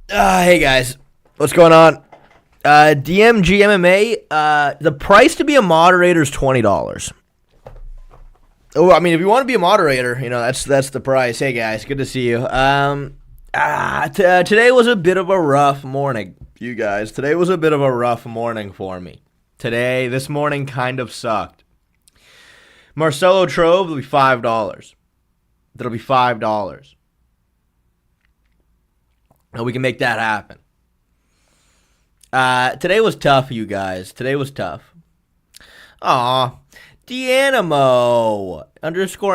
Hey guys, what's going on? DMG MMA. The price to be a moderator is $20. Oh, I mean, if you want to be a moderator, that's the price. Hey guys, good to see you. Today was a bit of a rough morning, you guys. Today was a bit of a rough morning for me. This morning kind of sucked. Marcelo Trove will be $5. That'll be $5. And we can make that happen. Today was tough, you guys. Today was tough. Aw. Deanimo _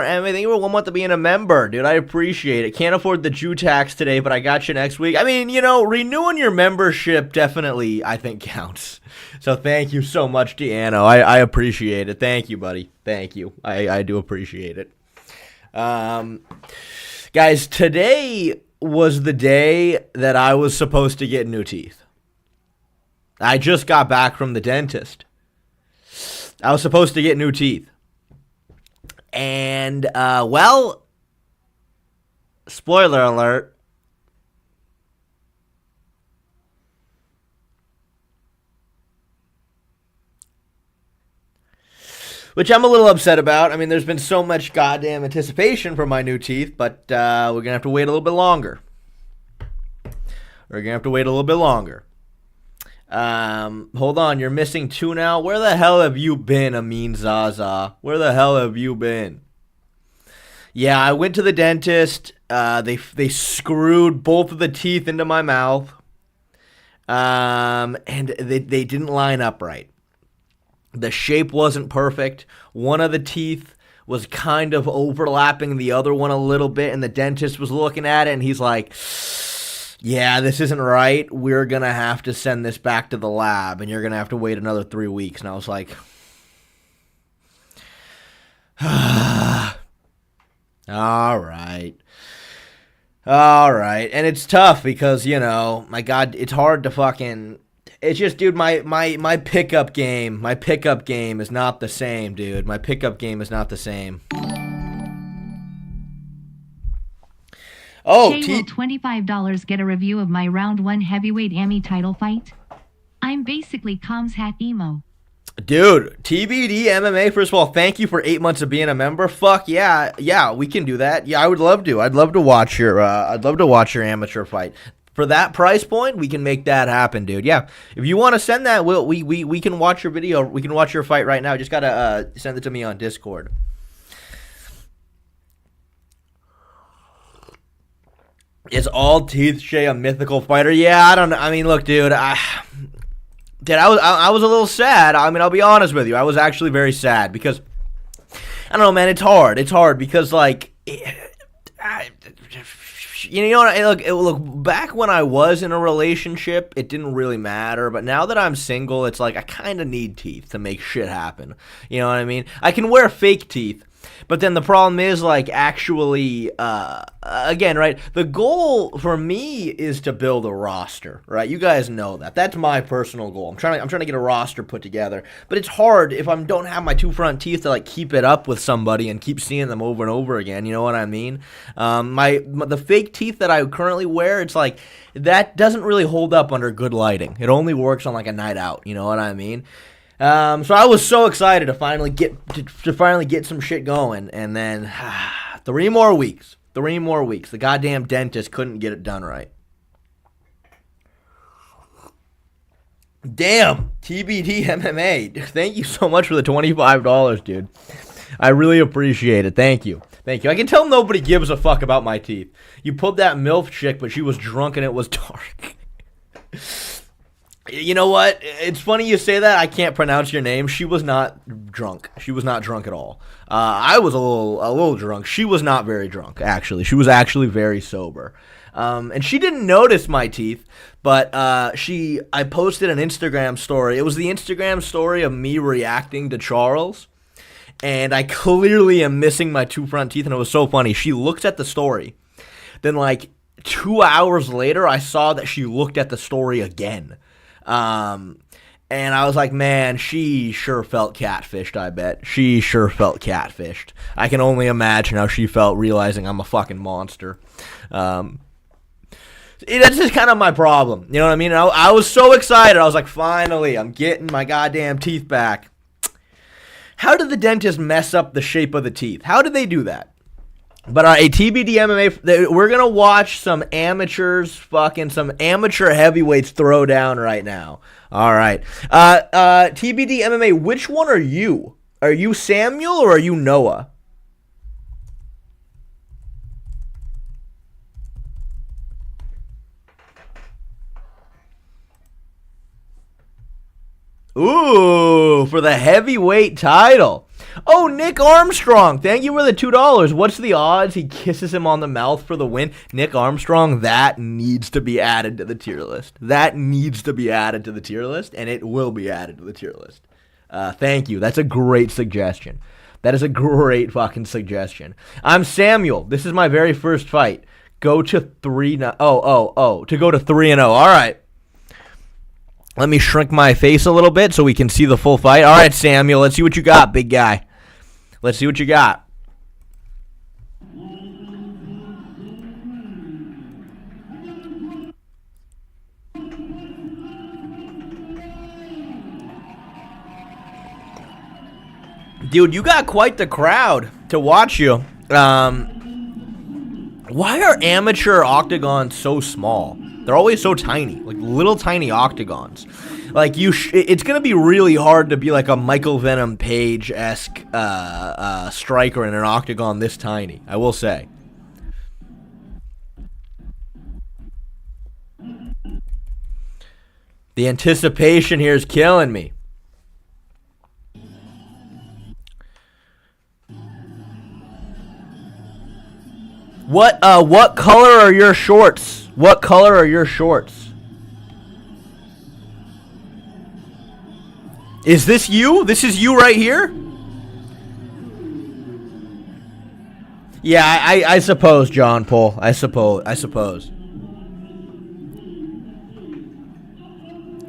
M. Thank you for 1 month of being a member, dude. I appreciate it. Can't afford the Jew tax today, but I got you next week. I mean, renewing your membership definitely, I think, counts. So thank you so much, Deanno. I appreciate it. Thank you, buddy. Thank you. I do appreciate it. Guys, today was the day that I was supposed to get new teeth. I just got back from the dentist. I was supposed to get new teeth. And, spoiler alert. Which I'm a little upset about. I mean, there's been so much goddamn anticipation for my new teeth, but we're going to have to wait a little bit longer. Hold on, you're missing 2 now? Where the hell have you been, Amin Zaza? Where the hell have you been? Yeah, I went to the dentist. They screwed both of the teeth into my mouth. And they didn't line up right. The shape wasn't perfect. One of the teeth was kind of overlapping the other one a little bit, and the dentist was looking at it, and he's like, yeah, this isn't right. We're going to have to send this back to the lab, and you're going to have to wait another 3 weeks. And I was like, all right. And it's tough because, my God, it's hard to fucking... It's just, dude, my pickup game is not the same, dude. My pickup game is not the same. Oh, Jay, will $25 get a review of my round 1 heavyweight AMI title fight? I'm basically Khamzat emo. Dude, TBD MMA, first of all, thank you for 8 months of being a member. Fuck yeah, we can do that. Yeah, I would love to. I'd love to watch your amateur fight. For that price point, we can make that happen, dude. Yeah, if you want to send that, we can watch your video. We can watch your fight right now. Just gotta send it to me on Discord. Is all teeth Shay a mythical fighter? Yeah, I don't know. I mean, look, dude. I was a little sad. I mean, I'll be honest with you. I was actually very sad because I don't know, man. It's hard. It's hard because like. Look, back when I was in a relationship, it didn't really matter, but now that I'm single, it's like I kind of need teeth to make shit happen. You know what I mean? I can wear fake teeth, but then the problem is, like, actually, again, right, the goal for me is to build a roster, right? You guys know that. That's my personal goal. I'm trying to get a roster put together, but it's hard if I don't have my 2 front teeth to, like, keep it up with somebody and keep seeing them over and over again, you know what I mean? The fake teeth that I currently wear, it's like, that doesn't really hold up under good lighting. It only works on, like, a night out, you know what I mean? So I was so excited to finally get some shit going, and then 3 more weeks. The goddamn dentist couldn't get it done right. Damn, TBD MMA. Thank you so much for the $25, dude. I really appreciate it. Thank you. I can tell nobody gives a fuck about my teeth. You pulled that MILF chick, but she was drunk and it was dark. You know what? It's funny you say that. I can't pronounce your name. She was not drunk. She was not drunk at all. I was a little drunk. She was not very drunk, actually. She was actually very sober. And she didn't notice my teeth, but I posted an Instagram story. It was the Instagram story of me reacting to Charles, and I clearly am missing my 2 front teeth, and it was so funny. She looks at the story. Then, like, 2 hours later, I saw that she looked at the story again. And I was like, man, she sure felt catfished, I bet. She sure felt catfished. I can only imagine how she felt realizing I'm a fucking monster. That's just kind of my problem. You know what I mean? I was so excited. I was like, finally, I'm getting my goddamn teeth back. How did the dentist mess up the shape of the teeth? How did they do that? But a TBD MMA, we're going to watch some amateurs, some amateur heavyweights throw down right now. All right. TBD MMA, which one are you? Are you Samuel or are you Noah? Ooh, for the heavyweight title. Oh, Nick Armstrong. Thank you for the $2. What's the odds he kisses him on the mouth for the win? Nick Armstrong, that needs to be added to the tier list. That needs to be added to the tier list, and it will be added to the tier list. Thank you. That's a great suggestion. That is a great fucking suggestion. I'm Samuel. This is my very first fight. Go to 3-0. To go to 3-0. All right. Let me shrink my face a little bit so we can see the full fight. All right, Samuel, let's see what you got, big guy. Let's see what you got. Dude, you got quite the crowd to watch you. Why are amateur octagons so small? They're always so tiny, like little tiny octagons. Like it's gonna be really hard to be like a Michael Venom Page-esque striker in an octagon this tiny. I will say. The anticipation here is killing me. What color are your shorts? What color are your shorts? Is this you? This is you right here? Yeah, I suppose, John Paul. I suppose.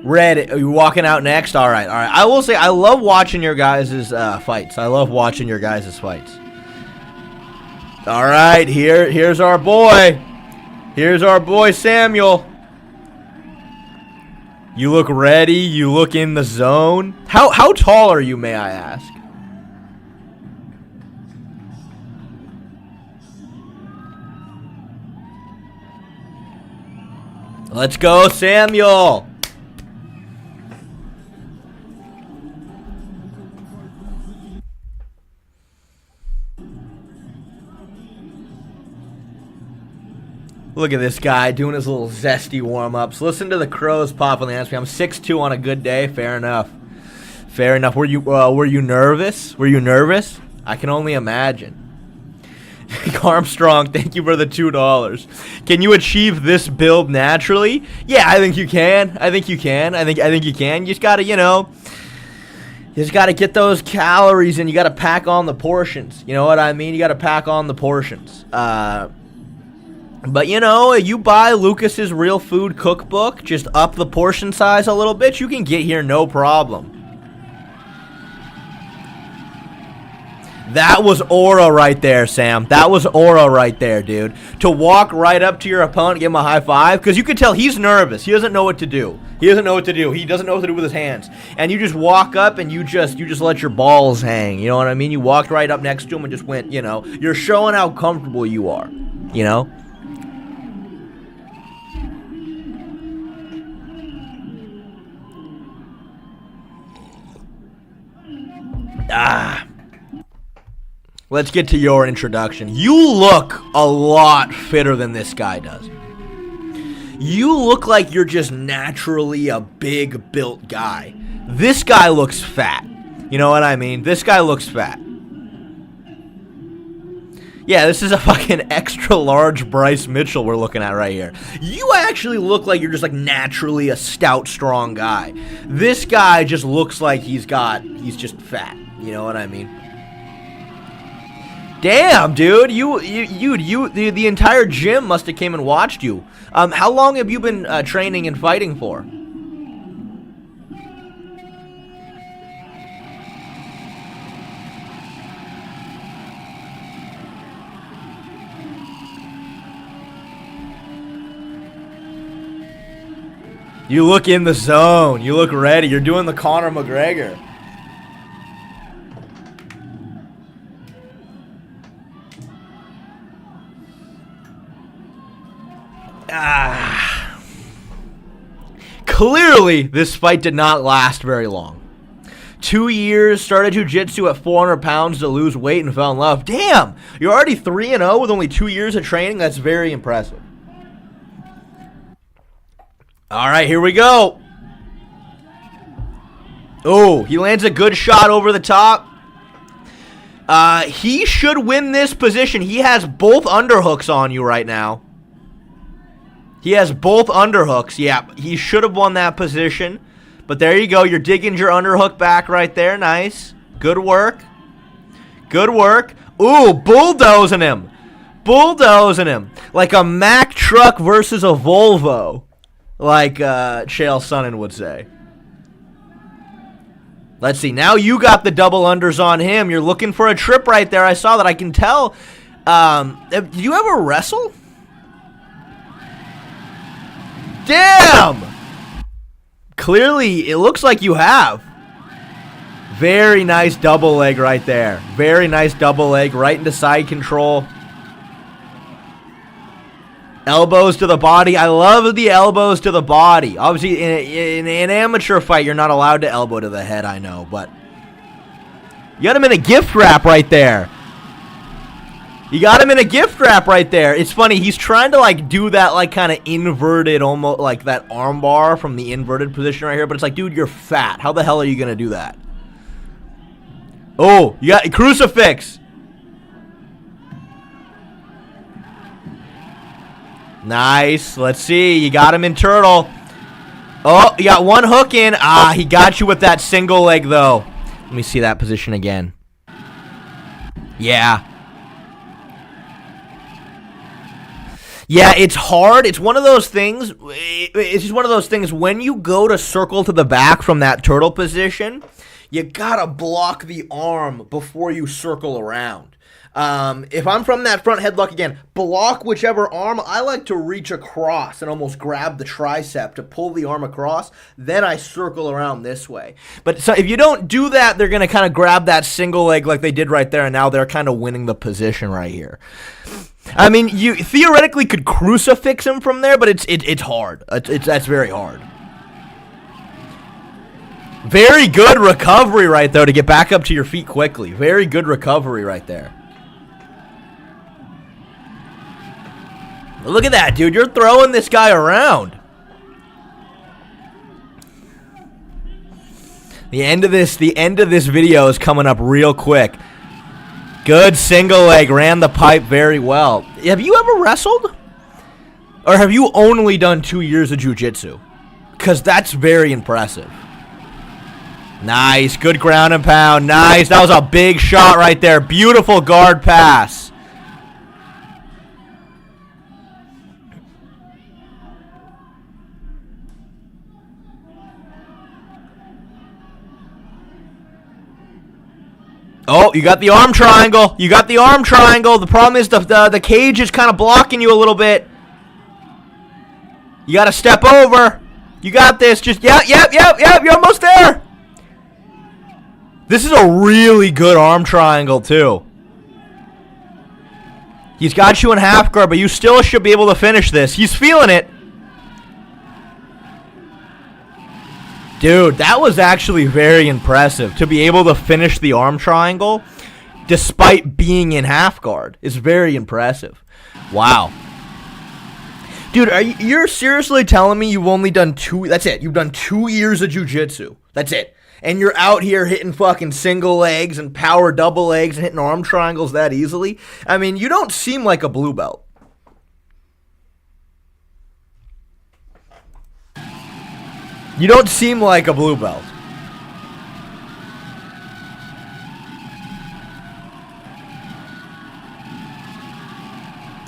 Red, are you walking out next? All right. I will say I love watching your guys' fights. All right, here's our boy. Here's our boy Samuel. You look ready. You look in the zone. How tall are you, may I ask? Let's go, Samuel. Look at this guy doing his little zesty warm-ups. Listen to the crows pop on the answer. I'm 6'2" on a good day. Fair enough. Were you nervous? I can only imagine. Armstrong, thank you for the $2. Can you achieve this build naturally? Yeah, I think you can. I think you can. You just gotta, you just gotta get those calories and you gotta pack on the portions. You know what I mean? You gotta pack on the portions. But you buy Lucas's Real Food Cookbook, just up the portion size a little bit, you can get here no problem. That was aura right there, Sam. That was aura right there, dude. To walk right up to your opponent, give him a high five, because you can tell he's nervous. He doesn't know what to do. He doesn't know what to do with his hands. And you just walk up and you just let your balls hang. You know what I mean? You walked right up next to him and just went, you're showing how comfortable you are. Let's get to your introduction. You look a lot fitter than this guy does. You look like you're just naturally a big built guy. This guy looks fat. You know what I mean? This guy looks fat. Yeah, this is a fucking extra large Bryce Mitchell we're looking at right here. You actually look like you're just like naturally a stout, strong guy. This guy just looks like he's just fat. You know what I mean? Damn, dude, the entire gym must have came and watched you. How long have you been training and fighting for? You look in the zone. You look ready. You're doing the Conor McGregor. Clearly, this fight did not last very long. 2 years, started jiu-jitsu at 400 pounds to lose weight and fell in love. Damn! You're already 3-0 with only 2 years of training? That's very impressive. All right, here we go. Oh, he lands a good shot over the top. He should win this position. He has both underhooks on you right now. He has both underhooks. Yeah, he should have won that position. But there you go. You're digging your underhook back right there. Nice. Good work. Good work. Ooh, bulldozing him. Bulldozing him. Like a Mack truck versus a Volvo. Like Chael Sonnen would say. Let's see. Now you got the double unders on him. You're looking for a trip right there. I saw that. I can tell. Did you ever wrestle? Damn! Clearly, it looks like you have. Very nice double leg right there. Very nice double leg right into side control. Elbows to the body. I love the elbows to the body. Obviously, in an amateur fight, you're not allowed to elbow to the head, I know, but you got him in a gift wrap right there. You got him in a gift wrap right there. It's funny, he's trying to like do that like kind of inverted, almost like that arm bar from the inverted position right here, but it's like, dude, you're fat. How the hell are you going to do that? Oh, you got crucifix. Nice. Let's see. You got him in turtle. Oh, you got one hook in. Ah, he got you with that single leg, though. Let me see that position again. Yeah. Yeah, it's hard. It's one of those things. It's just one of those things. When you go to circle to the back from that turtle position, you gotta block the arm before you circle around. If I'm from that front headlock again, block whichever arm. I like to reach across and almost grab the tricep to pull the arm across. Then I circle around this way. But so if you don't do that, they're going to kind of grab that single leg like they did right there, and now they're kind of winning the position right here. I mean, you theoretically could crucifix him from there, but it's hard. That's very hard. Very good recovery right there to get back up to your feet quickly. Very good recovery right there. Look at that, dude. You're throwing this guy around. The end of this video is coming up real quick. Good single leg, ran the pipe very well. Have you ever wrestled? Or have you only done 2 years of jiu-jitsu? Because that's very impressive. Nice, good ground and pound. Nice, that was a big shot right there. Beautiful guard pass. Oh, you got the arm triangle. You got the arm triangle. The problem is the cage is kind of blocking you a little bit. You got to step over. You got this. Just, yep. You're almost there. This is a really good arm triangle, too. He's got you in half guard, but you still should be able to finish this. He's feeling it. Dude, that was actually very impressive. To be able to finish the arm triangle despite being in half guard is very impressive. Wow. Dude, you're seriously telling me you've only done that's it. You've done 2 years of jiu-jitsu. That's it. And you're out here hitting fucking single legs and power double legs and hitting arm triangles that easily? I mean, you don't seem like a blue belt. You don't seem like a blue belt.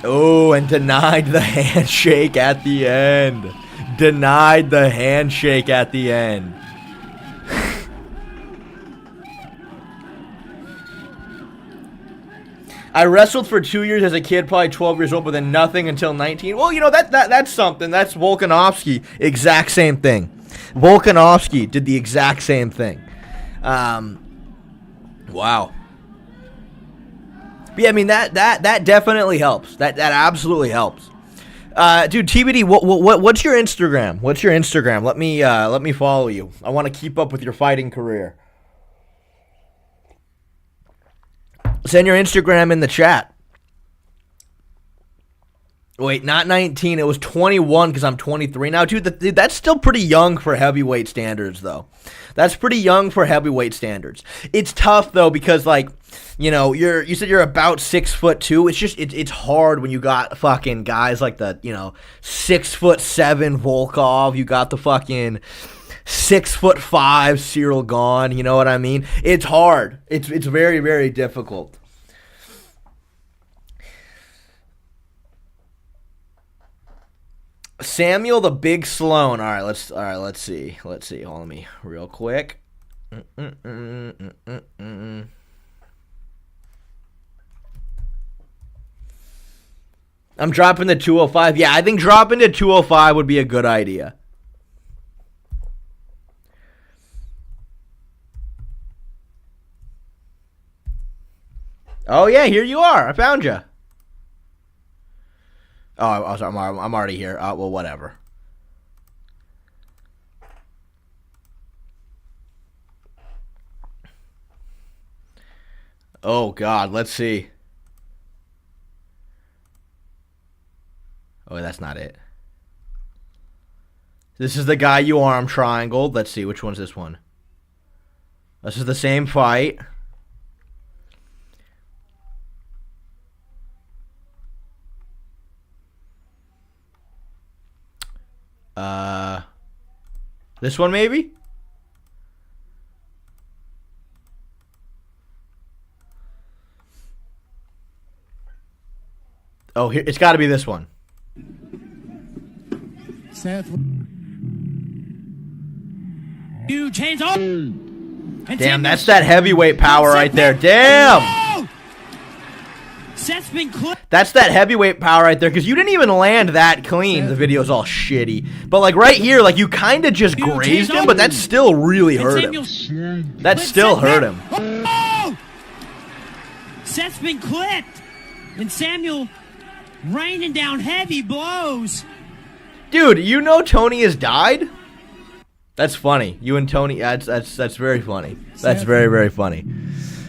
Oh, and denied the handshake at the end. Denied the handshake at the end. I wrestled for 2 years as a kid, probably 12 years old, but then nothing until 19. Well, you know, that's something. That's Volkanovski. Exact same thing. Volkanovski did the exact same thing. Wow. But yeah, I mean, that definitely helps. That absolutely helps. Dude, TBD, what's your Instagram? What's your Instagram? Let me follow you. I want to keep up with your fighting career. Send your Instagram in the chat. Wait, not 19. It was 21 because I'm 23 now. Dude, that's still pretty young for heavyweight standards, though. That's pretty young for heavyweight standards. It's tough, though, because, like, you know, you said you're about 6'2". It's just, it's hard when you got fucking guys like the, you know, 6'7" Volkov. You got the fucking 6'5" Cyril Gahn. You know what I mean? It's hard. It's very, very difficult. Samuel the Big Sloan. All right, let's see. Hold on me real quick. I'm dropping to 205. Yeah, I think dropping to 205 would be a good idea. Oh yeah, here you are. I found you. Oh, I'm already here. Well, whatever. Oh, God. Let's see. Oh, that's not it. This is the guy you arm triangled. Let's see. Which one's this one? This is the same fight. This one maybe? Oh, here it's got to be this one. Seth. Huge hands up. Damn, that's that heavyweight power right there. Damn. Seth's been That's that heavyweight power right there, because you didn't even land that clean. The video's all shitty. But, like, right here, like, you kind of just grazed him, but that still really hurt him. That still hurt him. Oh! Seth's been clipped. And Samuel raining down heavy blows. Dude, you know Tony has died? That's funny. You and Tony, that's very funny. That's very, very funny.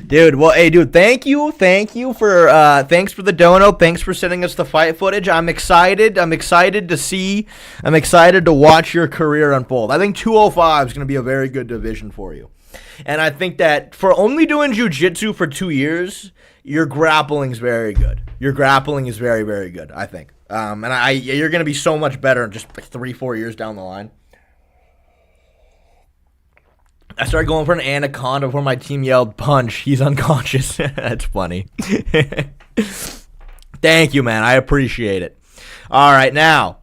Dude, well, hey, dude, thank you for, thanks for the dono, thanks for sending us the fight footage. I'm excited to watch your career unfold. I think 205 is going to be a very good division for you. And I think that for only doing jiu-jitsu for 2 years, your grappling is very good. Your grappling is very, very good, I think. And you're going to be so much better in just 3-4 years down the line. I started going for an anaconda before my team yelled, punch, he's unconscious. That's funny. Thank you, man. I appreciate it. All right, now,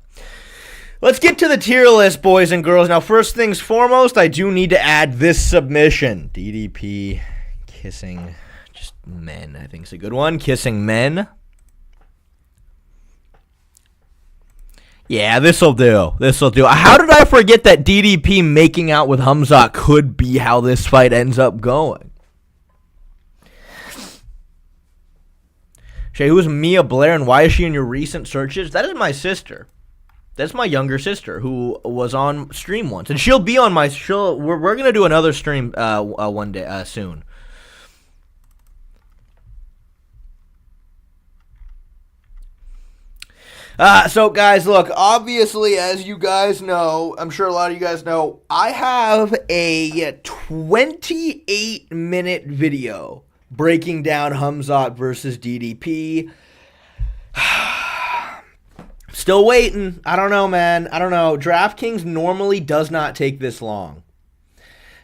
let's get to the tier list, boys and girls. Now, first things foremost, I do need to add this submission. DDP kissing just men, I think is a good one. Kissing men. Yeah, this'll do. How did I forget that DDP making out with Khamzat could be how this fight ends up going? Shay, who is Mia Blair and why is she in your recent searches? That is my sister. That's my younger sister who was on stream once. And she'll be on my... We're going to do another stream one day soon. So, guys, look, obviously, as you guys know, I'm sure a lot of you guys know, I have a 28-minute video breaking down Khamzat versus DDP. Still waiting. I don't know, man. I don't know. DraftKings normally does not take this long.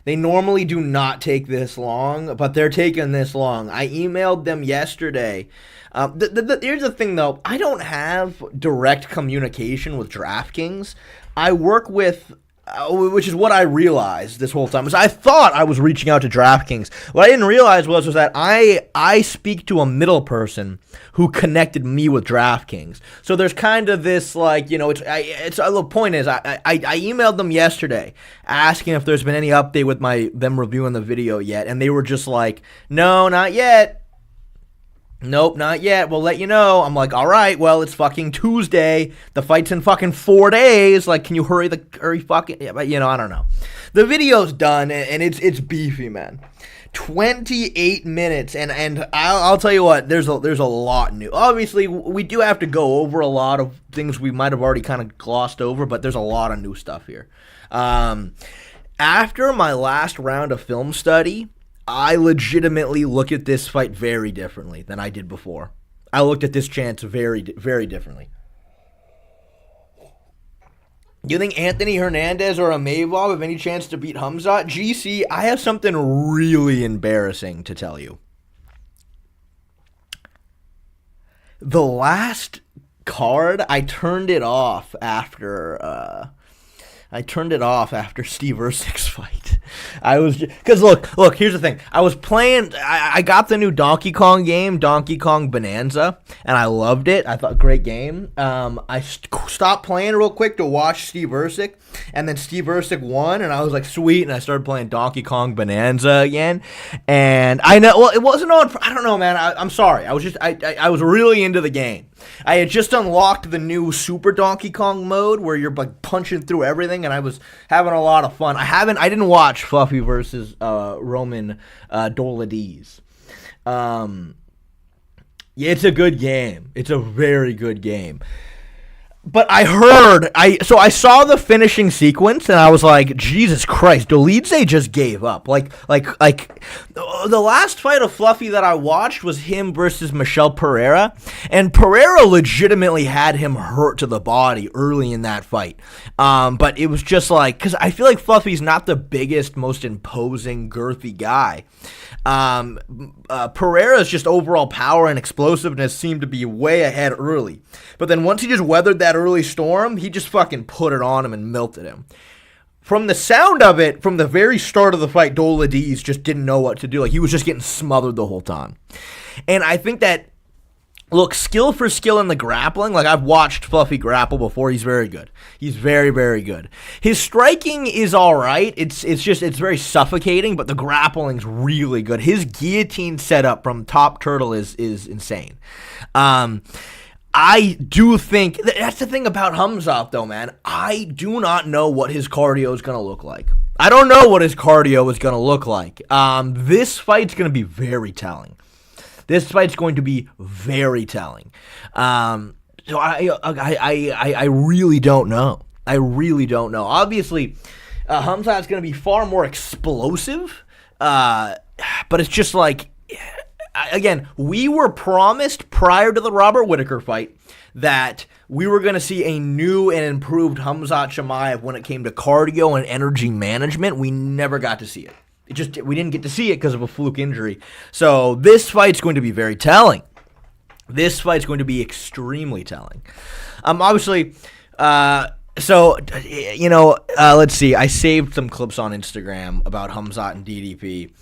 They normally do not take this long, but they're taking this long. I emailed them yesterday. Here's the thing, though. I don't have direct communication with DraftKings. I work with which is what I realized this whole time. Is I thought I was reaching out to DraftKings. What I didn't realize was that I speak to a middle person who connected me with DraftKings. So there's kind of this like, the point is I emailed them yesterday asking if there's been any update with them reviewing the video yet, and they were just like, no, not yet. Nope, not yet. We'll let you know. I'm like, all right, well, it's fucking Tuesday. The fight's in fucking 4 days. Like, can you hurry fucking... Yeah, but, I don't know. The video's done, and it's beefy, man. 28 minutes, and I'll tell you what, there's a lot new. Obviously, we do have to go over a lot of things we might have already kind of glossed over, but there's a lot of new stuff here. After my last round of film study, I legitimately look at this fight very differently than I did before. I looked at this chance very, very differently. Do you think Anthony Hernandez or Amavov have any chance to beat Khamzat? GC, I have something really embarrassing to tell you. The last card, I turned it off after Steve Ercik's fight. Because look, here's the thing. I was playing, I got the new Donkey Kong game, Donkey Kong Bonanza, and I loved it. I thought, great game. I stopped playing real quick to watch Steve Ercik, and then Steve Ercik won, and I was like, sweet, and I started playing Donkey Kong Bonanza again. And I know, well, it wasn't on, I don't know, man. I'm sorry. I was really into the game. I had just unlocked the new Super Donkey Kong mode where you're like punching through everything, and I was having a lot of fun. I didn't watch Fluffy versus Roman Doladies. Yeah, it's a good game. It's a very good game. But I saw the finishing sequence, and I was like, Jesus Christ, Dolidze just gave up. Like the last fight of Fluffy that I watched was him versus Michel Pereira, and Pereira legitimately had him hurt to the body early in that fight. But it was just like, because I feel like Fluffy's not the biggest, most imposing, girthy guy. Pereira's just overall power and explosiveness seemed to be way ahead early. But then once he just weathered that early storm, he just fucking put it on him and melted him. From the sound of it, from the very start of the fight, Doladies just didn't know what to do. Like, he was just getting smothered the whole time. And I think that, look, skill for skill in the grappling, like I've watched Fluffy grapple before, he's very good. He's very, very good. His striking is all right. It's very suffocating, but the grappling's really good. His guillotine setup from Top Turtle is insane. I do think, that's the thing about Khamzat though, man. I do not know what his cardio is going to look like. I don't know what his cardio is going to look like. This fight's going to be very telling. This fight's going to be very telling. So I really don't know. I really don't know. Obviously, Khamzat's going to be far more explosive, but it's just like, again, we were promised prior to the Robert Whittaker fight that we were going to see a new and improved Khamzat Chimaev when it came to cardio and energy management. We never got to see it. We didn't get to see it because of a fluke injury. So this fight's going to be very telling. This fight's going to be extremely telling. Obviously, let's see. I saved some clips on Instagram about Khamzat and DDP.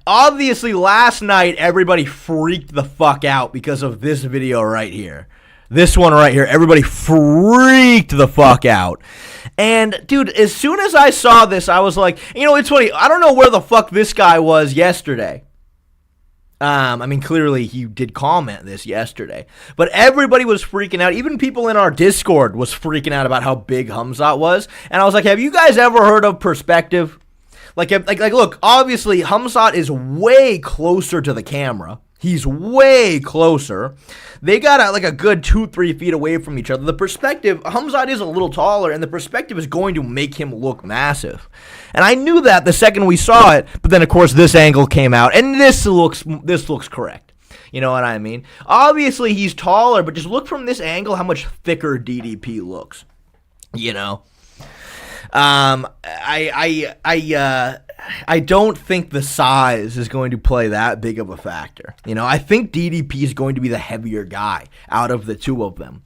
Obviously, last night, everybody freaked the fuck out because of this video right here. This one right here. Everybody freaked the fuck out. And, dude, as soon as I saw this, I was like, it's funny. I don't know where the fuck this guy was yesterday. Clearly he did comment this yesterday. But everybody was freaking out. Even people in our Discord was freaking out about how big Khamzat was. And I was like, have you guys ever heard of perspective? Like, look, obviously, Khamzat is way closer to the camera. He's way closer. They got a good 2-3 feet away from each other. The perspective, Khamzat is a little taller, and the perspective is going to make him look massive. And I knew that the second we saw it, but then, of course, this angle came out, and this looks correct. You know what I mean? Obviously, he's taller, but just look from this angle how much thicker DDP looks. I don't think the size is going to play that big of a factor. I think DDP is going to be the heavier guy out of the two of them.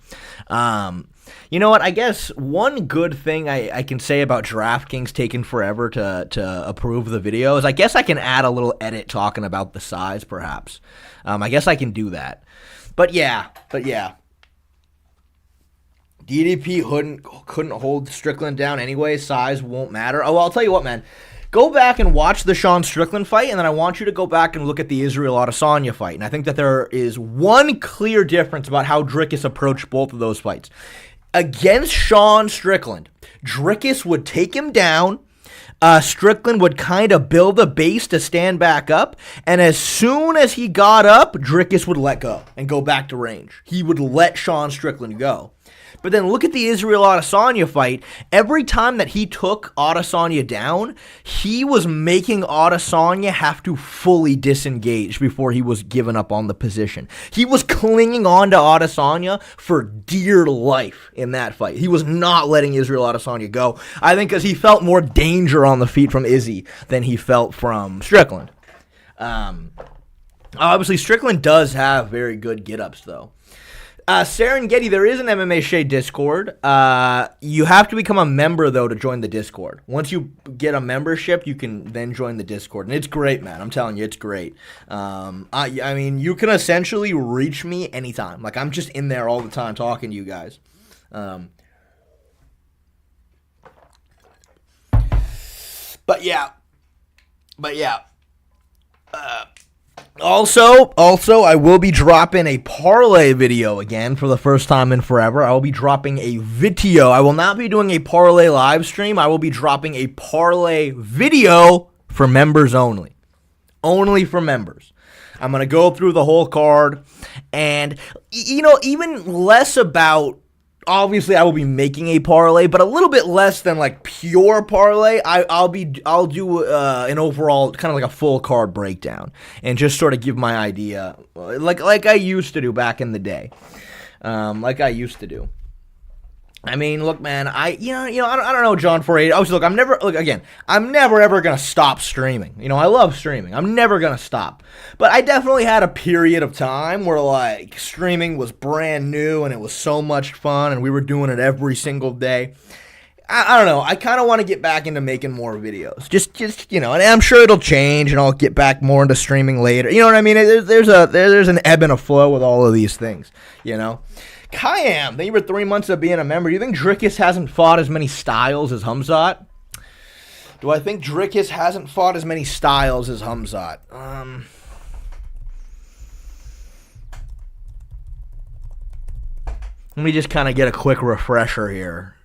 You know what? I guess one good thing I can say about DraftKings taking forever to approve the video is I guess I can add a little edit talking about the size, perhaps. I guess I can do that. But yeah. DDP couldn't hold Strickland down anyway. Size won't matter. Oh, well, I'll tell you what, man. Go back and watch the Sean Strickland fight, and then I want you to go back and look at the Israel Adesanya fight. And I think that there is one clear difference about how Dricus approached both of those fights. Against Sean Strickland, Dricus would take him down. Strickland would kind of build a base to stand back up, and as soon as he got up, Dricus would let go and go back to range. He would let Sean Strickland go. But then look at the Israel Adesanya fight. Every time that he took Adesanya down, he was making Adesanya have to fully disengage before he was given up on the position. He was clinging on to Adesanya for dear life in that fight. He was not letting Israel Adesanya go. I think because he felt more danger on the feet from Izzy than he felt from Strickland. Obviously, Strickland does have very good get-ups, though. Serengeti, there is an MMA Shade Discord. You have to become a member, though, to join the Discord. Once you get a membership, you can then join the Discord. And it's great, man. I'm telling you, it's great. I mean, you can essentially reach me anytime. Like, I'm just in there all the time talking to you guys. But yeah. Also, I will be dropping a parlay video again for the first time in forever. I will be dropping a video. I will not be doing a parlay live stream. I will be dropping a parlay video for members only. Only for members. I'm going to go through the whole card and, even less about, obviously I will be making a parlay, but a little bit less than like pure parlay. I'll do an overall kind of like a full card breakdown and just sort of give my idea, like I used to do back in the day, I mean, look, man, I don't know, John 48. Look, I'm never ever gonna stop streaming. I love streaming. I'm never gonna stop. But I definitely had a period of time where like streaming was brand new and it was so much fun and we were doing it every single day. I don't know. I kind of want to get back into making more videos. Just and I'm sure it'll change and I'll get back more into streaming later. You know what I mean? There's an ebb and a flow with all of these things. Kayam, thank you for 3 months of being a member. Do you think Dricus hasn't fought as many styles as Khamzat? Do I think Dricus hasn't fought as many styles as Khamzat? Let me just kind of get a quick refresher here.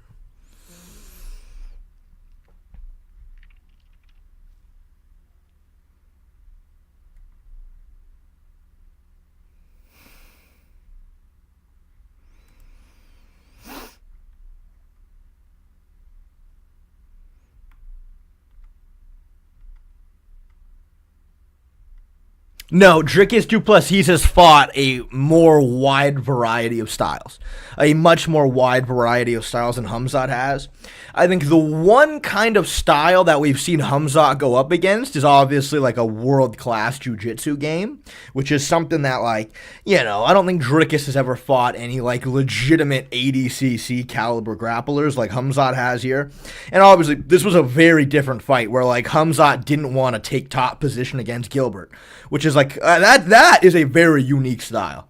No, Dricus Du Plessis has fought a more wide variety of styles. A much more wide variety of styles than Khamzat has. I think the one kind of style that we've seen Khamzat go up against is obviously like a world-class jiu-jitsu game, which is something that I don't think Dricus has ever fought any like legitimate ADCC caliber grapplers like Khamzat has here. And obviously this was a very different fight where like Khamzat didn't want to take top position against Gilbert, which is like that is a very unique style.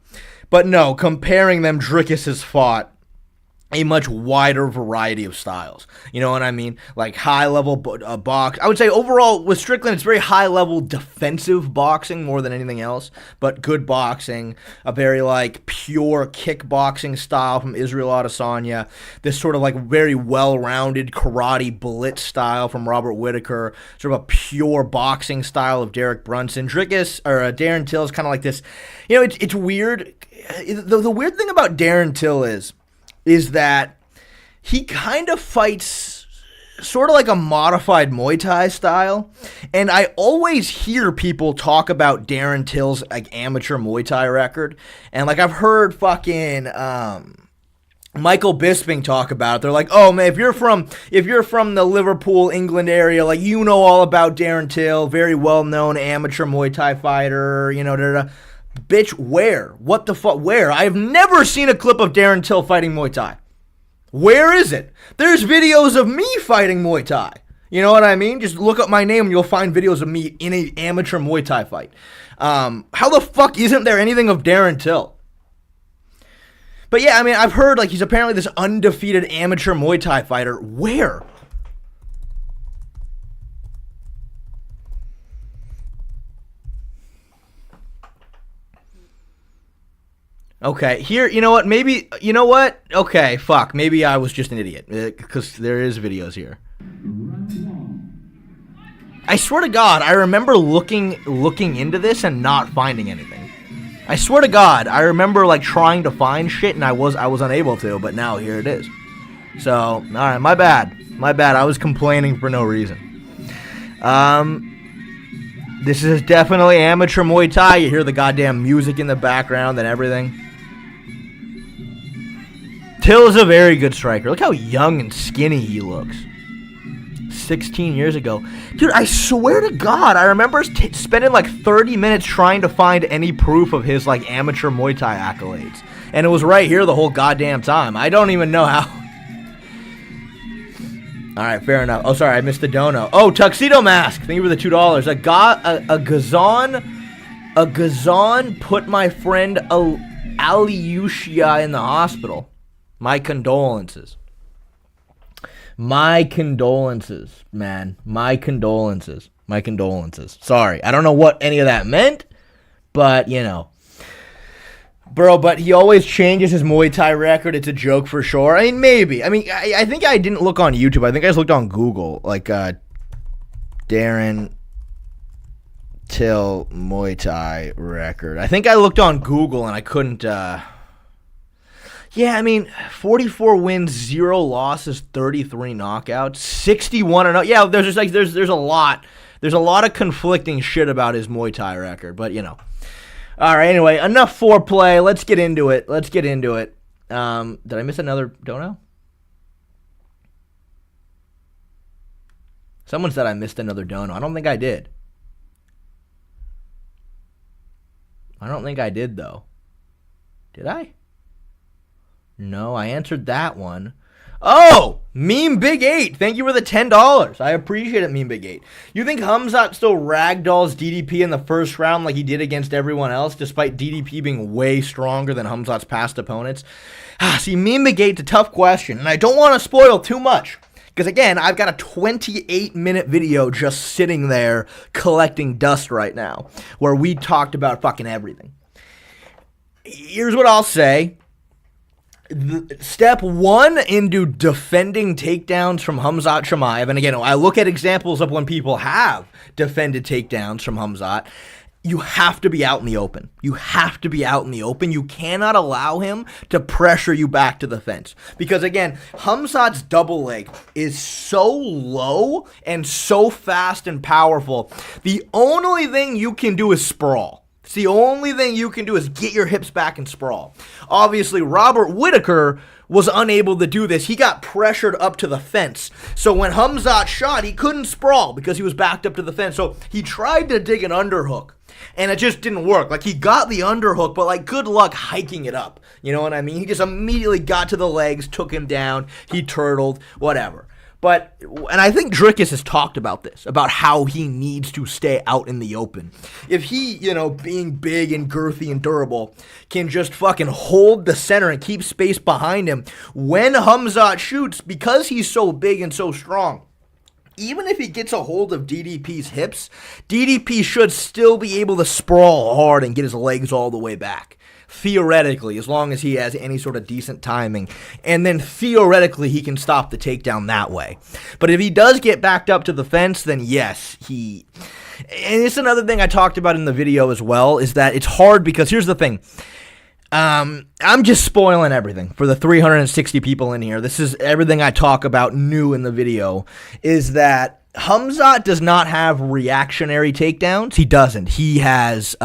But no, comparing them, Dricus has fought a much wider variety of styles. You know what I mean? Like high-level box. I would say overall with Strickland, it's very high-level defensive boxing more than anything else, but good boxing, a very like pure kickboxing style from Israel Adesanya, this sort of like very well-rounded karate blitz style from Robert Whittaker, sort of a pure boxing style of Derek Brunson. Darren Till is kind of like this. It's weird. The weird thing about Darren Till is that he kind of fights sort of like a modified Muay Thai style. And I always hear people talk about Darren Till's like amateur Muay Thai record. And like I've heard fucking Michael Bisping talk about it. They're like, oh man, if you're from the Liverpool, England area, like you know all about Darren Till, very well known amateur Muay Thai fighter, Bitch, where? What the fuck? Where? I have never seen a clip of Darren Till fighting Muay Thai. Where is it? There's videos of me fighting Muay Thai. You know what I mean? Just look up my name and you'll find videos of me in an amateur Muay Thai fight. How the fuck isn't there anything of Darren Till? But yeah, I mean, I've heard like he's apparently this undefeated amateur Muay Thai fighter. Where? Okay, here, you know what, maybe, you know what? Okay, fuck, maybe I was just an idiot, because there is videos here. I swear to God, I remember looking into this and not finding anything. I swear to God, I remember, like, trying to find shit, and I was unable to, but now here it is. So, alright, my bad, I was complaining for no reason. This is definitely amateur Muay Thai, you hear the goddamn music in the background and everything. Till is a very good striker. Look how young and skinny he looks. 16 years ago. Dude, I swear to God, I remember spending like 30 minutes trying to find any proof of his like amateur Muay Thai accolades. And it was right here the whole goddamn time. I don't even know how. Alright, fair enough. Oh, sorry, I missed the dono. Oh, Tuxedo Mask. Thank you for the $2. A Gazan put my friend Aliushia in the hospital. My condolences. My condolences, man. My condolences. My condolences. Sorry. I don't know what any of that meant, but, you know. Bro, but he always changes his Muay Thai record. It's a joke for sure. I mean, maybe. I mean, I think I didn't look on YouTube. I think I just looked on Google. Like, Darren Till Muay Thai record. I think I looked on Google and I couldn't, yeah, I mean, 44 wins, 0 losses, 33 knockouts, 61-0. Yeah, there's just like there's a lot of conflicting shit about his Muay Thai record, but you know. All right, anyway, enough foreplay. Let's get into it. Did I miss another dono? Someone said I missed another dono. I don't think I did. I don't think I did though. Did I? No, I answered that one. Oh, Meme Big 8. Thank you for the $10. I appreciate it, Meme Big 8. You think Khamzat still ragdolls DDP in the first round like he did against everyone else, despite DDP being way stronger than Khamzat's past opponents? See, Meme Big 8's a tough question, and I don't want to spoil too much. Because, again, I've got a 28-minute video just sitting there collecting dust right now, where we talked about fucking everything. Here's what I'll say. Step 1 into defending takedowns from Khamzat Chimaev, and again, I look at examples of when people have defended takedowns from Khamzat, you have to be out in the open. You have to be out in the open. You cannot allow him to pressure you back to the fence. Because again, Khamzat's double leg is so low and so fast and powerful. The only thing you can do is sprawl. It's the only thing you can do is get your hips back and sprawl. Obviously, Robert Whittaker was unable to do this. He got pressured up to the fence. So when Khamzat shot, he couldn't sprawl because he was backed up to the fence. So he tried to dig an underhook, and it just didn't work. Like, he got the underhook, but, like, good luck hiking it up. You know what I mean? He just immediately got to the legs, took him down, he turtled, whatever. But, and I think Dricus has talked about this, about how he needs to stay out in the open. If he, you know, being big and girthy and durable, can just fucking hold the center and keep space behind him, when Khamzat shoots, because he's so big and so strong, even if he gets a hold of DDP's hips, DDP should still be able to sprawl hard and get his legs all the way back. Theoretically, as long as he has any sort of decent timing. And then theoretically, he can stop the takedown that way. But if he does get backed up to the fence, then yes, he... And it's another thing I talked about in the video as well, is that it's hard because here's the thing. I'm just spoiling everything for the 360 people in here. This is everything I talk about new in the video, is that Khamzat does not have reactionary takedowns. He doesn't. He has...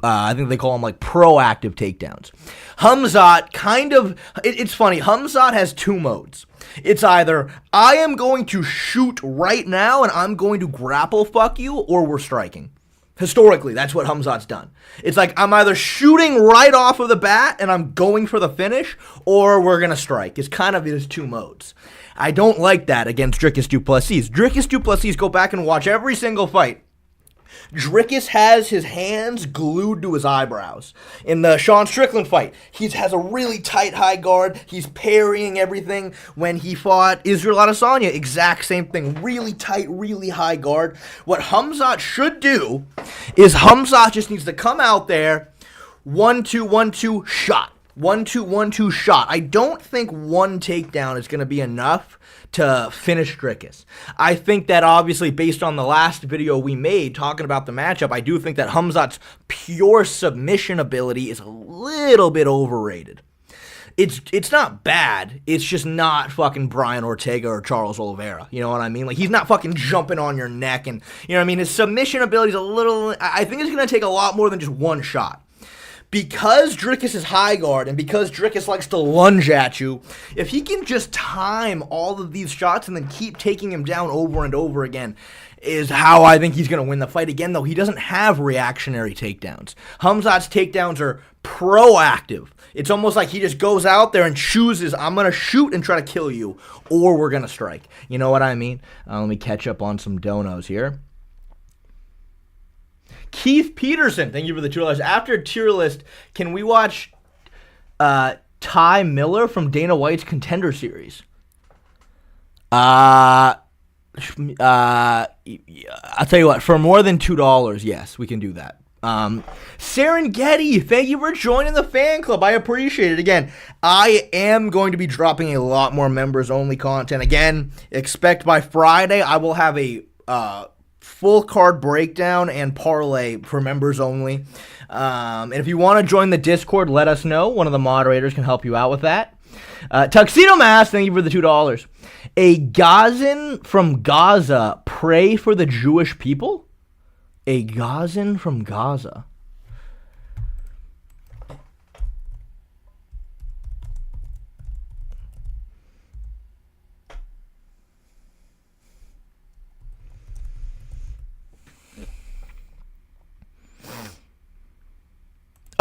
I think they call them like proactive takedowns. Khamzat kind of, it's funny, Khamzat has two modes. It's either, I am going to shoot right now and I'm going to grapple fuck you, or we're striking. Historically, that's what Khamzat's done. It's like I'm either shooting right off of the bat and I'm going for the finish, or we're going to strike. It's kind of his two modes. I don't like that against Dricus Du Plessis. Dricus Du Plessis, go back and watch every single fight. Dricus has his hands glued to his eyebrows. In the Sean Strickland fight, he has a really tight high guard. He's parrying everything. When he fought Israel Adesanya, exact same thing. Really tight, really high guard. What Khamzat should do is Khamzat just needs to come out there, 1-2, 1-2, shot. 1-2, 1-2 shot. I don't think one takedown is going to be enough to finish Dricus. I think that obviously based on the last video we made talking about the matchup, I do think that Khamzat's pure submission ability is a little bit overrated. It's not bad. It's just not fucking Brian Ortega or Charles Oliveira. You know what I mean? Like, he's not fucking jumping on your neck and, you know what I mean? His submission ability is a little, I think it's going to take a lot more than just one shot. Because Dricus is high guard and because Dricus likes to lunge at you, if he can just time all of these shots and then keep taking him down over and over again, is how I think he's going to win the fight. Again, though, he doesn't have reactionary takedowns. Khamzat's takedowns are proactive. It's almost like he just goes out there and chooses, I'm going to shoot and try to kill you, or we're going to strike. You know what I mean? Let me catch up on some donos here. Keith Peterson, thank you for the $2. After tier list, can we watch Ty Miller from Dana White's Contender Series? I'll tell you what, for more than $2, yes, we can do that. Serengeti, thank you for joining the fan club. I appreciate it. Again, I am going to be dropping a lot more members-only content. Again, expect by Friday I will have a full card breakdown and parlay for members only. And if you want to join the Discord, let us know. One of the moderators can help you out with that. Tuxedo Mask, thank you for the $2. A Gazan from Gaza pray for the Jewish people? A Gazan from Gaza.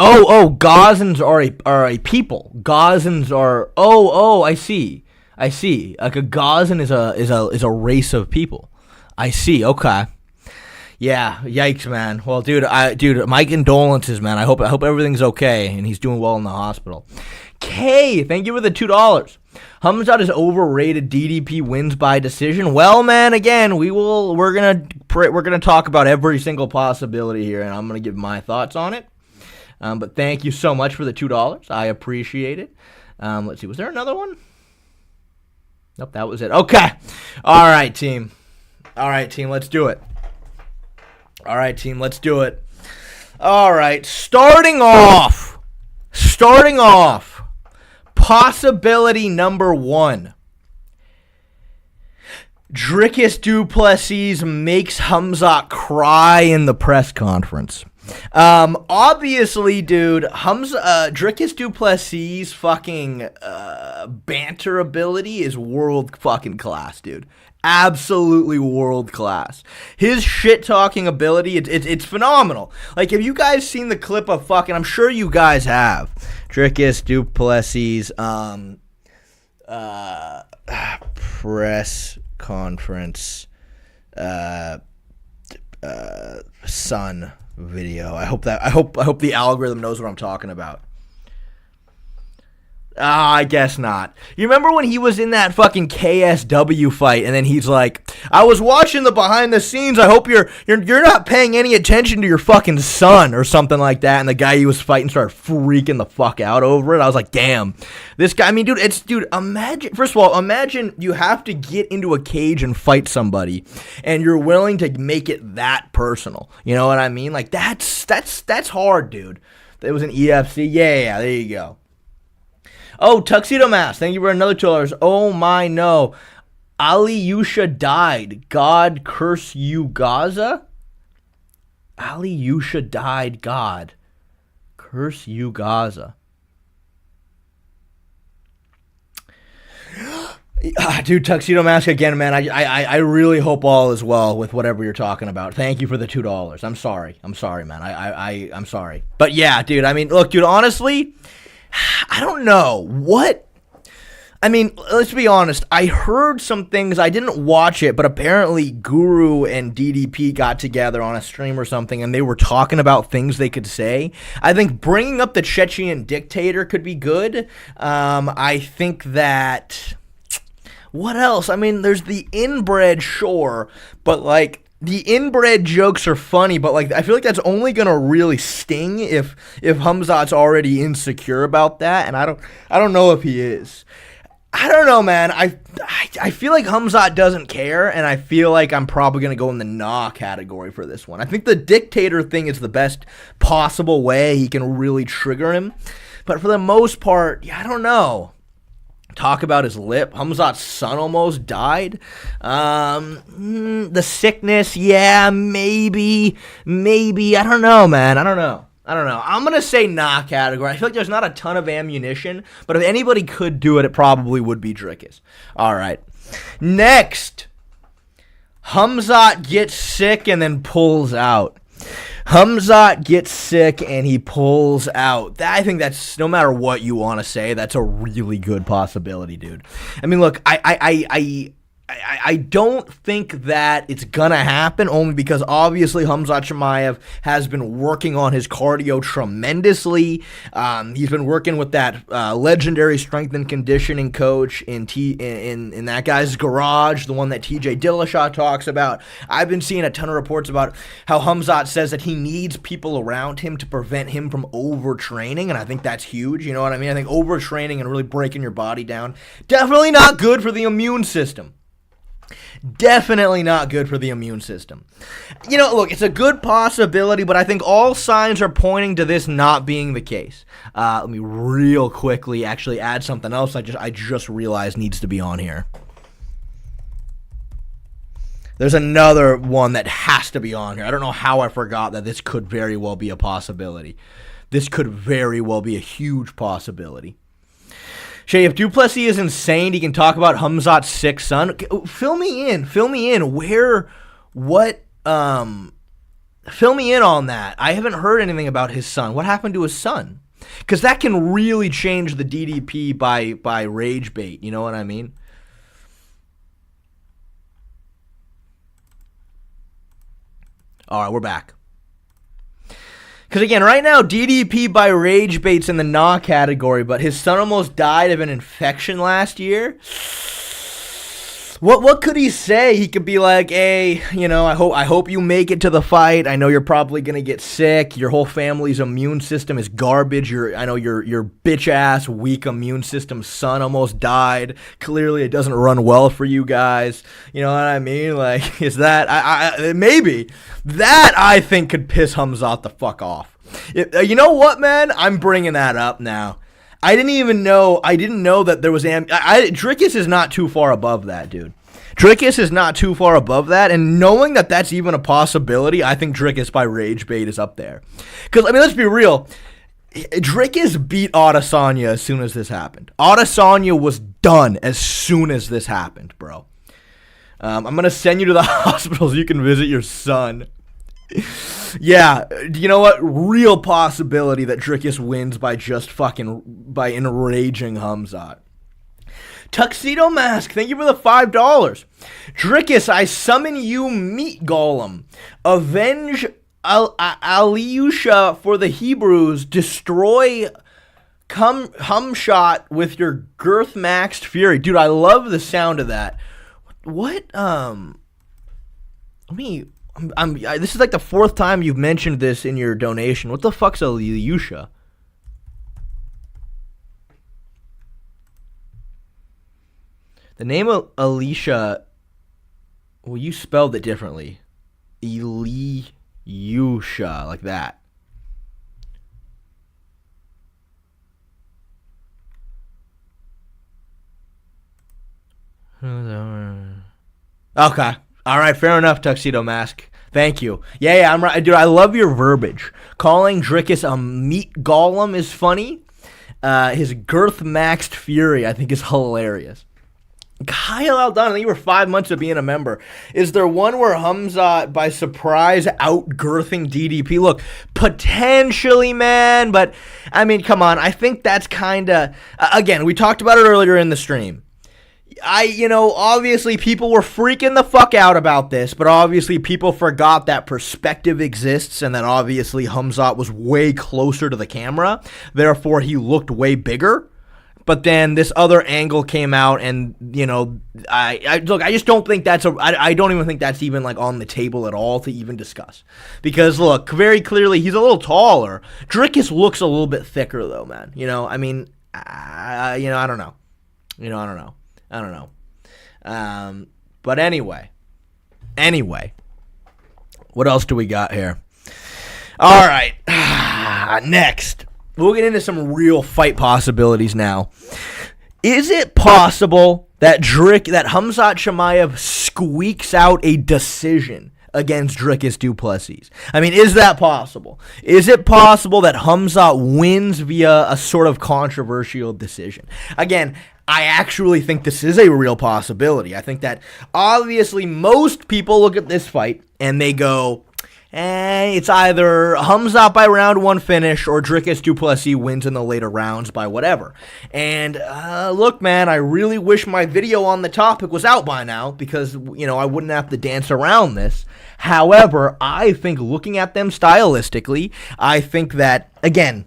Oh, Gazans are a people. Gazans are I see. Like a Gazan is a race of people. I see. Okay. Yeah, yikes, man. Well, dude, my condolences, man. I hope everything's okay and he's doing well in the hospital. Kay, thank you for the $2. Khamzat is overrated. DDP wins by decision. Well, man, again, we're gonna talk about every single possibility here, and I'm gonna give my thoughts on it. But thank you so much for the $2. I appreciate it. Let's see. Was there another one? Nope, that was it. Okay. All right, team. Let's do it. All right. Starting off. Possibility number 1. Dricus Du Plessis makes Khamzat cry in the press conference. Obviously, dude, Dricus Du Plessis' fucking banter ability is world fucking class, dude. Absolutely world class. His shit talking ability, it's phenomenal. Like, have you guys seen the clip of fucking? I'm sure you guys have. Dricus Du Plessis' press conference son video. I hope the algorithm knows what I'm talking about. I guess not. You remember when he was in that fucking KSW fight, and then he's like, "I was watching the behind the scenes. I hope you're not paying any attention to your fucking son," or something like that. And the guy he was fighting started freaking the fuck out over it. I was like, "Damn, this guy." I mean, dude. Imagine. First of all, imagine you have to get into a cage and fight somebody, and you're willing to make it that personal. You know what I mean? Like that's hard, dude. It was an EFC. Yeah. There you go. Oh, Tuxedo Mask, thank you for another $2. Oh my, no. Aliyusha died. God curse you, Gaza? Aliyusha died. God curse you, Gaza. Dude, Tuxedo Mask again, man. I really hope all is well with whatever you're talking about. Thank you for the $2. I'm sorry, man. I'm sorry. But yeah, dude. I mean, look, dude. Honestly, I don't know what. I mean, let's be honest. I heard some things. I didn't watch it, but apparently Guru and DDP got together on a stream or something, and they were talking about things they could say. I think bringing up the Chechen dictator could be good. I think that. What else? I mean, there's the inbred, sure, but like the inbred jokes are funny, but like I feel like that's only gonna really sting if Khamzat's already insecure about that, and I don't know if he is. I don't know, man. I feel like Khamzat doesn't care, and I feel like I'm probably gonna go in the nah category for this one. I think the dictator thing is the best possible way he can really trigger him, but for the most part, yeah, I don't know. Talk about his lip. Khamzat's son almost died. The sickness, yeah, maybe. I don't know, man. I don't know. I'm going to say nah category. I feel like there's not a ton of ammunition, but if anybody could do it, it probably would be Dricus. All right. Next, Khamzat gets sick and then pulls out. Khamzat gets sick and he pulls out. I think that's, no matter what you want to say, that's a really good possibility, dude. I mean, look, I don't think that it's going to happen, only because obviously Khamzat Chimaev has been working on his cardio tremendously. He's been working with that legendary strength and conditioning coach in that guy's garage, the one that TJ Dillashaw talks about. I've been seeing a ton of reports about how Khamzat says that he needs people around him to prevent him from overtraining, and I think that's huge. You know what I mean? I think overtraining and really breaking your body down, definitely not good for the immune system. Definitely not good for the immune system. You know, look, it's a good possibility, but I think all signs are pointing to this not being the case. Let me real quickly actually add something else I just realized needs to be on here. There's another one that has to be on here. I don't know how I forgot that this could very well be a possibility. This could very well be a huge possibility. Shay, if Du Plessis is insane, he can talk about Khamzat's sick son. Fill me in. Fill me in on that. I haven't heard anything about his son. What happened to his son? Because that can really change the DDP by rage bait. You know what I mean? All right, we're back. Because, again, right now, DDP by rage bait's in the nah category, but his son almost died of an infection last year. What could he say? He could be like, hey, you know, I hope you make it to the fight. I know you're probably going to get sick. Your whole family's immune system is garbage. I know your bitch-ass, weak immune system son almost died. Clearly, it doesn't run well for you guys. You know what I mean? Like, is that... maybe. That, I think, could piss Khamzat the fuck off. You know what, man? I'm bringing that up now. I didn't know that there was... Dricus is not too far above that, dude. Dricus is not too far above that, and knowing that that's even a possibility, I think Dricus by rage bait is up there. Because, I mean, let's be real. Dricus beat Adesanya as soon as this happened. Adesanya was done as soon as this happened, bro. I'm going to send you to the hospital so you can visit your son. Yeah, you know what? Real possibility that Dricus wins by enraging Khamzat. Tuxedo Mask, thank you for the $5. Dricus, I summon you, meat golem. Avenge Aliusha for the Hebrews. Destroy Khamzat with your girth maxed fury. Dude, I love the sound of that. What? This is like the fourth time you've mentioned this in your donation. What the fuck's Aliusha? The name of Alicia, well, you spelled it differently. Eliusha, like that. Okay. All right, fair enough, Tuxedo Mask. Thank you. Yeah, I'm right. Dude, I love your verbiage. Calling Dricus a meat golem is funny. His girth maxed fury, I think, is hilarious. Kyle Aldana, I think you were 5 months of being a member. Is there one where Khamzat, by surprise, out-girthing DDP? Look, potentially, man, but, I mean, come on. I think that's kind of, again, we talked about it earlier in the stream. Obviously people were freaking the fuck out about this, but obviously people forgot that perspective exists and that obviously Khamzat was way closer to the camera. Therefore, he looked way bigger. But then this other angle came out, and I just don't think I don't even think that's even like on the table at all to even discuss. Because look, very clearly he's a little taller. Dricus looks a little bit thicker though, man. I don't know. I don't know. But anyway, what else do we got here? All right, next. We'll get into some real fight possibilities now. Is it possible that Khamzat Chimaev squeaks out a decision against Dricus Du Plessis? I mean, is that possible? Is it possible that Khamzat wins via a sort of controversial decision? Again, I actually think this is a real possibility. I think that obviously most people look at this fight and they go, it's either Khamzat by round 1 finish or Dricus Du Plessis wins in the later rounds by whatever. And look, man, I really wish my video on the topic was out by now because, I wouldn't have to dance around this. However, I think looking at them stylistically, I think that, again,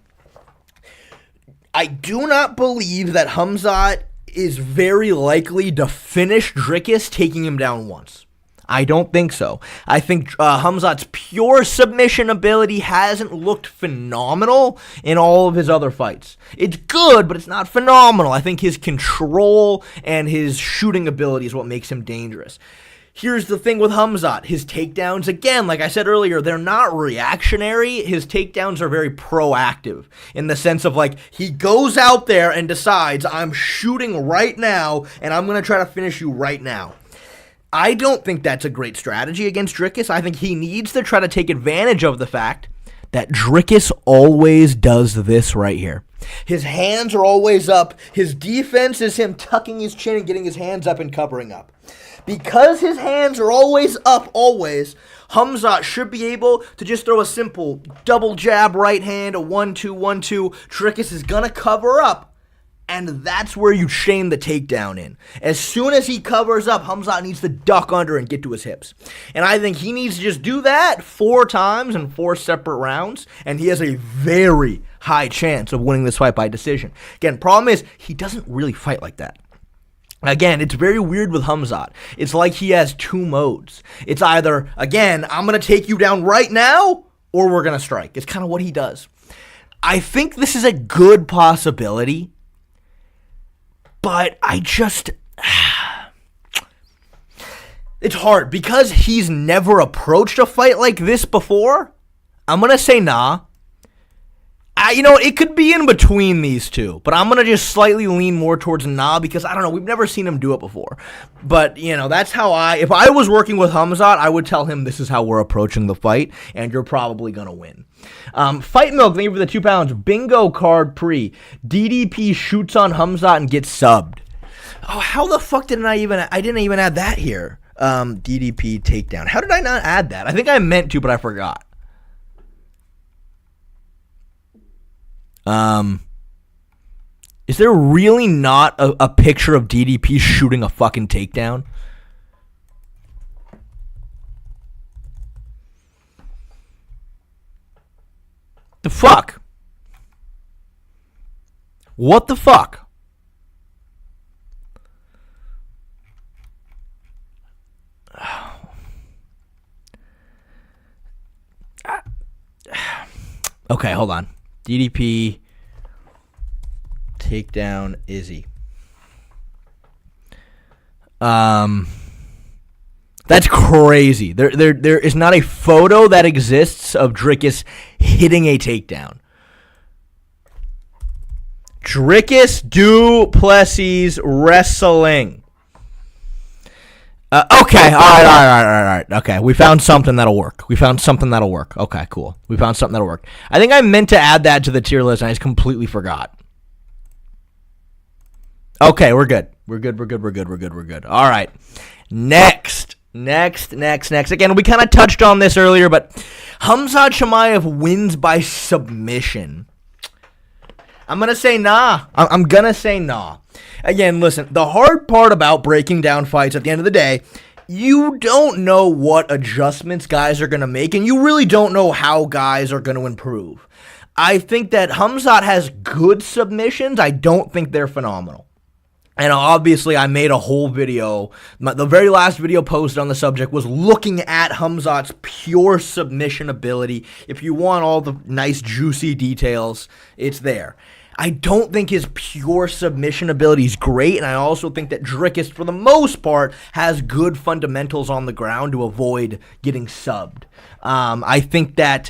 I do not believe that Khamzat is very likely to finish Dricus taking him down once. I don't think so. I think Khamzat's pure submission ability hasn't looked phenomenal in all of his other fights. It's good, but it's not phenomenal. I think his control and his shooting ability is what makes him dangerous. Here's the thing with Khamzat. His takedowns, again, like I said earlier, they're not reactionary. His takedowns are very proactive in the sense of, like, he goes out there and decides, I'm shooting right now, and I'm going to try to finish you right now. I don't think that's a great strategy against Dricus. I think he needs to try to take advantage of the fact that Dricus always does this right here. His hands are always up. His defense is him tucking his chin and getting his hands up and covering up. Because his hands are always up, Khamzat should be able to just throw a simple double jab right hand, a 1-2, 1-2. Dricus is going to cover up. And that's where you chain the takedown in. As soon as he covers up, Khamzat needs to duck under and get to his hips. And I think he needs to just do that 4 times in 4 separate rounds, and he has a very high chance of winning this fight by decision. Again, problem is, he doesn't really fight like that. Again, it's very weird with Khamzat. It's like he has 2 modes. It's either, again, I'm going to take you down right now, or we're going to strike. It's kind of what he does. I think this is a good possibility. But it's hard because he's never approached a fight like this before. I'm going to say nah. It could be in between these two, but I'm going to just slightly lean more towards nah because, I don't know, we've never seen him do it before. But, that's how if I was working with Khamzat, I would tell him this is how we're approaching the fight, and you're probably going to win. Fight Milk, thank you for the 2 pounds. Bingo card pre. DDP shoots on Khamzat and gets subbed. Oh, how the fuck didn't I didn't even add that here. DDP takedown. How did I not add that? I think I meant to, but I forgot. Is there really not a picture of DDP shooting a fucking takedown? The fuck? What the fuck? Okay, hold on. DDP takedown Izzy. That's crazy. There is not a photo that exists of Dricus hitting a takedown. Dricus Du Plessis wrestling. Okay, all right. Okay, we found something that'll work. Okay, cool. We found something that'll work. I think I meant to add that to the tier list, and I just completely forgot. Okay, we're good. We're good. All right. Next. Again, we kind of touched on this earlier, but Khamzat Chimaev wins by submission. I'm going to say nah. I'm going to say nah. Again, listen, the hard part about breaking down fights at the end of the day, you don't know what adjustments guys are going to make, and you really don't know how guys are going to improve. I think that Khamzat has good submissions. I don't think they're phenomenal. And obviously, I made a whole video. The very last video posted on the subject was looking at Khamzat's pure submission ability. If you want all the nice, juicy details, it's there. I don't think his pure submission ability is great, and I also think that Dricus, for the most part, has good fundamentals on the ground to avoid getting subbed. I think that,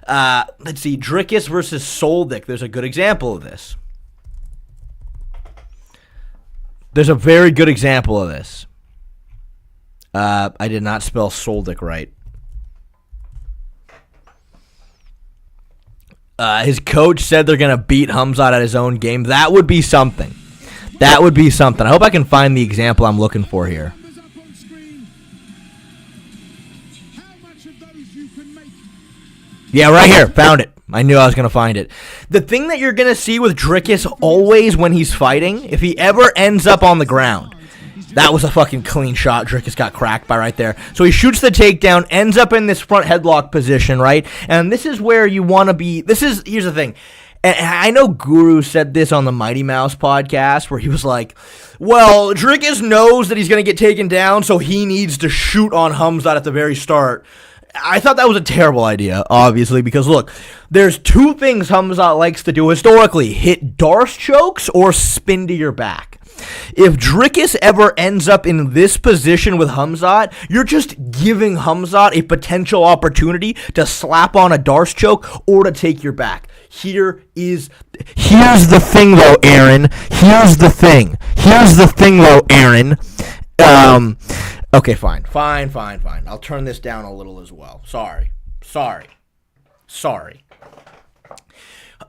let's see, Dricus versus Soldic, there's a good example of this. There's a very good example of this. I did not spell Soldic right. His coach said they're going to beat Khamzat at his own game. That would be something. I hope I can find the example I'm looking for here. Yeah, right here. Found it. I knew I was going to find it. The thing that you're going to see with Dricus always when he's fighting, if he ever ends up on the ground, that was a fucking clean shot Dricus got cracked by right there. So he shoots the takedown, ends up in this front headlock position, right? And this is where you want to be. Here's the thing. And I know Guru said this on the Mighty Mouse podcast where he was like, well, Dricus knows that he's going to get taken down, so he needs to shoot on Khamzat at the very start. I thought that was a terrible idea, obviously, because look, there's two things Khamzat likes to do historically: hit Darce chokes or spin to your back. If Dricus ever ends up in this position with Khamzat, you're just giving Khamzat a potential opportunity to slap on a Darce choke or to take your back. Here's the thing, though, Aaron. Here's the thing, though, Aaron. Okay, fine. I'll turn this down a little as well. Sorry.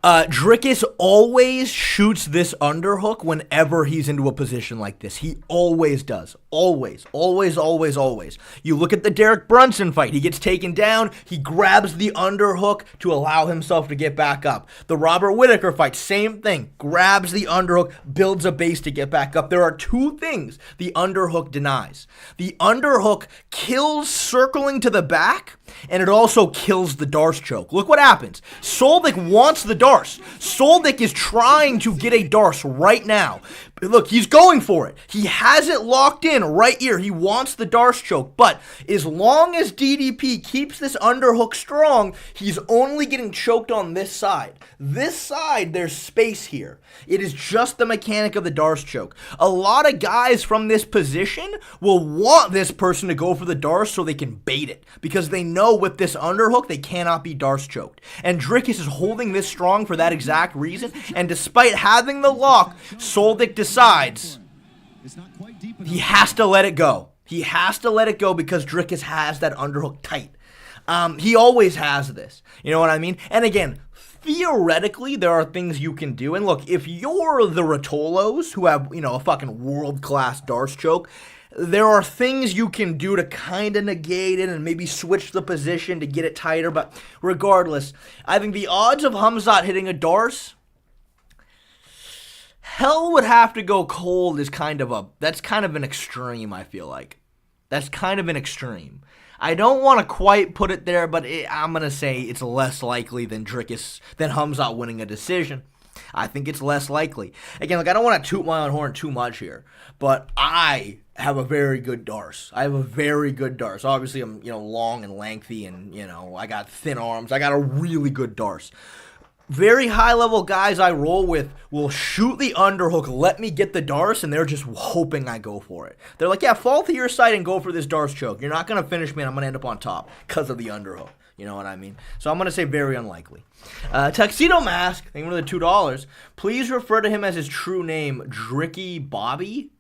Dricus always shoots this underhook whenever he's into a position like this. He always does. Always. You look at the Derek Brunson fight. He gets taken down. He grabs the underhook to allow himself to get back up. The Robert Whittaker fight, same thing. Grabs the underhook, builds a base to get back up. There are two things the underhook denies. The underhook kills circling to the back, and it also kills the Darce choke. Look what happens. Soldic wants the Darce. Soldic is trying to get a Darce right now. Look, he's going for it. He has it locked in right here. He wants the Darce choke. But as long as DDP keeps this underhook strong, he's only getting choked on this side. This side, there's space here. It is just the mechanic of the Darce choke. A lot of guys from this position will want this person to go for the Darce so they can bait it, because they know with this underhook, they cannot be Darce choked. And Dricus is holding this strong for that exact reason. And despite having the lock, Soldic decides he has to let it go. He has to let it go because Dricus has that underhook tight. He always has this. You know what I mean? And again, theoretically, there are things you can do. And look, if you're the Rotolos who have, a fucking world-class Darce choke, there are things you can do to kind of negate it and maybe switch the position to get it tighter. But regardless, I think the odds of Khamzat hitting a Darce, hell would have to go cold is that's kind of an extreme, I feel like. That's kind of an extreme. I don't want to quite put it there, but I'm going to say it's less likely than Khamzat winning a decision. I think it's less likely. Again, I don't want to toot my own horn too much here, but I have a very good Darce. Obviously, I'm, long and lengthy, and, I got thin arms. I got a really good Darce. Very high-level guys I roll with will shoot the underhook, let me get the Darce, and they're just hoping I go for it. They're like, yeah, fall to your side and go for this Darce choke. You're not going to finish me, and I'm going to end up on top because of the underhook. You know what I mean? So I'm going to say very unlikely. Tuxedo Mask, thank you for the $2. Please refer to him as his true name, Dricky Bobby.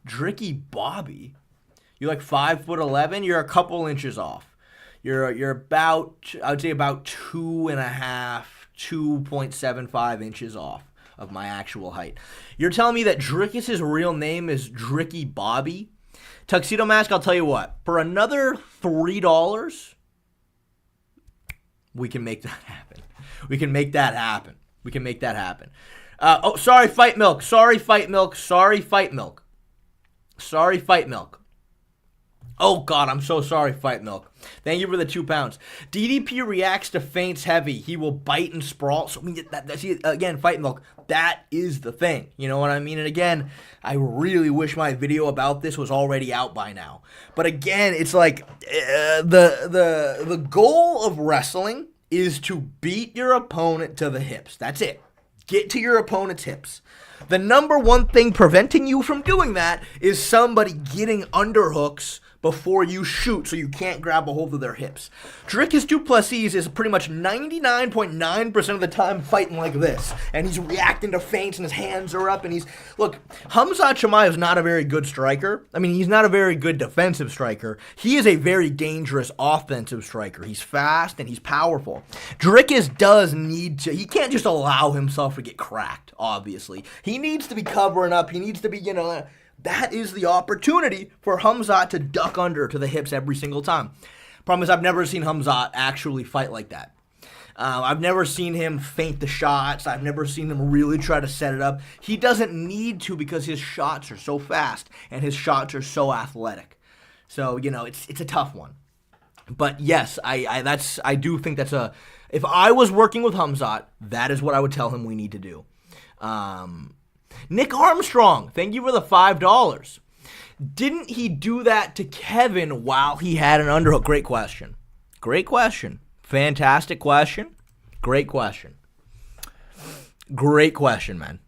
Dricky Bobby? You're like 5'11"? You're a couple inches off. You're about, I would say about 2.75 inches off. of my actual height. You're telling me that Dricus' real name is Dricky Bobby? Tuxedo Mask, I'll tell you what. For another $3, we can make that happen. We can make that happen. We can make that happen. Oh, sorry, Fight Milk. Sorry, Fight Milk. Sorry, Fight Milk. Sorry, Fight Milk. Oh, God, I'm so sorry, Fight Milk. Thank you for the 2 pounds. DDP reacts to feints heavy. He will bite and sprawl. So, I mean, see, again, Fight Milk, that is the thing. You know what I mean? And again, I really wish my video about this was already out by now. But again, it's like the goal of wrestling is to beat your opponent to the hips. That's it. Get to your opponent's hips. The number one thing preventing you from doing that is somebody getting underhooks before you shoot, so you can't grab a hold of their hips. Dricus Du Plessis is pretty much 99.9% of the time fighting like this, and he's reacting to feints, and his hands are up, and look, Khamzat Chimaev is not a very good striker. I mean, he's not a very good defensive striker. He is a very dangerous offensive striker. He's fast, and he's powerful. Dricus does need to, he can't just allow himself to get cracked, obviously. He needs to be covering up, he needs to be, that is the opportunity for Khamzat to duck under to the hips every single time. Problem is, I've never seen Khamzat actually fight like that. I've never seen him feint the shots. I've never seen him really try to set it up. He doesn't need to because his shots are so fast and his shots are so athletic. So, it's a tough one. But yes, I do think that's if I was working with Khamzat, that is what I would tell him we need to do. Nick Armstrong, thank you for the $5. Didn't he do that to Kevin while he had an underhook? Great question. Great question. Fantastic question. Great question. Great question, man.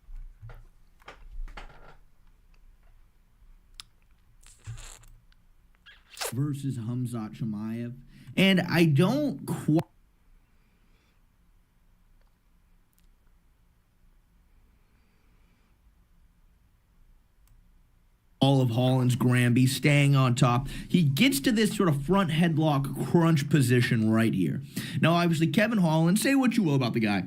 Versus Khamzat Chimaev. And I don't quite... all of Holland's Granby staying on top. He gets to this sort of front headlock crunch position right here. Now, obviously, Kevin Holland, say what you will about the guy,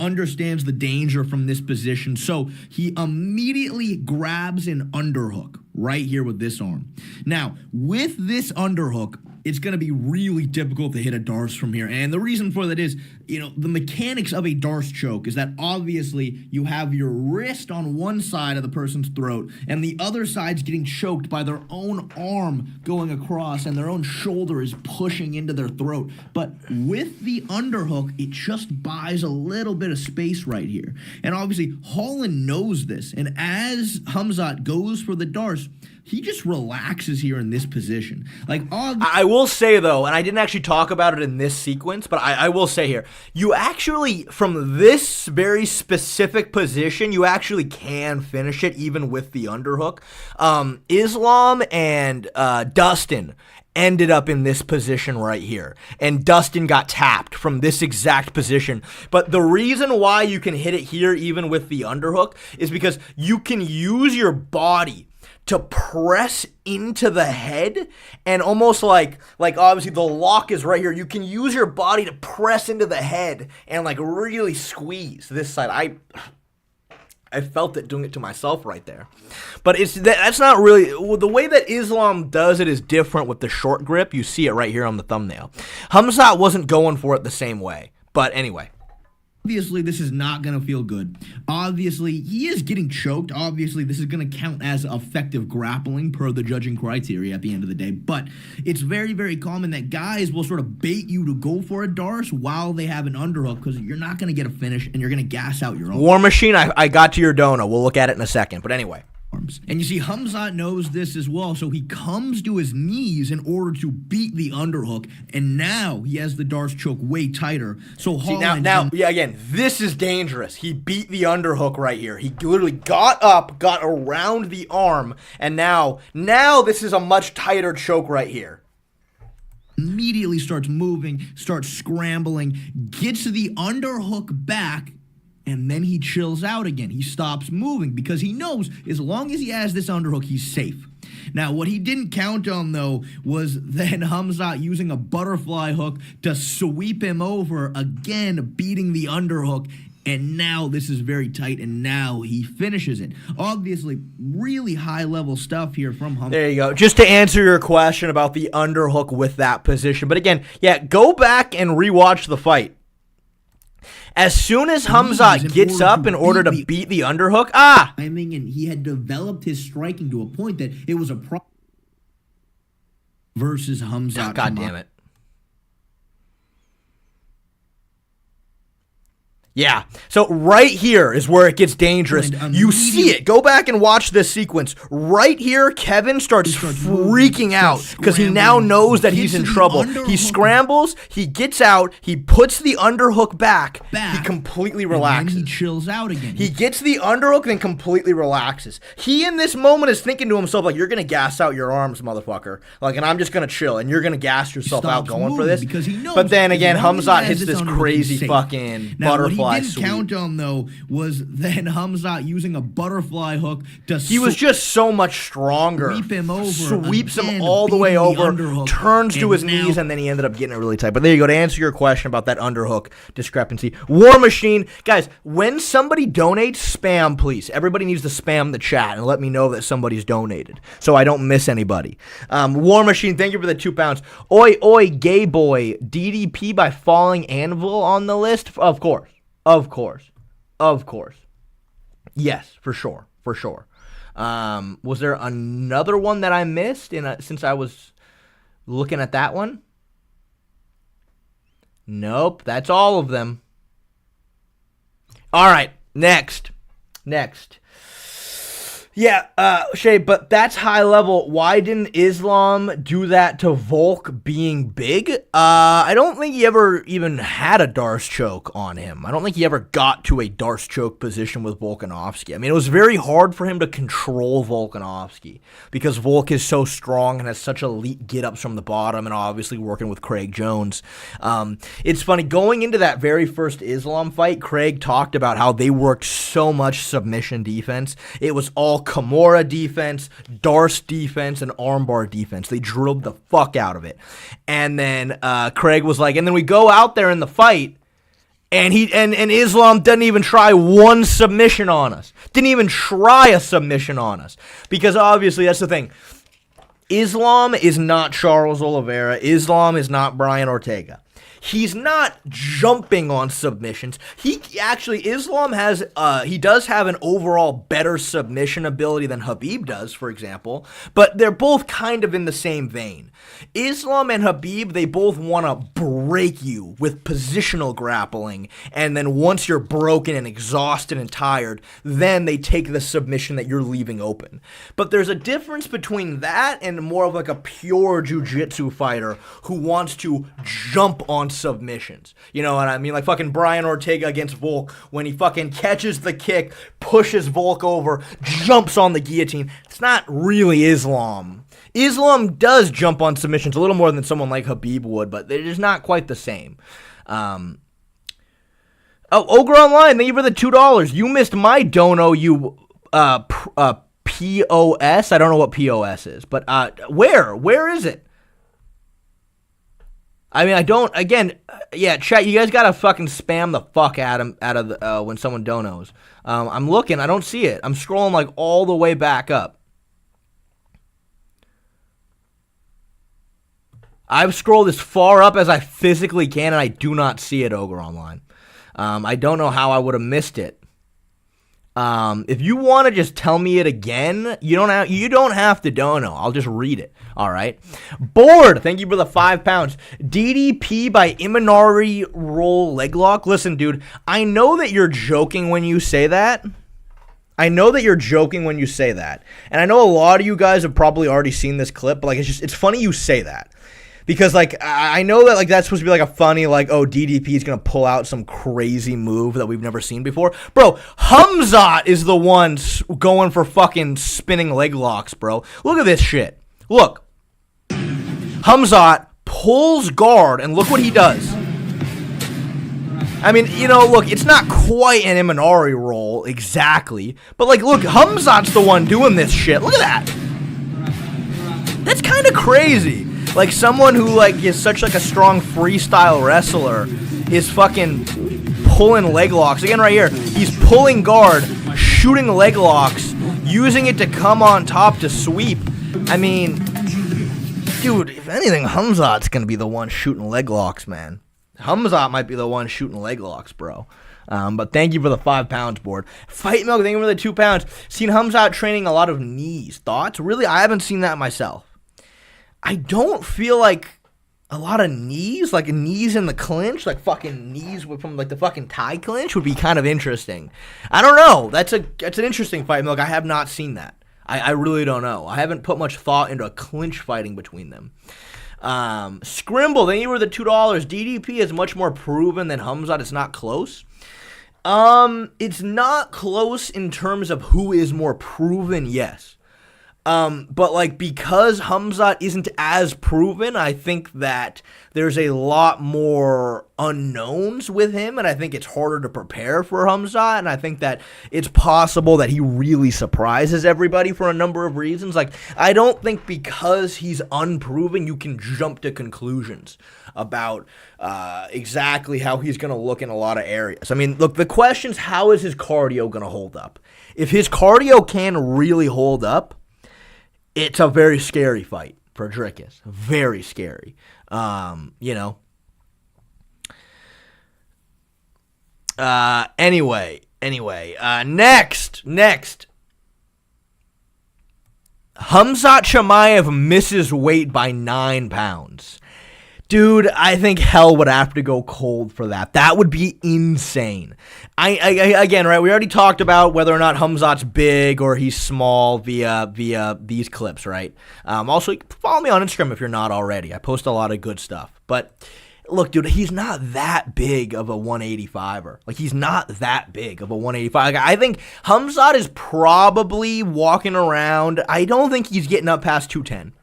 understands the danger from this position. So he immediately grabs an underhook right here with this arm. Now, with this underhook, it's going to be really difficult to hit a Darce from here. And the reason for that is, the mechanics of a Darce choke is that obviously you have your wrist on one side of the person's throat and the other side's getting choked by their own arm going across and their own shoulder is pushing into their throat. But with the underhook, it just buys a little bit of space right here. And obviously, Holland knows this. And as Khamzat goes for the Darce, he just relaxes here in this position. I will say, though, and I didn't actually talk about it in this sequence, but I will say here, you actually, from this very specific position, you actually can finish it even with the underhook. Islam and Dustin ended up in this position right here, and Dustin got tapped from this exact position. But the reason why you can hit it here even with the underhook is because you can use your body to press into the head, and almost like obviously the lock is right here. You can use your body to press into the head and really squeeze this side. I felt it doing it to myself right there. But that's not really the way that Islam does it is different with the short grip. You see it right here on the thumbnail. Khamzat wasn't going for it the same way. But anyway. Obviously, this is not going to feel good. Obviously, he is getting choked. Obviously, this is going to count as effective grappling per the judging criteria at the end of the day. But it's very, very common that guys will sort of bait you to go for a Darce while they have an underhook because you're not going to get a finish and you're going to gas out your own. War Machine, I got to your donut. We'll look at it in a second. But anyway. And you see, Khamzat knows this as well, so he comes to his knees in order to beat the underhook, and now he has the Darce choke way tighter. So Holland... Yeah, again, this is dangerous. He beat the underhook right here. He literally got up, got around the arm, and now this is a much tighter choke right here. Immediately starts moving, starts scrambling, gets the underhook back, and then he chills out again. He stops moving because he knows as long as he has this underhook, he's safe. Now, what he didn't count on, though, was then Khamzat using a butterfly hook to sweep him over, again beating the underhook. and now this is very tight, and now he finishes it. Obviously, really high-level stuff here from Khamzat. There you go. Just to answer your question about the underhook with that position. But again, yeah, go back and rewatch the fight. As soon as Khamzat gets up in order to beat the underhook, timing, and he had developed his striking to a point that it was a problem versus Khamzat. God damn it. Yeah, so right here is where it gets dangerous. You see it. Go back and watch this sequence. Right here, Kevin starts freaking out because he now knows that he's in trouble. He scrambles, he gets out, he puts the underhook back, he completely relaxes. And then he chills out again. He gets the underhook, then completely relaxes. He, in this moment, is thinking to himself, like, you're going to gas out your arms, motherfucker. Like, and I'm just going to chill, and you're going to gas yourself out going for this. Because he knows, but then again, Khamzat hits this crazy fucking butterfly. What he didn't count on, though, was then Khamzat using a butterfly hook to he was just so much stronger. Sweep him over. Sweeps him all the way over, turns to his knees, and then he ended up getting it really tight. But there you go. To answer your question about that underhook discrepancy. War Machine. Guys, when somebody donates, spam, please. Everybody needs to spam the chat and let me know that somebody's donated so I don't miss anybody. War Machine, thank you for the 2 pounds. Oi, oi, gay boy. DDP by falling anvil on the list? Of course. Of course. Of course. Yes, for sure. For sure. Was there another one that I missed since I was looking at that one? Nope, that's all of them. All right, next. Yeah, Shay, but that's high level. Why didn't Islam do that to Volk being big? I don't think he ever even had a Darce choke on him. I don't think he ever got to a Darce choke position with Volkanovski. I mean, it was very hard for him to control Volkanovski because Volk is so strong and has such elite get-ups from the bottom and obviously working with Craig Jones. It's funny, going into that very first Islam fight, Craig talked about how they worked so much submission defense. It was all Kimura defense, Darce defense, and armbar defense. They drilled the fuck out of it. And then Craig was like, and then we go out there in the fight, and Islam didn't even try one submission on us. Didn't even try a submission on us. Because obviously, that's the thing. Islam is not Charles Oliveira. Islam is not Brian Ortega. He's not jumping on submissions. Islam has, he does have an overall better submission ability than Khabib does, for example, but they're both kind of in the same vein. Islam and Khabib, they both want to break you with positional grappling, and then once you're broken and exhausted and tired, then they take the submission that you're leaving open. But there's a difference between that and more of like a pure jiu-jitsu fighter who wants to jump on submissions. You know what I mean? Like fucking Brian Ortega against Volk when he fucking catches the kick, pushes Volk over, jumps on the guillotine. It's not really Islam. Islam does jump on submissions a little more than someone like Khabib would, but they're just not quite the same. Ogre Online, thank you for the $2. You missed my dono, you POS. I don't know what POS is, but where is it? I mean, I don't, again, yeah, chat, you guys gotta fucking spam the fuck out of the, when someone donos. I'm looking, I don't see it. I'm scrolling like all the way back up. I've scrolled as far up as I physically can, and I do not see it, Ogre Online. I don't know how I would have missed it. If you want to just tell me it again, you don't have to dono. I'll just read it. All right. Bored. Thank you for the 5 pounds. DDP by Imanari roll leg lock. Listen, dude, I know that you're joking when you say that. And I know a lot of you guys have probably already seen this clip, but like it's funny you say that. Because, like, I know that, like, that's supposed to be, like, a funny, like, oh, DDP is going to pull out some crazy move that we've never seen before. Bro, Khamzat is the one going for fucking spinning leg locks, bro. Look at this shit. Look. Khamzat pulls guard, and look what he does. I mean, you know, look, it's not quite an Imanari roll, exactly. But, like, look, Khamzat's the one doing this shit. Look at that. That's kind of crazy. Like, someone who, like, is such, like, a strong freestyle wrestler is fucking pulling leg locks. Again, right here, he's pulling guard, shooting leg locks, using it to come on top to sweep. I mean, dude, if anything, Khamzat's going to be the one shooting leg locks, man. Khamzat might be the one shooting leg locks, bro. But thank you for the 5 pounds board. Fight Milk, thank you for the 2 pounds. Seen Khamzat training a lot of knees. Thoughts? Really? I haven't seen that myself. I don't feel like a lot of knees, like knees in the clinch, like fucking knees from like the fucking Thai clinch would be kind of interesting. I don't know. That's an interesting Fight Milk. I have not seen that. I really don't know. I haven't put much thought into a clinch fighting between them. Scrimble, thank you for the $2. DDP is much more proven than Khamzat. It's not close. It's not close in terms of who is more proven, yes. But like because Khamzat isn't as proven, I think that there's a lot more unknowns with him, and I think it's harder to prepare for Khamzat, and I think that it's possible that he really surprises everybody for a number of reasons. Like, I don't think because he's unproven, you can jump to conclusions about exactly how he's going to look in a lot of areas. I mean, look, the question's how is his cardio going to hold up? If his cardio can really hold up, it's a very scary fight for Dricus. Very scary. Anyway, next. Khamzat Chimaev misses weight by 9 pounds. Dude, I think hell would have to go cold for that. That would be insane. Again, right, we already talked about whether or not Khamzat's big or he's small via these clips, right? Also, you can follow me on Instagram if you're not already. I post a lot of good stuff. But look, dude, he's not that big of a 185er. Like, he's not that big of a 185. Like, I think Khamzat is probably walking around. I don't think he's getting up past 210.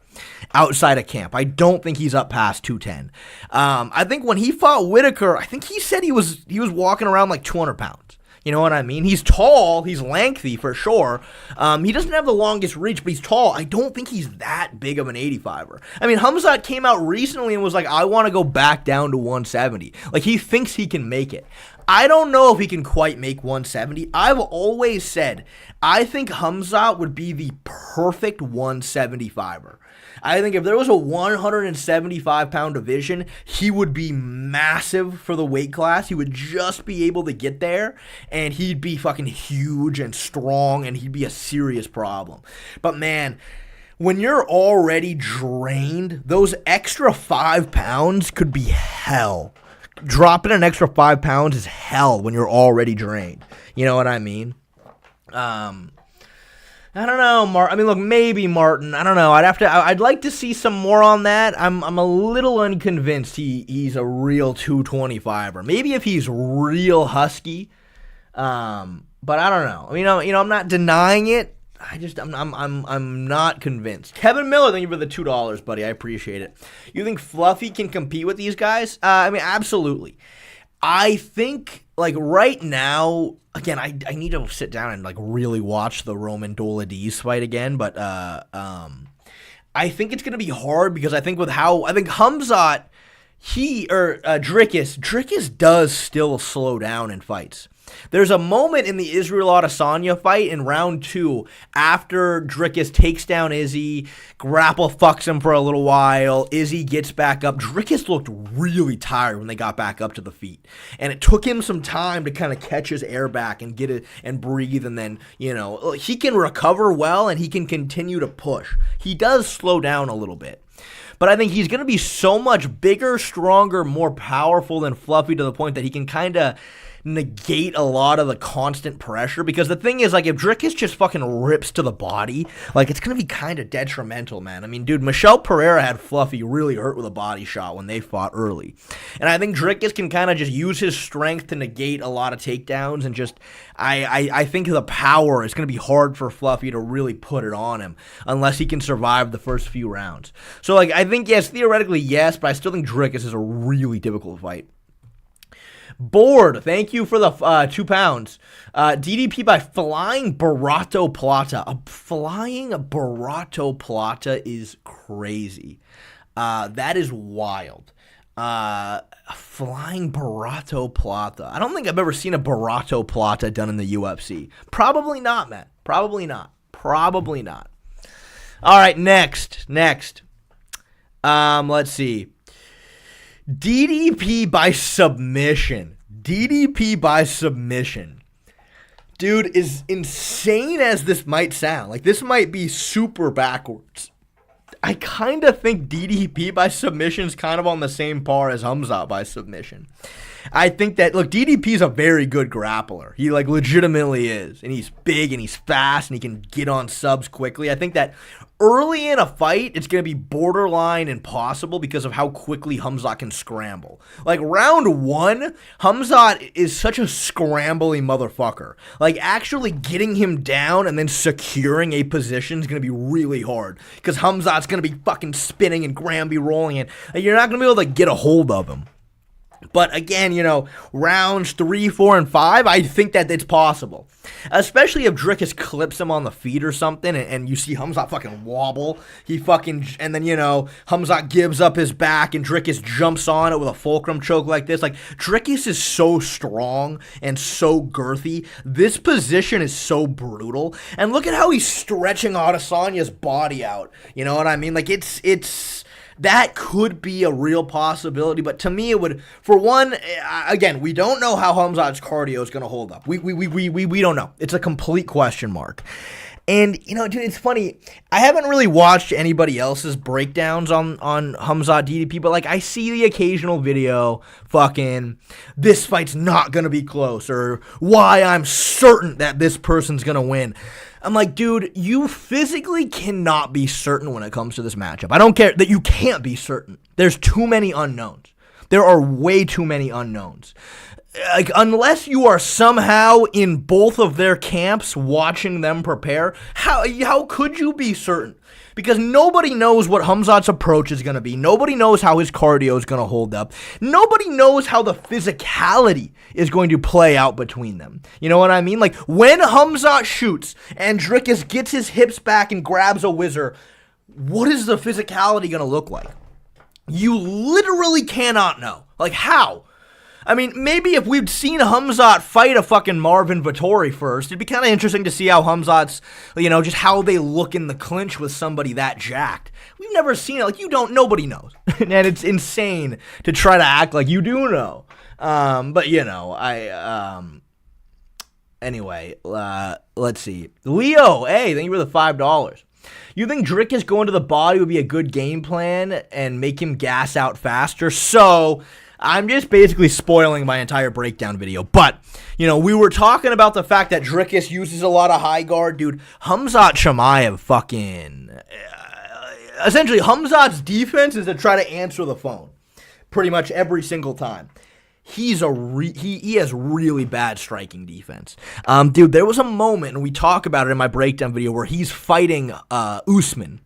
Outside of camp. I don't think he's up past 210. I think when he fought Whitaker, I think he said he was walking around like 200 pounds. You know what I mean? He's tall. He's lengthy for sure. He doesn't have the longest reach, but he's tall. I don't think he's that big of an 85er. I mean, Khamzat came out recently and was like, I want to go back down to 170. Like, he thinks he can make it. I don't know if he can quite make 170. I've always said, I think Khamzat would be the perfect 175er. I think if there was a 175-pound division, he would be massive for the weight class. He would just be able to get there, and he'd be fucking huge and strong, and he'd be a serious problem. But, man, when you're already drained, those extra 5 pounds could be hell. Dropping an extra 5 pounds is hell when you're already drained. You know what I mean? I don't know, I mean, look, maybe Martin. I don't know. I'd like to see some more on that. I'm a little unconvinced he's a real 225er. Maybe if he's real husky. But I don't know. I mean, I'm not denying it. I'm not convinced. Kevin Miller, thank you for the $2, buddy. I appreciate it. You think Fluffy can compete with these guys? I mean, absolutely. I think, like, right now, again, I need to sit down and, like, really watch the Roman Dolidze fight again, but I think it's going to be hard because I think Khamzat, Dricus does still slow down in fights. There's a moment in the Israel Adesanya fight in round 2 after Dricus takes down Izzy, grapple fucks him for a little while, Izzy gets back up. Dricus looked really tired when they got back up to the feet, and it took him some time to kind of catch his air back and get it and breathe, and then, he can recover well and he can continue to push. He does slow down a little bit. But I think he's going to be so much bigger, stronger, more powerful than Fluffy to the point that he can kind of negate a lot of the constant pressure, because the thing is, like, if Dricus just fucking rips to the body, like, it's gonna be kind of detrimental, man. I mean, dude, Michelle Pereira had Fluffy really hurt with a body shot when they fought early, and I think Dricus can kind of just use his strength to negate a lot of takedowns, and just I think the power is gonna be hard for Fluffy to really put it on him unless he can survive the first few rounds. So, like, I think, yes, theoretically yes, but I still think Dricus is a really difficult fight. Board, thank you for the 2 pounds. DDP by Flying Barato Plata. A Flying Barato Plata is crazy. That is wild. Flying Barato Plata. I don't think I've ever seen a Barato Plata done in the UFC. Probably not, man. Probably not. All right, next. Let's see. DDP by submission. Dude, as insane as this might sound, like this might be super backwards. I kind of think DDP by submission is kind of on the same par as Khamzat by submission. I think that, look, DDP is a very good grappler. He, like, legitimately is. And he's big and he's fast and he can get on subs quickly. I think that early in a fight, it's going to be borderline impossible because of how quickly Khamzat can scramble. Like, round one, Khamzat is such a scrambly motherfucker. Like, actually getting him down and then securing a position is going to be really hard because Khamzat's going to be fucking spinning and Granby rolling it. Like, you're not going to be able to get a hold of him. But again, rounds 3, 4, and 5, I think that it's possible. Especially if Dricus clips him on the feet or something, and you see Khamzat fucking wobble. And then, Khamzat gives up his back, and Dricus jumps on it with a fulcrum choke like this. Like, Dricus is so strong and so girthy. This position is so brutal. And look at how he's stretching Adesanya's body out. You know what I mean? Like, it's... That could be a real possibility, but to me it would, for one, again, we don't know how Khamzat's cardio is going to hold up. We don't know. It's a complete question mark. And, dude, it's funny. I haven't really watched anybody else's breakdowns on Khamzat DDP, but, like, I see the occasional video, fucking, this fight's not going to be close, or why I'm certain that this person's going to win. I'm like, dude, you physically cannot be certain when it comes to this matchup. I don't care that you can't be certain. There's too many unknowns. There are way too many unknowns. Like, unless you are somehow in both of their camps watching them prepare, how could you be certain? Because nobody knows what Khamzat's approach is going to be. Nobody knows how his cardio is going to hold up. Nobody knows how the physicality is going to play out between them. You know what I mean? Like, when Khamzat shoots and Dricus gets his hips back and grabs a whizzer, what is the physicality going to look like? You literally cannot know. Like, how? I mean, maybe if we'd seen Khamzat fight a fucking Marvin Vettori first, it'd be kind of interesting to see how Khamzat's, just how they look in the clinch with somebody that jacked. We've never seen it. Like, nobody knows. And it's insane to try to act like you do know. Anyway, let's see. Leo, hey, thank you for the $5. You think Dricus going to the body would be a good game plan and make him gas out faster? So... I'm just basically spoiling my entire breakdown video. But, we were talking about the fact that Dricus uses a lot of high guard. Dude, Khamzat Chimaev fucking... essentially, Khamzat's defense is to try to answer the phone pretty much every single time. He has really bad striking defense. Dude, there was a moment, and we talk about it in my breakdown video, where he's fighting Usman.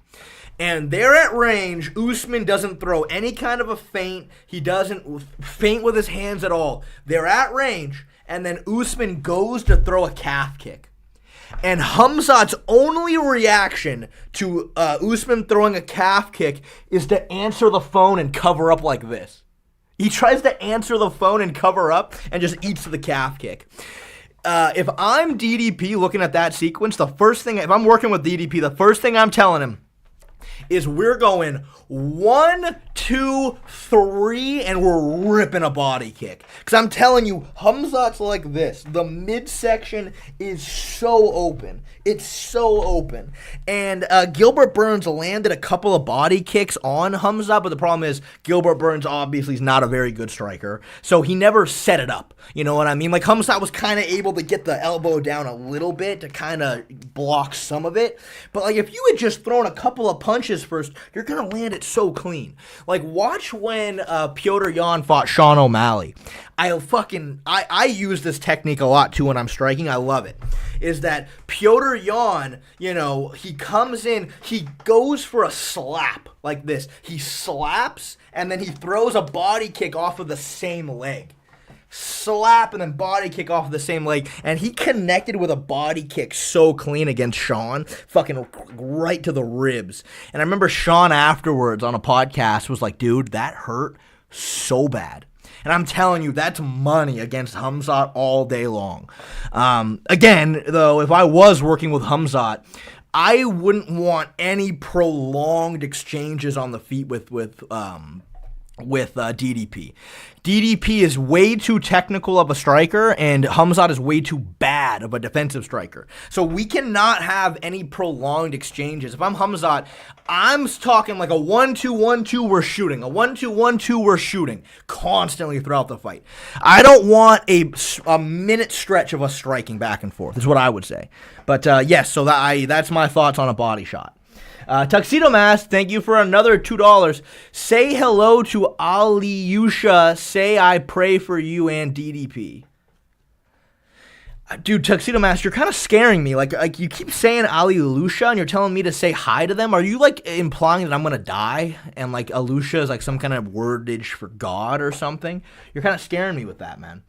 And they're at range. Usman doesn't throw any kind of a feint. He doesn't feint with his hands at all. They're at range, and then Usman goes to throw a calf kick. And Khamzat's only reaction to Usman throwing a calf kick is to answer the phone and cover up like this. He tries to answer the phone and cover up and just eats the calf kick. If I'm DDP looking at that sequence, if I'm working with DDP, the first thing I'm telling him is we're going 1, 2, 3, and we're ripping a body kick. Because I'm telling you, Khamzat's like this. The midsection is so open. It's so open. And Gilbert Burns landed a couple of body kicks on Khamzat, but the problem is Gilbert Burns obviously is not a very good striker, so he never set it up. You know what I mean? Like, Khamzat was kind of able to get the elbow down a little bit to kind of block some of it. But, like, if you had just thrown a couple of punches first, you're going to land it so clean. Like, watch when Petr Yan fought Sean O'Malley. I use this technique a lot, too, when I'm striking. I love it. Is that Petr Yan, he comes in, he goes for a slap like this. He slaps, and then he throws a body kick off of the same leg. Slap and then body kick off of the same leg, and he connected with a body kick so clean against Sean, fucking right to the ribs. And I remember Sean afterwards on a podcast was like, dude, that hurt so bad. And I'm telling you, that's money against Khamzat all day long. Again, though, if I was working with Khamzat, I wouldn't want any prolonged exchanges on the feet with DDP. DDP is way too technical of a striker, and Khamzat is way too bad of a defensive striker. So we cannot have any prolonged exchanges. If I'm Khamzat, I'm talking like a 1-2-1-2, we're shooting. A 1-2-1-2, we're shooting constantly throughout the fight. I don't want a minute stretch of us striking back and forth, is what I would say. But yes, so that's my thoughts on a body shot. Tuxedo Mask, thank you for another $2. Say hello to Aliyusha. Say I pray for you and DDP. Dude, Tuxedo Mask, you're kind of scaring me. Like you keep saying Aliyusha and you're telling me to say hi to them. Are you like implying that I'm gonna die and like Alusha is like some kind of wordage for God or something? You're kind of scaring me with that, man.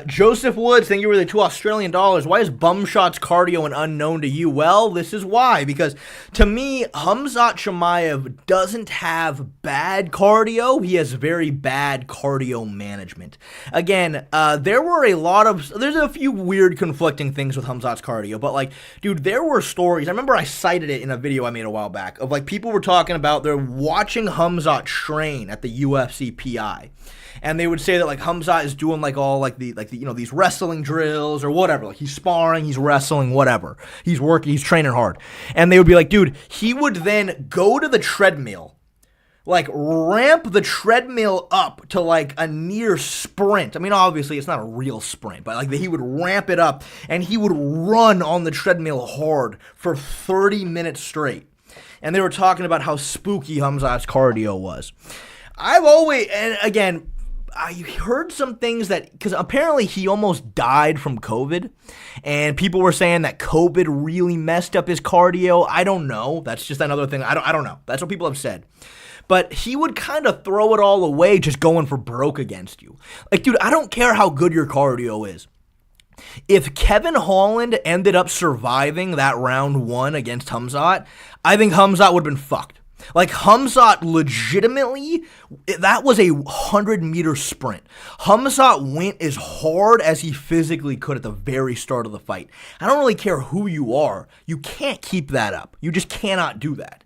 Joseph Woods, thank you for the $2 Australian. Why is Bumshot's cardio an unknown to you? Well, this is why. Because to me, Khamzat Chimaev doesn't have bad cardio. He has very bad cardio management. Again, there's a few weird conflicting things with Khamzat's cardio. But like, dude, there were stories. I remember I cited it in a video I made a while back of like people were talking about they're watching Khamzat train at the UFC PI. And they would say that like Khamzat is doing like all like the you know these wrestling drills or whatever. Like he's sparring, he's wrestling, whatever. He's working, he's training hard. And they would be like, dude, he would then go to the treadmill, like ramp the treadmill up to like a near sprint. I mean, obviously it's not a real sprint, but like he would ramp it up and he would run on the treadmill hard for 30 minutes straight. And they were talking about how spooky Khamzat's cardio was. And again, I heard some things that, because apparently he almost died from COVID, and people were saying that COVID really messed up his cardio. I don't know. That's just another thing. I don't know. That's what people have said. But he would kind of throw it all away just going for broke against you. Like, dude, I don't care how good your cardio is. If Kevin Holland ended up surviving that round 1 against Khamzat, I think Khamzat would have been fucked. Like, Khamzat legitimately, that was a 100-meter sprint. Khamzat went as hard as he physically could at the very start of the fight. I don't really care who you are. You can't keep that up. You just cannot do that.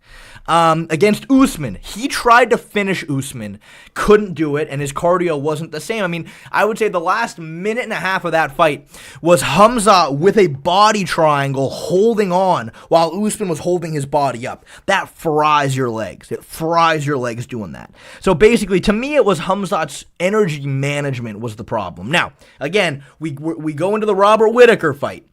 Against Usman, he tried to finish Usman, couldn't do it, and his cardio wasn't the same. I mean, I would say the last minute and a half of that fight was Khamzat with a body triangle holding on while Usman was holding his body up. That fries your legs. It fries your legs doing that. So basically, to me, it was Khamzat's energy management was the problem. Now, again, we go into the Robert Whittaker fight,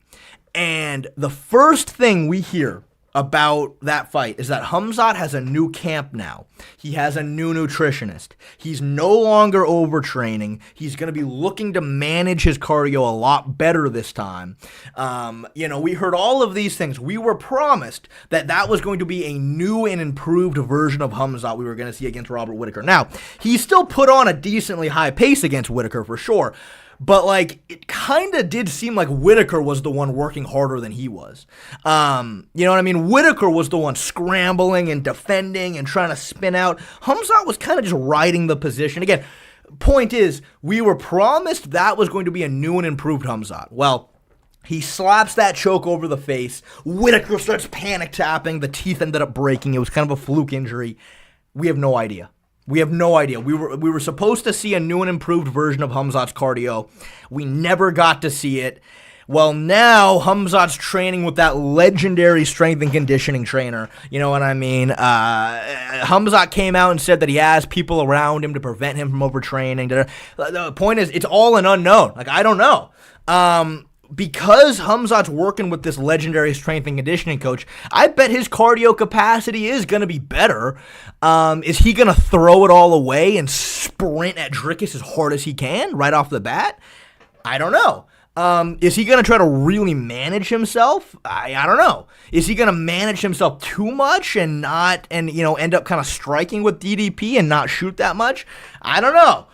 and the first thing we hear about that fight is that Khamzat has a new camp now. He has a new nutritionist. He's no longer overtraining. He's going to be looking to manage his cardio a lot better this time. We heard all of these things. We were promised that that was going to be a new and improved version of Khamzat we were going to see against Robert Whittaker. Now, he still put on a decently high pace against Whittaker for sure. But, like, it kind of did seem like Whittaker was the one working harder than he was. You know what I mean? Whittaker was the one scrambling and defending and trying to spin out. Khamzat was kind of just riding the position. Again, point is, we were promised that was going to be a new and improved Khamzat. Well, he slaps that choke over the face. Whittaker starts panic tapping. The teeth ended up breaking. It was kind of a fluke injury. We have no idea. We have no idea. We were supposed to see a new and improved version of Khamzat's cardio. We never got to see it. Well, now Khamzat's training with that legendary strength and conditioning trainer. You know what I mean? Khamzat came out and said that he has people around him to prevent him from overtraining. The point is, it's all an unknown. Like, I don't know. Because Khamzat's working with this legendary strength and conditioning coach, I bet his cardio capacity is going to be better. Is he going to throw it all away and sprint at Dricus as hard as he can right off the bat? I don't know. Is he going to try to really manage himself? I don't know. Is he going to manage himself too much and end up kind of striking with DDP and not shoot that much? I don't know.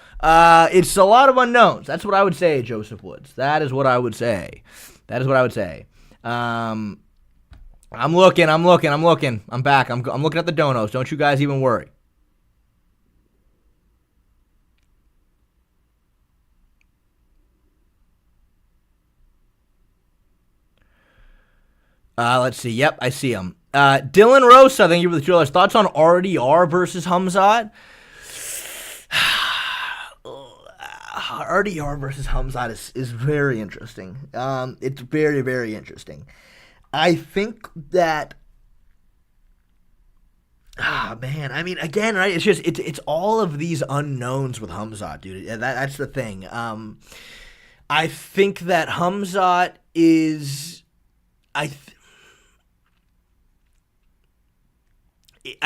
It's a lot of unknowns. That's what I would say, Joseph Woods. That is what I would say. I'm looking. I'm back. I'm looking at the donos. Don't you guys even worry. Let's see. Yep, I see him. Dylan Rosa, thank you for the $2. Thoughts on RDR versus Khamzat? RDR versus Khamzat is very interesting. It's very, very interesting. I think that, man, I mean, again, right? It's just it's all of these unknowns with Khamzat, dude. That's the thing. I think that Khamzat is, I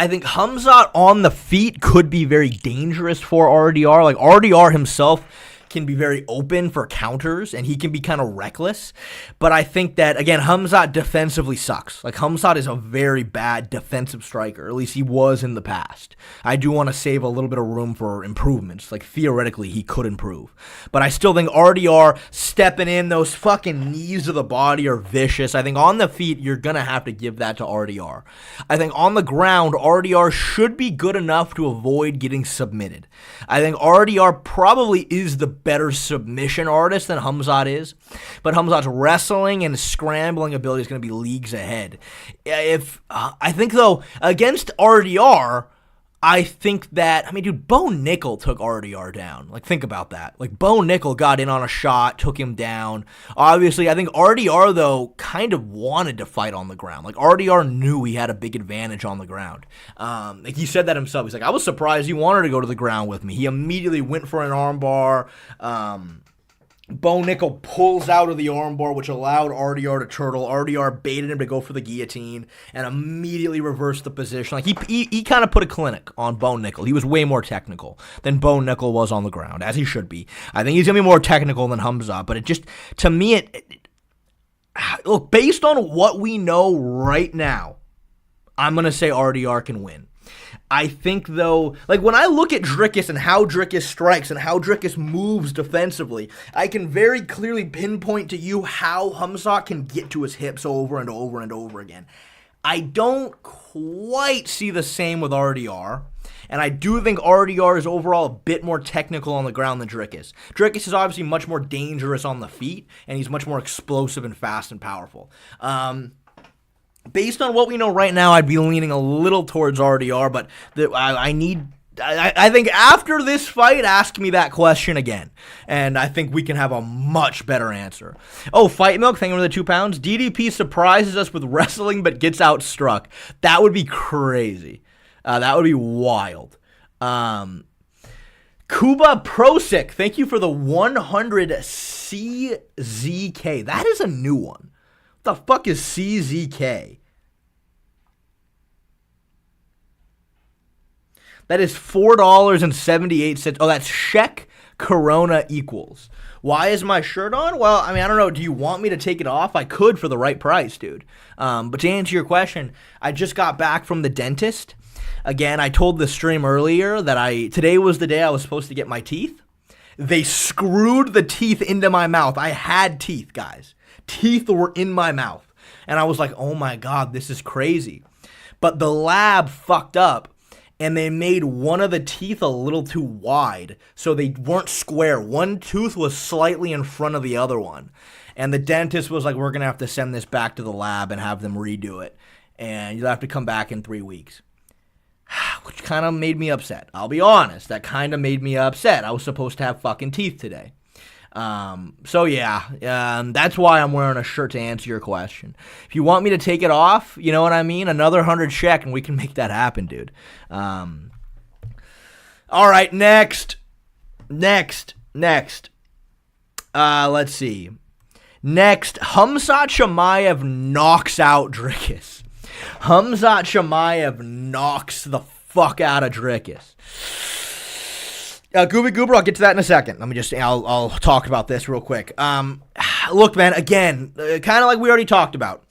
think Khamzat on the feet could be very dangerous for RDR. Like, RDR himself can be very open for counters, and he can be kind of reckless. But I think that, again, Khamzat defensively sucks. Like, Khamzat is a very bad defensive striker. At least he was in the past. I do want to save a little bit of room for improvements. Like, theoretically, he could improve. But I still think RDR stepping in, those fucking knees of the body are vicious. I think on the feet, you're going to have to give that to RDR. I think on the ground, RDR should be good enough to avoid getting submitted. I think RDR probably is the better submission artist than Khamzat is, but Khamzat's wrestling and scrambling ability is going to be leagues ahead. I think, though, against RDR, I think that, I mean, dude, Bo Nickel took RDR down. Like, think about that. Like, Bo Nickel got in on a shot, took him down. Obviously, I think RDR, though, kind of wanted to fight on the ground. Like, RDR knew he had a big advantage on the ground. Like, he said that himself. He's like, I was surprised he wanted to go to the ground with me. He immediately went for an armbar. Bo Nickel pulls out of the armbar, which allowed RDR to turtle. RDR baited him to go for the guillotine and immediately reversed the position. Like, he kind of put a clinic on Bo Nickel. He was way more technical than Bo Nickel was on the ground, as he should be. I think he's going to be more technical than Khamzat, but it just, to me, look, based on what we know right now, I'm going to say RDR can win. I think, though, like, when I look at Dricus and how Dricus strikes and how Dricus moves defensively, I can very clearly pinpoint to you how Khamzat can get to his hips over and over and over again. I don't quite see the same with RDR, and I do think RDR is overall a bit more technical on the ground than Dricus. Dricus is obviously much more dangerous on the feet, and he's much more explosive and fast and powerful. Based on what we know right now, I'd be leaning a little towards RDR, but I think after this fight, ask me that question again, and I think we can have a much better answer. Oh, Fight Milk, thank you for the 2 pounds. DDP surprises us with wrestling but gets outstruck. That would be crazy. That would be wild. Kuba Prosik, thank you for the 100 CZK. That is a new one. What the fuck is CZK? That is $4.78. Oh, that's Czech Corona equals. Why is my shirt on? Well, I mean, I don't know. Do you want me to take it off? I could for the right price, dude. But to answer your question, I just got back from the dentist. Again, I told the stream earlier that today was the day I was supposed to get my teeth. They screwed the teeth into my mouth. I had teeth, guys. Teeth were in my mouth. And I was like, oh my God, this is crazy. But the lab fucked up, and they made one of the teeth a little too wide, so they weren't square. One tooth was slightly in front of the other one. And the dentist was like, we're going to have to send this back to the lab and have them redo it. And you'll have to come back in 3 weeks. Which kind of made me upset. I'll be honest. That kind of made me upset. I was supposed to have fucking teeth today. So yeah, that's why I'm wearing a shirt to answer your question. If you want me to take it off, you know what I mean? Another 100 check and we can make that happen, dude. All right, next. Let's see. Next, Khamzat Chimaev knocks out Dricus. Khamzat Chimaev knocks the fuck out of Dricus. Gooby Goober, I'll get to that in a second. I'll talk about this real quick. Look, man, again, kind of like we already talked about.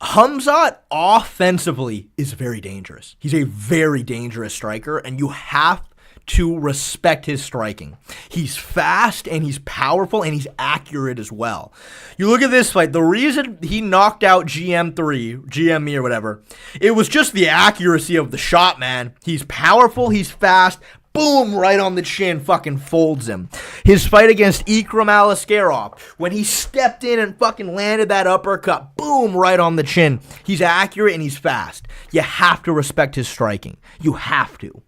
Khamzat offensively is very dangerous. He's a very dangerous striker, and you have to respect his striking. He's fast and he's powerful and he's accurate as well. You look at this fight, the reason he knocked out GM me or whatever, it was just the accuracy of the shot, man. He's powerful, he's fast, boom, right on the chin, fucking folds him. His fight against Ikram Aliskerov, when he stepped in and fucking landed that uppercut, boom, right on the chin. He's accurate and he's fast. You have to respect his striking. You have to.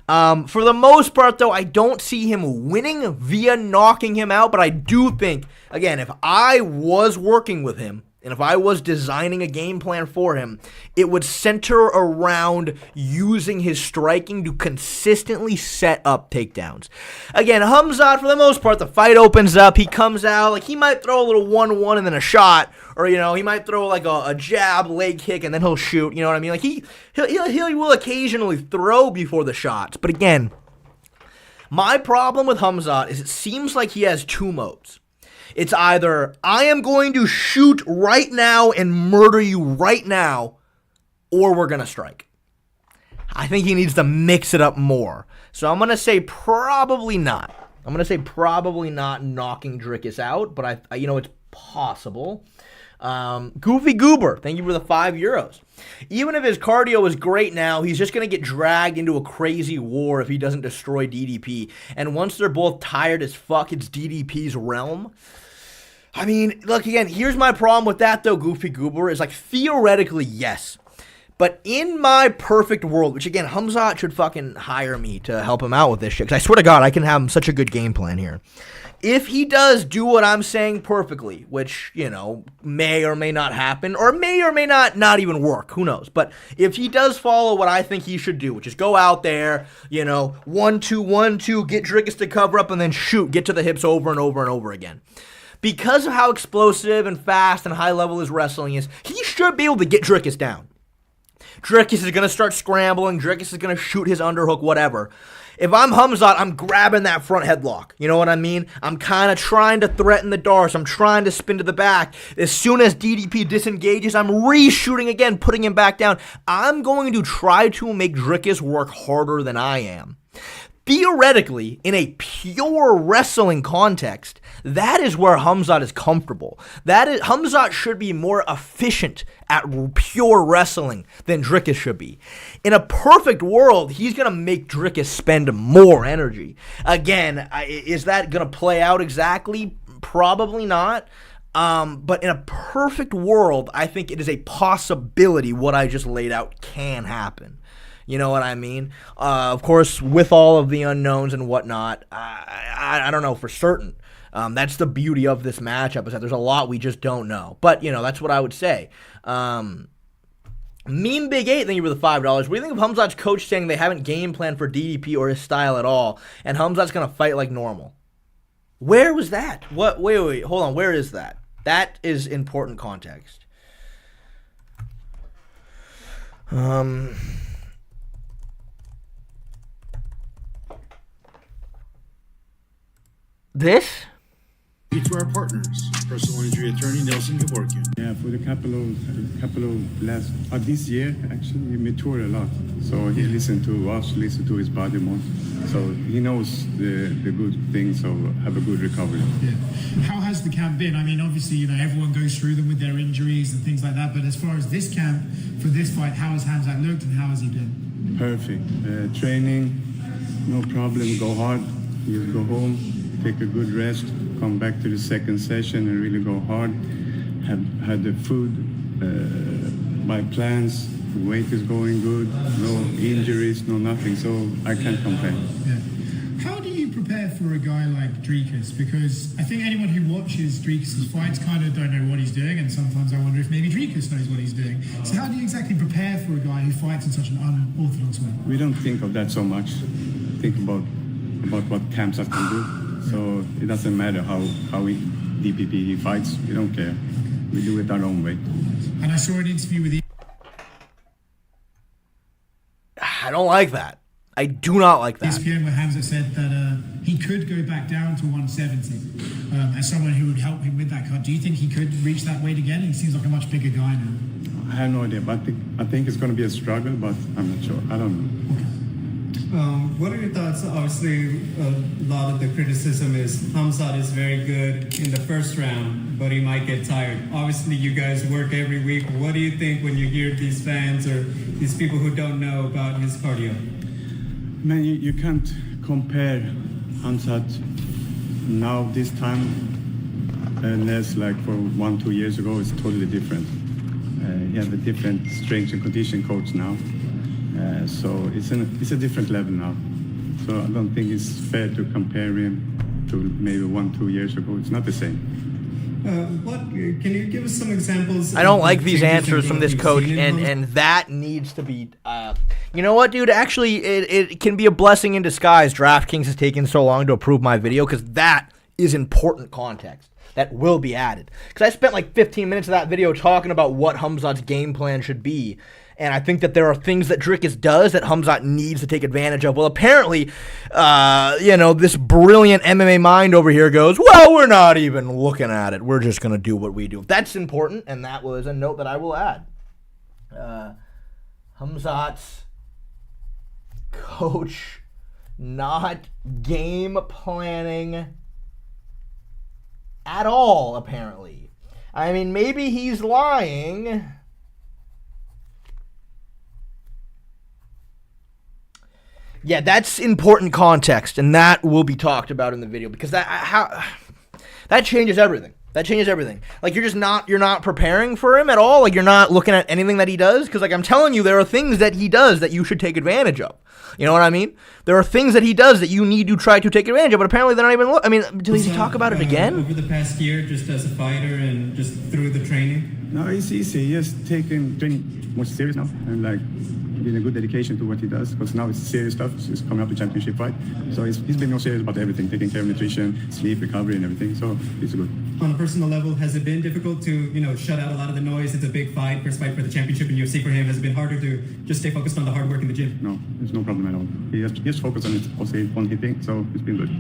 For the most part, though, I don't see him winning via knocking him out, but I do think, again, if I was working with him, and if I was designing a game plan for him, it would center around using his striking to consistently set up takedowns. Again, Khamzat, for the most part, the fight opens up. He comes out, like, he might throw a little 1-1 and then a shot, or, you know, he might throw, like, a jab, leg kick, and then he'll shoot, you know what I mean? Like, he will occasionally throw before the shots. But again, my problem with Khamzat is it seems like he has two modes. It's either, I am going to shoot right now and murder you right now, or we're going to strike. I think he needs to mix it up more. So I'm going to say probably not. I'm going to say probably not knocking Dricus out, but I you know, it's possible. Goofy Goober, thank you for the €5. Even if his cardio is great now, he's just going to get dragged into a crazy war if he doesn't destroy DDP. And once they're both tired as fuck, it's DDP's realm. I mean, look, again, here's my problem with that, though, Goofy Goober, is like, theoretically, yes. But in my perfect world, which, again, Khamzat should fucking hire me to help him out with this shit, because I swear to God, I can have such a good game plan here. If he does do what I'm saying perfectly, which, you know, may or may not happen, or may not even work, who knows. But if he does follow what I think he should do, which is go out there, you know, 1-2, 1-2, get Dricus to cover up, and then shoot, get to the hips over and over and over again. Because of how explosive and fast and high level his wrestling is, he should be able to get Dricus down. Dricus is going to start scrambling, Dricus is going to shoot his underhook, whatever. If I'm Khamzat, I'm grabbing that front headlock. You know what I mean? I'm kind of trying to threaten the darts. I'm trying to spin to the back. As soon as DDP disengages, I'm reshooting again, putting him back down. I'm going to try to make Dricus work harder than I am. Theoretically, in a pure wrestling context, that is where Khamzat is comfortable. Khamzat should be more efficient at pure wrestling than Dricus should be. In a perfect world, he's going to make Dricus spend more energy. Again, is that going to play out exactly? Probably not. But in a perfect world, I think it is a possibility what I just laid out can happen. You know what I mean? Of course, with all of the unknowns and whatnot, I don't know for certain. That's the beauty of this matchup, is that there's a lot we just don't know. But, you know, that's what I would say. Meme Big 8, thank you for the $5. What do you think of Khamzat's coach saying they haven't game planned for DDP or his style at all, and Khamzat's going to fight like normal? Where was that? What? Wait, hold on. Where is that? That is important context. This? To our partners, personal injury attorney Nelson Kevorkian. Yeah, for the couple of last this year actually we matured a lot. So he listened to us, listened to his body more. So he knows the good things of have a good recovery. Yeah. How has the camp been? I mean, obviously, you know, everyone goes through them with their injuries and things like that. But as far as this camp for this fight, how has Khamzat looked and how has he been? Perfect. Training, no problem. Go hard. You go home. Take a good rest, come back to the second session and really go hard. Had the food, my plans, the weight is going good, no injuries, no nothing, so I can't complain. Yeah. How do you prepare for a guy like Dricus? Because I think anyone who watches Dricus' fights kind of don't know what he's doing, and sometimes I wonder if maybe Dricus knows what he's doing. So how do you exactly prepare for a guy who fights in such an unorthodox way? We don't think of that so much. Think about what Khamzat can do. So it doesn't matter how DPP he fights. We don't care. We do it our own way. And I saw an interview with I don't like that. I do not like that. ESPN where Khamzat said that he could go back down to 170 as someone who would help him with that cut. Do you think he could reach that weight again? He seems like a much bigger guy now. I have no idea, but I think it's going to be a struggle, but I'm not sure. I don't know. Okay. What are your thoughts? Obviously, a lot of the criticism is Khamzat is very good in the first round, but he might get tired. Obviously, you guys work every week. What do you think when you hear these fans or these people who don't know about his cardio? Man, you can't compare Khamzat now this time unless like for 1-2 years ago. It's totally different. He has a different strength and condition coach now. So it's a different level now. So I don't think it's fair to compare him to maybe 1-2 years ago. It's not the same. Can you give us some examples? I don't like these answers from this coach, and that needs to be. You know what, dude? Actually, it can be a blessing in disguise. DraftKings has taken so long to approve my video because that is important context that will be added. Because I spent like 15 minutes of that video talking about what Khamzat's game plan should be. And I think that there are things that Dricus does that Khamzat needs to take advantage of. Well, apparently, this brilliant MMA mind over here goes, well, we're not even looking at it. We're just going to do what we do. That's important, and that was a note that I will add. Khamzat's coach not game planning at all, apparently. I mean, maybe he's lying. Yeah, that's important context, and that will be talked about in the video because that changes everything. That changes everything. Like you're not preparing for him at all. Like you're not looking at anything that he does because like I'm telling you, there are things that he does that you should take advantage of. You know what I mean? There are things that he does that you need to try to take advantage of, but apparently they're not even. I mean, did he talk about it again? Over the past year, just as a fighter and just through the training. No, it's easy. He has taken training more serious now and like been a good dedication to what he does because now it's serious stuff. It's coming up to championship fight, so he's been more serious about everything, taking care of nutrition, sleep, recovery, and everything. So it's good. On a personal level, has it been difficult to shut out a lot of the noise? It's a big fight, first fight for the championship in UFC for him. Has it been harder to just stay focused on the hard work in the gym? No, there's no problem at all. He has focused on it, also on hitting, so it's been good.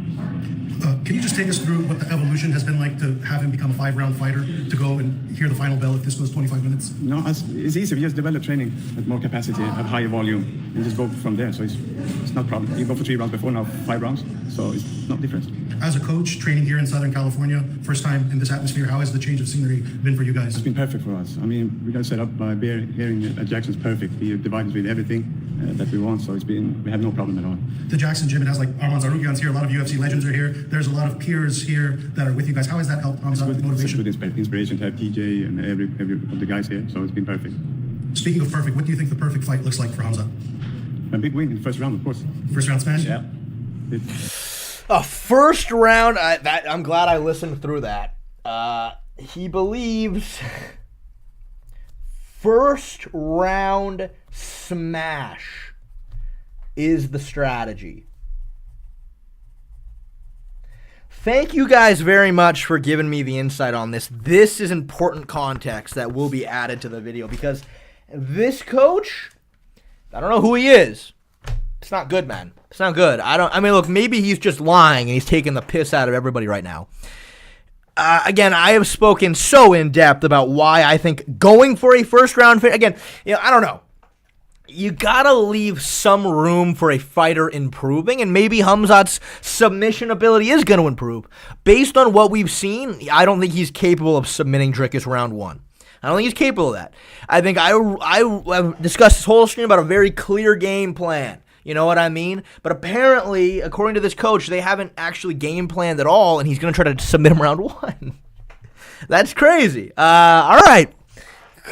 Can you just take us through what the evolution has been like to have him become a 5-round fighter, to go and hear the final bell if this goes 25 minutes? No, it's easy. We just develop training at more capacity, have higher volume, and just go from there. So it's not a problem. You go for 3 rounds before, now 5 rounds, so it's not different. As a coach, training here in Southern California, first time in this atmosphere, how has the change of scenery been for you guys? It's been perfect for us. I mean, we got set up by Bear here at Jackson's perfect. He divides with everything that we want, so we have no problem at all. The Jackson gym, it has like Arman Zarugian's here, a lot of UFC legends are here. There's a lot of peers here that are with you guys. How has that helped Khamzat with motivation? It's a good inspiration to have TJ and every of the guys here, so it's been perfect. Speaking of perfect, what do you think the perfect fight looks like for Khamzat? A big win in the first round, of course. First round smash? Yeah. A first round, I'm glad I listened through that. He believes first round smash is the strategy. Thank you guys very much for giving me the insight on this. This is important context that will be added to the video because this coach, I don't know who he is. It's not good, man. It's not good. I mean, look, maybe he's just lying and he's taking the piss out of everybody right now. Again, I have spoken so in depth about why I think going for a first round fit, again, I don't know. You gotta leave some room for a fighter improving, and maybe Khamzat's submission ability is going to improve. Based on what we've seen, I don't think he's capable of submitting Dricus round 1. I don't think he's capable of that. I think I've discussed this whole stream about a very clear game plan. You know what I mean? But apparently, according to this coach, they haven't actually game planned at all, and he's going to try to submit him round 1. That's crazy. All right.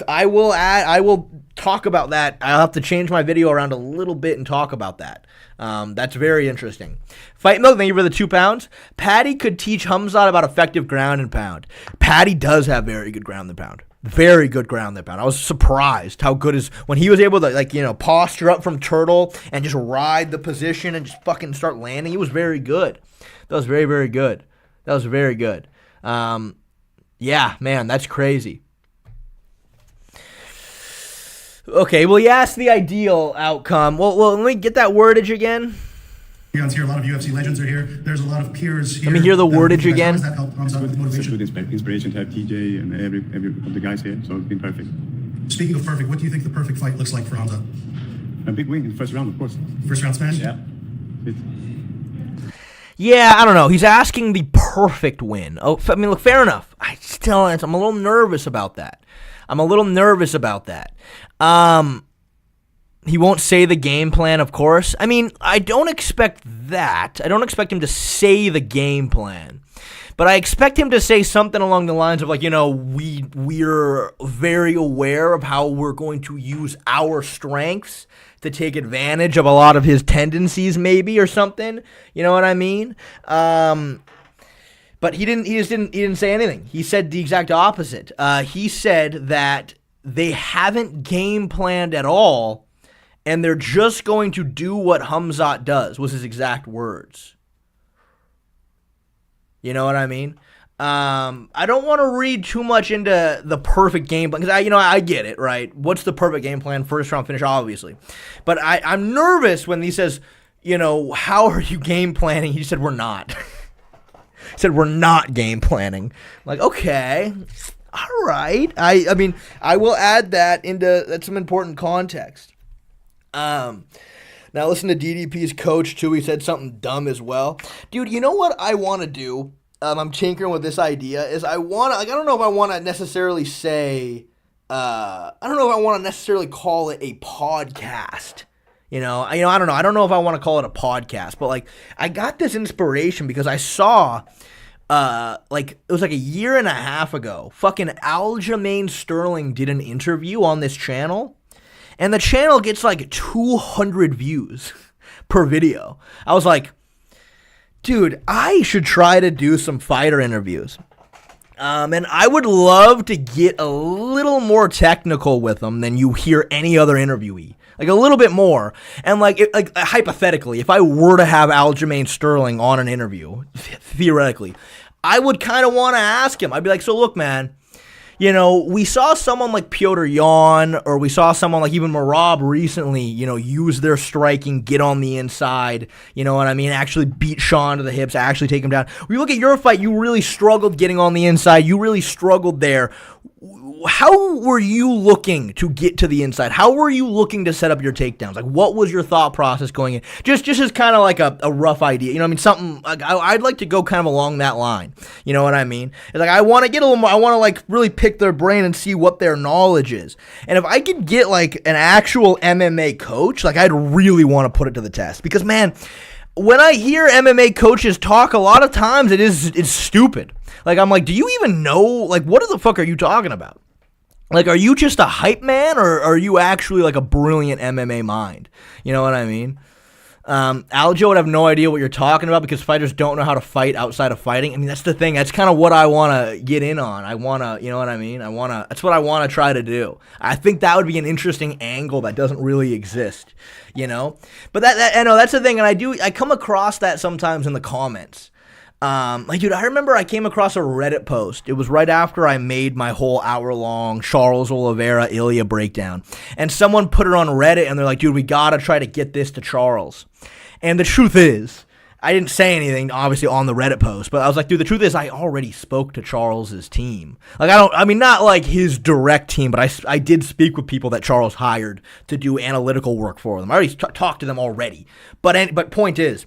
I will talk about that. I'll have to change my video around a little bit and talk about that. That's very interesting. Fight Milk, thank you for the 2 pounds. Patty could teach Khamzat about effective ground and pound. Patty does have very good ground and pound. Very good ground and pound. I was surprised how good is when he was able to posture up from turtle and just ride the position and just fucking start landing. He was very good. That was very, very good. That was very good. Yeah, man, that's crazy. Okay, well, you asked the ideal outcome. Well, let me get that wordage again. Here, a lot of UFC legends are here. There's a lot of peers here. Let me hear the wordage again. How does that help Khamzat with motivation? It's a good inspiration to have TJ and every of the guys here, so it's been perfect. Speaking of perfect, what do you think the perfect fight looks like for Khamzat? A big win in the first round, of course. First round smash? Yeah. Yeah, I don't know. He's asking the perfect win. Oh, I mean, look, fair enough. I'm a little nervous about that. He won't say the game plan, of course. I mean, I don't expect that. I don't expect him to say the game plan. But I expect him to say something along the lines of, like, you know, we're very aware of how we're going to use our strengths to take advantage of a lot of his tendencies, maybe, or something. You know what I mean? But he didn't say anything. He said the exact opposite. He said that they haven't game planned at all, and they're just going to do what Khamzat does, was his exact words. You know what I mean? I don't want to read too much into the perfect game plan, because I get it, right? What's the perfect game plan? First round finish, obviously. But I'm nervous when he says, you know, how are you game planning? He said, we're not. He said, we're not game planning. I'm like, okay, all right. I mean, I will add that's some important context. Now listen to DDP's coach too. He said something dumb as well. Dude, you know what I want to do? I'm tinkering with this idea. I don't know if I want to necessarily say, I don't know if I want to necessarily call it a podcast. I don't know. I don't know if I want to call it a podcast, but like, I got this inspiration because I saw, it was like a year and a half ago, fucking Aljamain Sterling did an interview on this channel. And the channel gets like 200 views per video. I was like, dude, I should try to do some fighter interviews. And I would love to get a little more technical with them than you hear any other interviewee. Like a little bit more. And hypothetically, if I were to have Aljamain Sterling on an interview, theoretically, I would kind of want to ask him. I'd be like, so look, man. We saw someone like Petr Yan, or we saw someone like even Merab recently, use their striking, get on the inside, you know what I mean, actually beat Sean to the hips, actually take him down. When you look at your fight, you really struggled getting on the inside. You really struggled there. How were you looking to get to the inside? How were you looking to set up your takedowns? Like, what was your thought process going in? Just as kind of like a rough idea. Something like I'd like to go kind of along that line. You know what I mean? It's like I want to get a little more. I want to like really pick their brain and see what their knowledge is. And if I could get like an actual MMA coach, like I'd really want to put it to the test. Because man, when I hear MMA coaches talk, a lot of times it's stupid. Like, I'm like, do you even know, like, what the fuck are you talking about? Like, are you just a hype man, or are you actually, like, a brilliant MMA mind? You know what I mean? Aljo would have no idea what you're talking about because fighters don't know how to fight outside of fighting. I mean, that's the thing. That's kind of what I want to get in on. I want to, you know what I mean? That's what I want to try to do. I think that would be an interesting angle that doesn't really exist, But I know that's the thing, and I come across that sometimes in the comments. Dude, I remember I came across a Reddit post. It was right after I made my whole hour-long Charles Oliveira Ilya breakdown. And someone put it on Reddit, and they're like, dude, we gotta try to get this to Charles. And the truth is, I didn't say anything, obviously, on the Reddit post, but I was like, dude, the truth is I already spoke to Charles's team. Like, not like his direct team, but I did speak with people that Charles hired to do analytical work for them. I already talked to them already. But point is,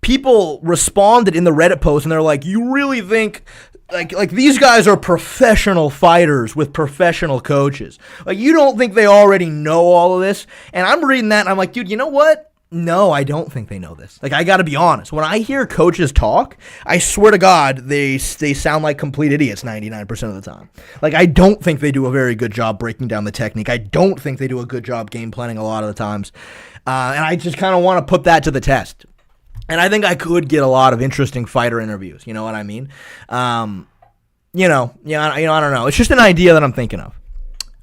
people responded in the Reddit post, and they're like, you really think, like these guys are professional fighters with professional coaches. Like, you don't think they already know all of this? And I'm reading that, and I'm like, dude, you know what? No, I don't think they know this. Like, I gotta be honest. When I hear coaches talk, I swear to God, they sound like complete idiots 99% of the time. Like, I don't think they do a very good job breaking down the technique. I don't think they do a good job game planning a lot of the times. And I just kind of want to put that to the test. And I think I could get a lot of interesting fighter interviews. You know what I mean? I don't know. It's just an idea that I'm thinking of.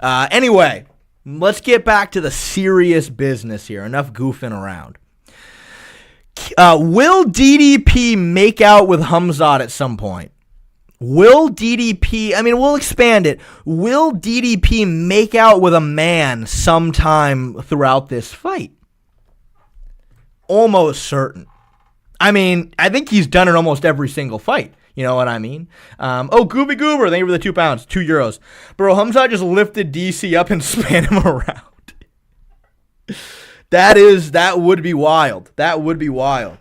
Anyway, let's get back to the serious business here. Enough goofing around. Will DDP make out with Khamzat at some point? Will DDP, we'll expand it. Will DDP make out with a man sometime throughout this fight? Almost certain. I think he's done it almost every single fight. You know what I mean? Gooby Goober, thank you for the £2, €2. Bro, Khamzat just lifted DC up and span him around. That would be wild. That would be wild.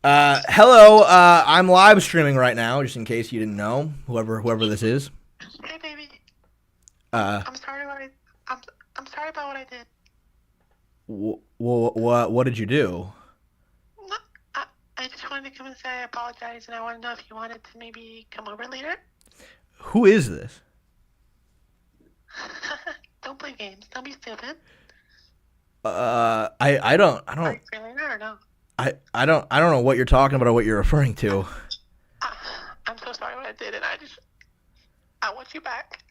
Hello, I'm live streaming right now, just in case you didn't know, whoever this is. Hey, baby. I'm sorry I'm sorry about what I did. What did you do? No, I just wanted to come and say I apologize, and I want to know if you wanted to maybe come over later. Who is this? Don't play games. Don't be stupid. I don't. Are you feeling it or no? I don't know what you're talking about or what you're referring to. I'm so sorry what I did, and I want you back.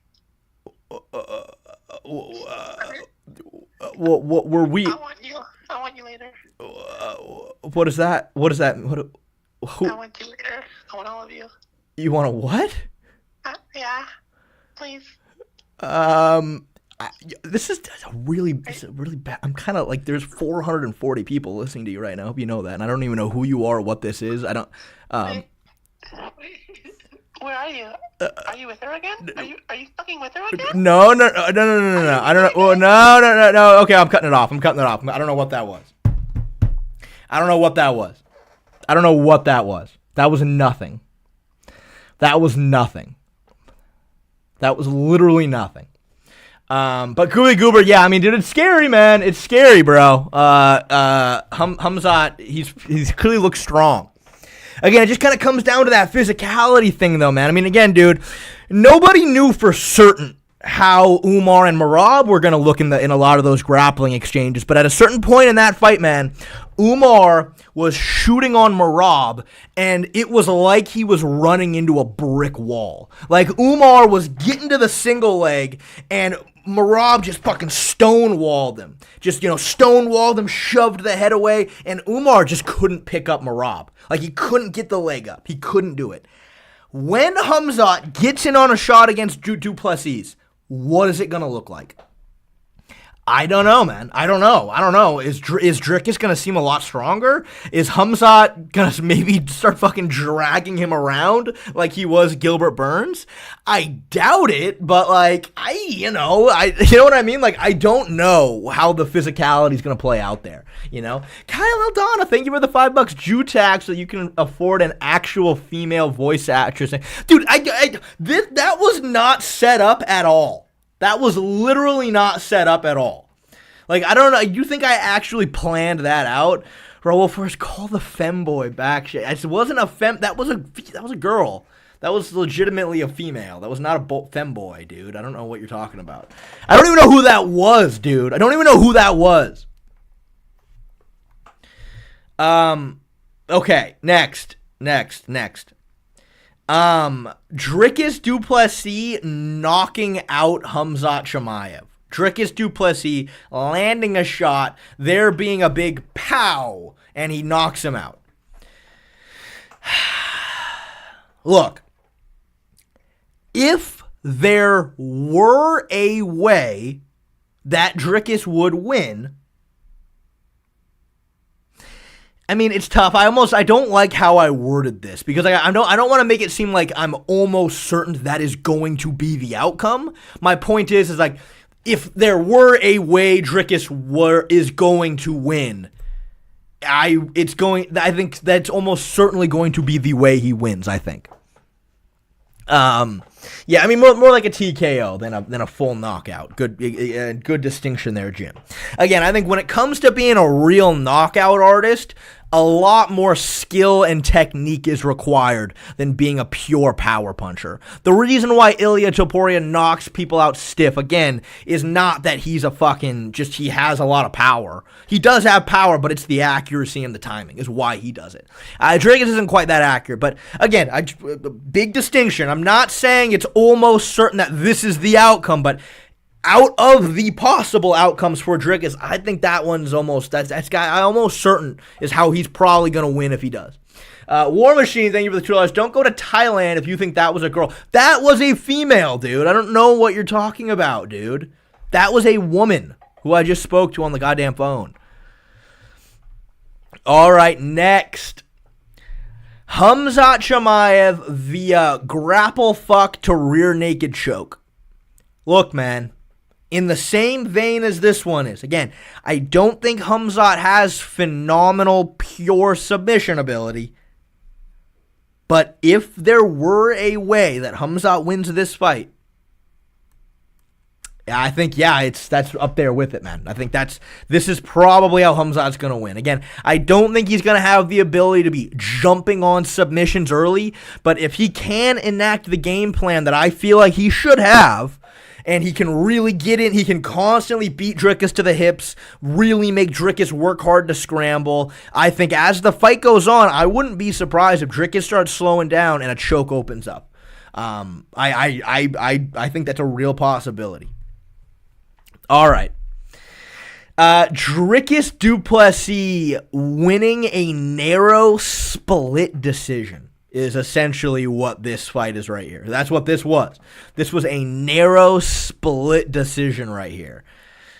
What were we? I want you later. What is that? What is that? Who? I want you later. I want all of you. You want a what? Yeah. Please. This is really bad. I'm kind of like, there's 440 people listening to you right now. I hope you know that. And I don't even know who you are or what this is. I don't. Where are you? Are you with her again? Are you fucking with her again? No. I don't know. Well, no. Okay, I'm cutting it off. I don't know what that was. That was nothing. That was literally nothing. But Gooey Goober, yeah, I mean, dude, it's scary, man. It's scary, bro. Khamzat, he's clearly looks strong. Again, it just kind of comes down to that physicality thing, though, man. I mean, again, dude, nobody knew for certain how Umar and Merab were going to look in a lot of those grappling exchanges. But at a certain point in that fight, man, Umar was shooting on Merab, and it was like he was running into a brick wall. Like, Umar was getting to the single leg, and Merab just fucking stonewalled him. Stonewalled him, shoved the head away, and Umar just couldn't pick up Merab. Like, he couldn't get the leg up. He couldn't do it. When Khamzat gets in on a shot against Du Plessis, what is it going to look like? I don't know, man. I don't know. Is Dricus going to seem a lot stronger? Is Khamzat going to maybe start fucking dragging him around like he was Gilbert Burns? I doubt it, but you know what I mean? Like, I don't know how the physicality is going to play out there, you know? Kyle Aldana, thank you for the $5 Jew tax so you can afford an actual female voice actress. Dude, that was not set up at all. That was literally not set up at all. Like, I don't know. You think I actually planned that out? Raul first call the femboy back. It wasn't a fem. That was a girl. That was legitimately a female. That was not a femboy, dude. I don't know what you're talking about. I don't even know who that was, dude. I don't even know who that was. Okay. Next. Dricus Du Plessis knocking out Khamzat Chimaev. Dricus Du Plessis landing a shot, there being a big pow, and he knocks him out. Look, if there were a way that Dricus would win, I mean, it's tough. I don't like how I worded this because I don't want to make it seem like I'm almost certain that is going to be the outcome. My point is like, if there were a way Dricus is going to win, I think that's almost certainly going to be the way he wins, I think. Yeah, I mean, more like a TKO than a full knockout. Good distinction there, Jim. Again, I think when it comes to being a real knockout artist, a lot more skill and technique is required than being a pure power puncher. The reason why Ilia Topuria knocks people out stiff, again, is not that he's he has a lot of power. He does have power, but it's the accuracy and the timing is why he does it. Dricus isn't quite that accurate, but again, big distinction. I'm not saying it's almost certain that this is the outcome, but out of the possible outcomes for Dricus, I think that one's almost almost certain is how he's probably going to win if he does. War Machine, thank you for the $2. Don't go to Thailand if you think that was a girl. That was a female, dude. I don't know what you're talking about, dude. That was a woman who I just spoke to on the goddamn phone. All right, next. Khamzat Chimaev via grapple fuck to rear naked choke. Look, man. in the same vein as this one is. Again, I don't think Khamzat has phenomenal pure submission ability. But if there were a way that Khamzat wins this fight, I think, that's up there with it, man. I think this is probably how Khamzat's going to win. Again, I don't think he's going to have the ability to be jumping on submissions early, but if he can enact the game plan that I feel like he should have, and he can really get in, he can constantly beat Dricus to the hips, really make Dricus work hard to scramble. I think as the fight goes on, I wouldn't be surprised if Dricus starts slowing down and a choke opens up. I think that's a real possibility. All right. Dricus Du Plessis winning a narrow split decision is essentially what this fight is right here. That's what this was. This was a narrow split decision right here.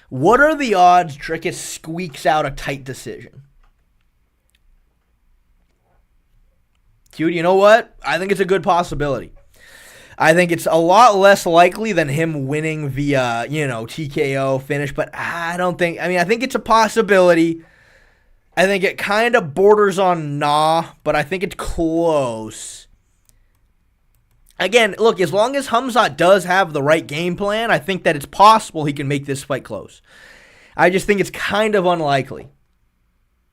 What are the odds Dricus squeaks out a tight decision? Dude, you know what? I think it's a good possibility. I think it's a lot less likely than him winning via, TKO finish, but I think it's a possibility. I think it kind of borders on but I think it's close. Again, look, as long as Khamzat does have the right game plan, I think that it's possible he can make this fight close. I just think it's kind of unlikely.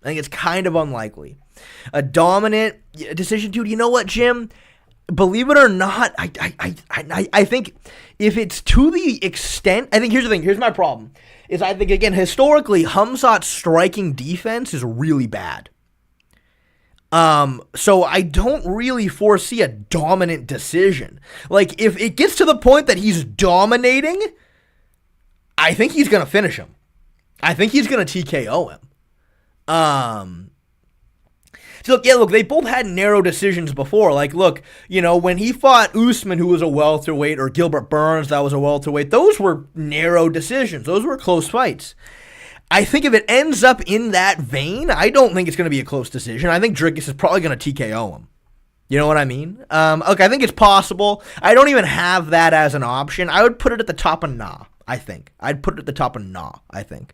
A dominant decision, dude. You know what, Jim? Believe it or not, I think if it's to the extent, I think here's the thing. Here's my problem. Is I think, again, historically, Khamzat's striking defense is really bad. So I don't really foresee a dominant decision. Like, if it gets to the point that he's dominating, I think he's going to finish him. I think he's going to TKO him. So look, they both had narrow decisions before. Like, look, when he fought Usman, who was a welterweight, or Gilbert Burns, that was a welterweight, those were narrow decisions. Those were close fights. I think if it ends up in that vein, I don't think it's going to be a close decision. I think Dricus is probably going to TKO him. You know what I mean? Look, I think it's possible. I don't even have that as an option. I would put it at the top of I think. I'd put it at the top of I think.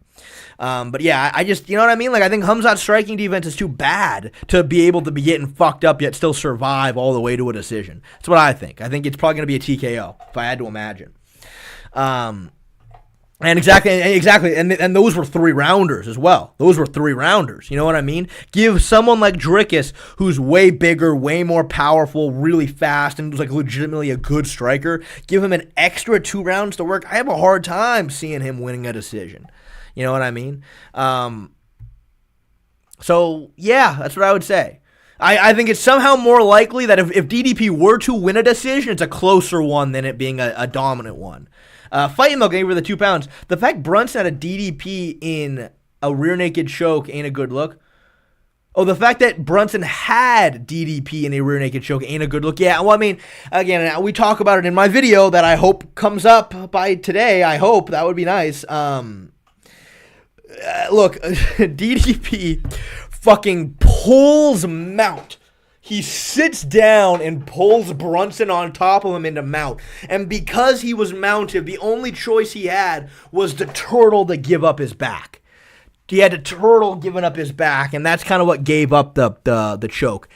But yeah, I just, you know what I mean? Like, I think Khamzat's striking defense is too bad to be able to be getting fucked up yet still survive all the way to a decision. That's what I think. I think it's probably going to be a TKO, if I had to imagine. And exactly, and those were 3-rounders as well. Those were 3-rounders, you know what I mean? Give someone like Dricus, who's way bigger, way more powerful, really fast, and was like legitimately a good striker, give him an extra 2 rounds to work. I have a hard time seeing him winning a decision. You know what I mean? So, yeah, that's what I would say. I think it's somehow more likely that if DDP were to win a decision, it's a closer one than it being a dominant one. Fighting Milk gave her the 2 pounds. The fact Brunson had a DDP in a rear naked choke ain't a good look. Oh, the fact that Brunson had DDP in a rear naked choke ain't a good look. Yeah, well, I mean, again, we talk about it in my video that I hope comes up by today. I hope. That would be nice. Look, DDP fucking pulls mount. He sits down and pulls Brunson on top of him into mount. And because he was mounted, the only choice he had was to turtle to give up his back. He had to turtle giving up his back, and that's kind of what gave up the choke.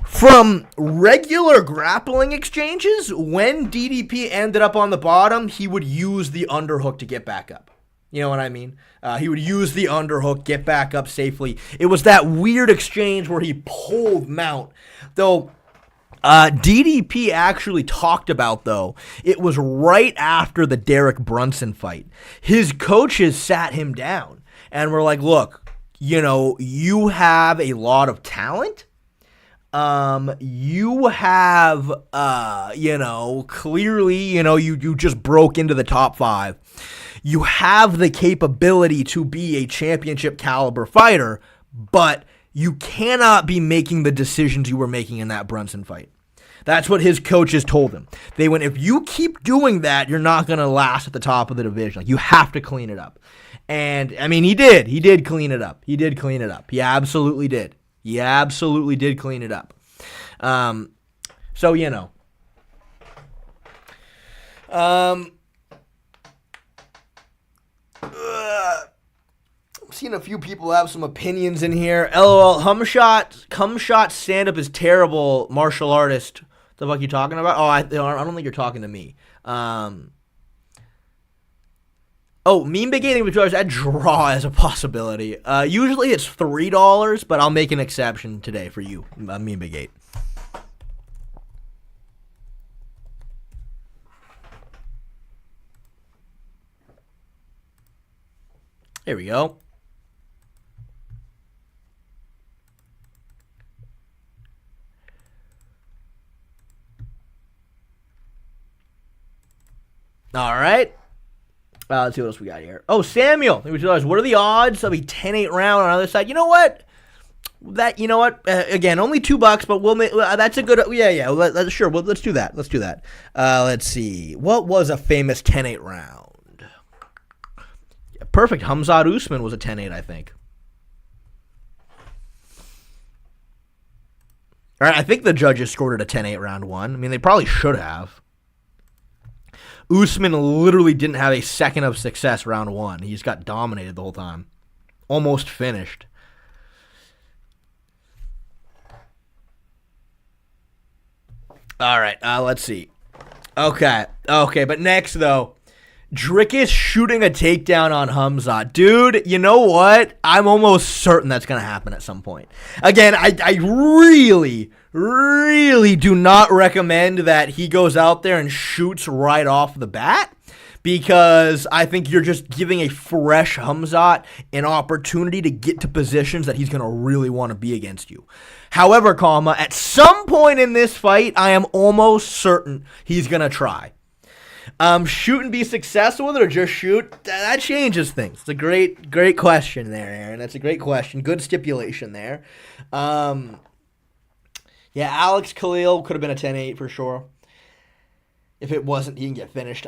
From regular grappling exchanges, when DDP ended up on the bottom, he would use the underhook to get back up. You know what I mean? He would use the underhook, get back up safely. It was that weird exchange where he pulled mount. Though DDP actually talked about, though, it was right after the Derek Brunson fight. His coaches sat him down and were like, look, you have a lot of talent. You have, clearly, you just broke into the top 5. You have the capability to be a championship caliber fighter, but you cannot be making the decisions you were making in that Brunson fight. That's what his coaches told him. They went, if you keep doing that, you're not going to last at the top of the division. Like, you have to clean it up. And, I mean, he did. He did clean it up. He absolutely did. He absolutely did clean it up. So. seen a few people have some opinions in here. LOL, Khamzat stand-up is terrible, martial artist. The fuck you talking about? Oh, I don't think you're talking to me. Mean Big Game $2, that draw is a possibility. Usually it's $3, but I'll make an exception today for you, Mean Big 8. Here we go. All right. Let's see what else we got here. Oh, Samuel. What are the odds of a 10-8 round on the other side? You know what? Again, only $2, but we'll make. That's a good. Yeah. Sure. Well, let's do that. Let's see. What was a famous 10-8 round? Perfect. Khamzat Usman was a 10-8, I think. All right. I think the judges scored it a 10-8 round one. I mean, they probably should have. Usman literally didn't have a second of success round one. He just got dominated the whole time. Almost finished. All right, let's see. Okay, but next, though, Dricus shooting a takedown on Khamzat. Dude, you know what? I'm almost certain that's going to happen at some point. Again, I really do not recommend that he goes out there and shoots right off the bat, because I think you're just giving a fresh Khamzat an opportunity to get to positions that he's going to really want to be against you. However, at some point in this fight, I am almost certain he's going to try. Shoot and be successful with it, or just shoot? That changes things. It's a great question there, Aaron. That's a great question. Good stipulation there. Yeah, Alex Khalil could have been a 10-8 for sure. If it wasn't, he can get finished.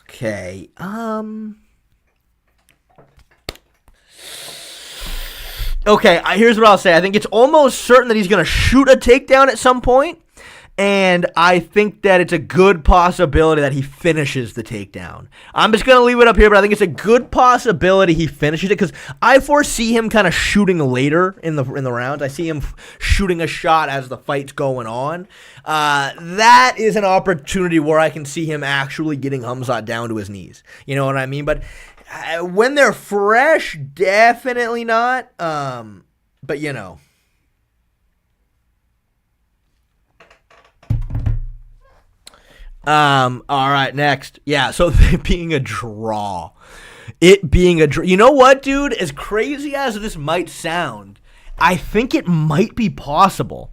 Okay. Okay, here's what I'll say. I think it's almost certain that he's going to shoot a takedown at some point, and I think that it's a good possibility that he finishes the takedown. I'm just going to leave it up here, but I think it's a good possibility he finishes it, because I foresee him kind of shooting later in the rounds. I see him shooting a shot as the fight's going on. That is an opportunity where I can see him actually getting Khamzat down to his knees. You know what I mean? But when they're fresh, definitely not. But you know. All right, next. Yeah, so it being a draw. You know what, dude? As crazy as this might sound, I think it might be possible.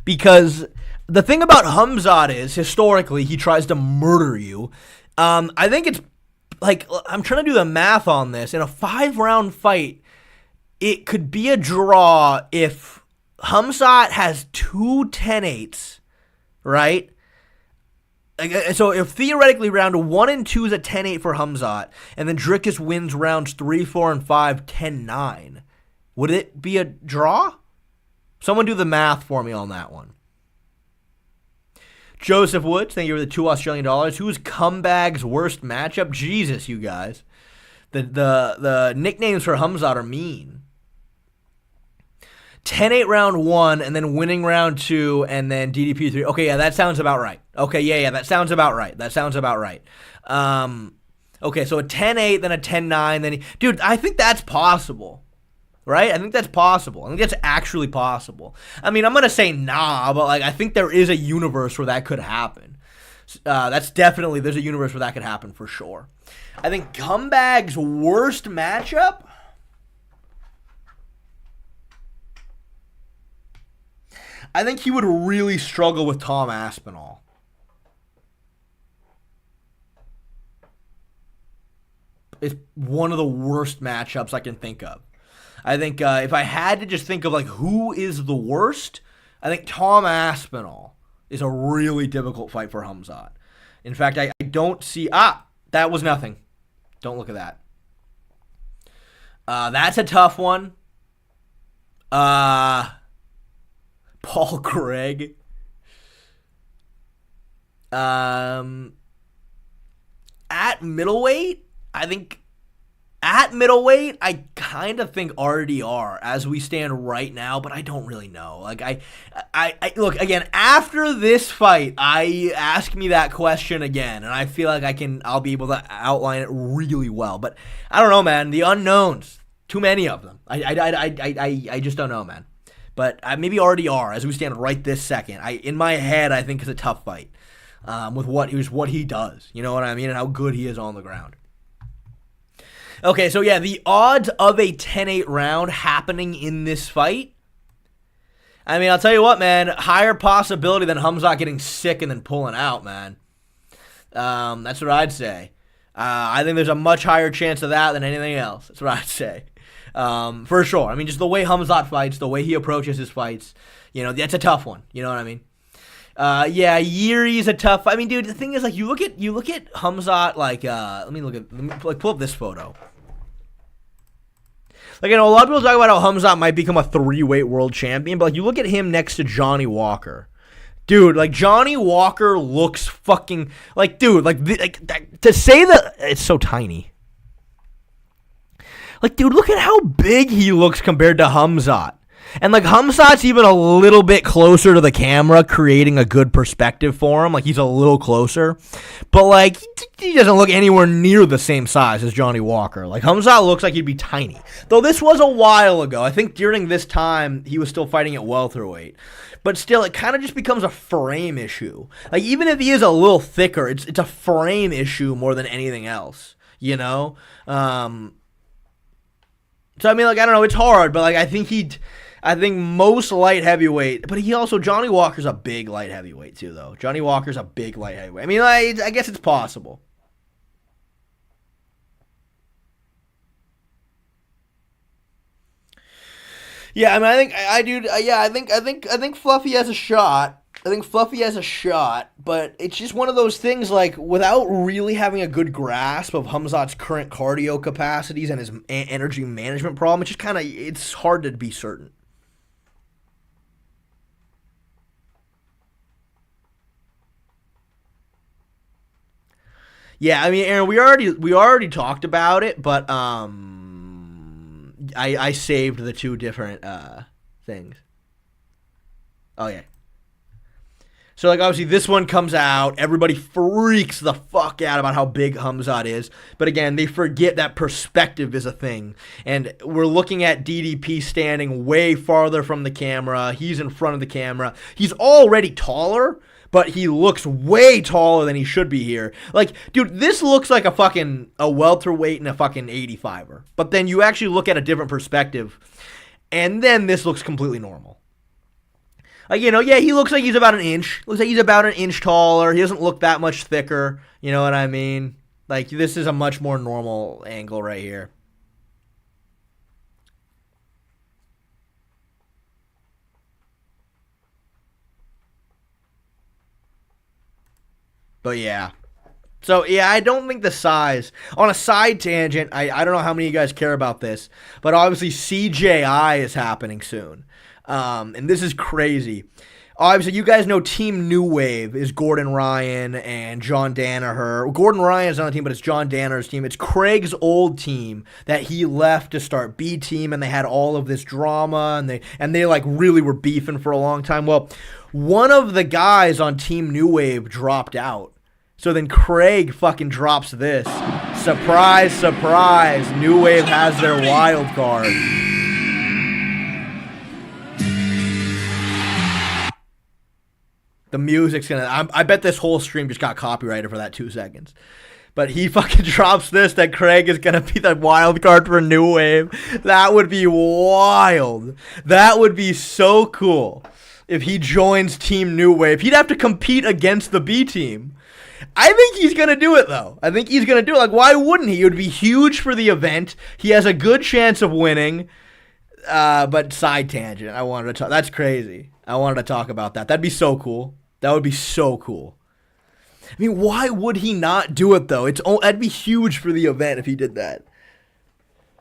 Because the thing about Khamzat is, historically, he tries to murder you. I think it's like, I'm trying to do the math on this. In a 5-round fight, it could be a draw if Khamzat has 2 10-8s, right? So if theoretically round 1 and 2 is a 10-8 for Khamzat, and then Dricus wins rounds 3, 4, and 5 10-9, would it be a draw? Someone do the math for me on that one. Joseph Woods, thank you for the $2 Australian. Who's Cumbag's worst matchup? Jesus, you guys. The nicknames for Khamzat are mean. 10-8 round 1, and then winning round 2, and then DDP 3. Okay, yeah, that sounds about right. Okay, yeah, that sounds about right. Okay, so a 10-8, then a 10-9, then... Dude, I think that's possible. Right? I think that's possible. I think that's actually possible. I mean, I'm going to say nah, but I think there is a universe where that could happen. There's a universe where that could happen for sure. I think Cumbag's worst matchup... I think he would really struggle with Tom Aspinall. It's one of the worst matchups I can think of. I think if I had to just think of who is the worst, I think Tom Aspinall is a really difficult fight for Khamzat. In fact, I don't see... that was nothing. Don't look at that. That's a tough one. Paul Craig. At middleweight, I kind of think RDR as we stand right now, but I don't really know. Like I look again after this fight. Ask me that question again, and I feel like I'll be able to outline it really well. But I don't know, man. The unknowns, too many of them. I just don't know, man. But maybe RDR as we stand right this second. In my head, I think it's a tough fight with what he does. You know what I mean, and how good he is on the ground. Okay, so yeah, the odds of a 10-8 round happening in this fight, I mean, I'll tell you what, man, higher possibility than Khamzat getting sick and then pulling out, man. That's what I'd say. I think there's a much higher chance of that than anything else. That's what I'd say. For sure. I mean, just the way Khamzat fights, the way he approaches his fights, that's a tough one. You know what I mean? Yeah, Yuri's a tough. I mean, dude, the thing is, like, you look at Khamzat, like, let me pull up this photo. Like, a lot of people talk about how Khamzat might become a 3-weight world champion, but like, you look at him next to Johnny Walker, dude. Like, Johnny Walker looks fucking like, dude. Like to say that it's so tiny. Like, dude, look at how big he looks compared to Khamzat. And, like, Khamzat's even a little bit closer to the camera, creating a good perspective for him. Like, he's a little closer. But, like, he doesn't look anywhere near the same size as Johnny Walker. Like, Khamzat looks like he'd be tiny. Though this was a while ago. I think during this time, he was still fighting at welterweight. But still, it kind of just becomes a frame issue. Like, even if he is a little thicker, it's a frame issue more than anything else. You know? So, I mean, like, I don't know. It's hard. But, like, I think most light heavyweight, but Johnny Walker's a big light heavyweight too, though. Johnny Walker's a big light heavyweight. I mean, I guess it's possible. Yeah, I mean, I think Fluffy has a shot. But it's just one of those things, like, without really having a good grasp of Khamzat's current cardio capacities and his energy management problem, it's hard to be certain. Yeah, I mean, Aaron, we already talked about it, but I saved the two different things. Oh yeah. So, like, obviously this one comes out, everybody freaks the fuck out about how big Khamzat is, but again, they forget that perspective is a thing, and we're looking at DDP standing way farther from the camera. He's in front of the camera. He's already taller, but he looks way taller than he should be here. Like, dude, this looks like a welterweight and a fucking 85er. But then you actually look at a different perspective, and then this looks completely normal. Like, yeah, he looks like he's about an inch. Looks like he's about an inch taller. He doesn't look that much thicker. You know what I mean? Like, this is a much more normal angle right here. But yeah. So, yeah, I don't think the size. On a side tangent, I don't know how many of you guys care about this, but obviously CJI is happening soon. And this is crazy. Obviously, you guys know Team New Wave is Gordon Ryan and John Danaher. Gordon Ryan's on the team, but it's John Danaher's team. It's Craig's old team that he left to start B Team, and they had all of this drama, and they like really were beefing for a long time. Well, one of the guys on Team New Wave dropped out. So then Craig fucking drops this. Surprise, surprise. New Wave has their wild card. The music's gonna... I bet this whole stream just got copyrighted for that 2 seconds. But he fucking drops this, that Craig is gonna be the wild card for New Wave. That would be wild. That would be so cool if he joins Team New Wave. He'd have to compete against the B team. I think he's going to do it, though. I think he's going to do it. Like, why wouldn't he? It would be huge for the event. He has a good chance of winning. But side tangent, I wanted to talk. That's crazy. I wanted to talk about that. That'd be so cool. That would be so cool. I mean, why would he not do it, though? That'd be huge for the event if he did that.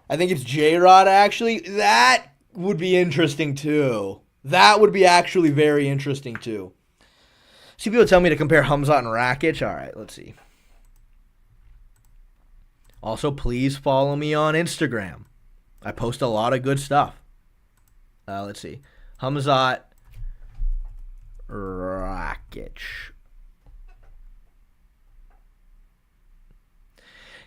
I think it's J-Rod, actually. That would be interesting, too. That would be actually very interesting, too. See, people tell me to compare Khamzat and Rakic. All right, let's see. Also, please follow me on Instagram. I post a lot of good stuff. Let's see. Khamzat, Rakic.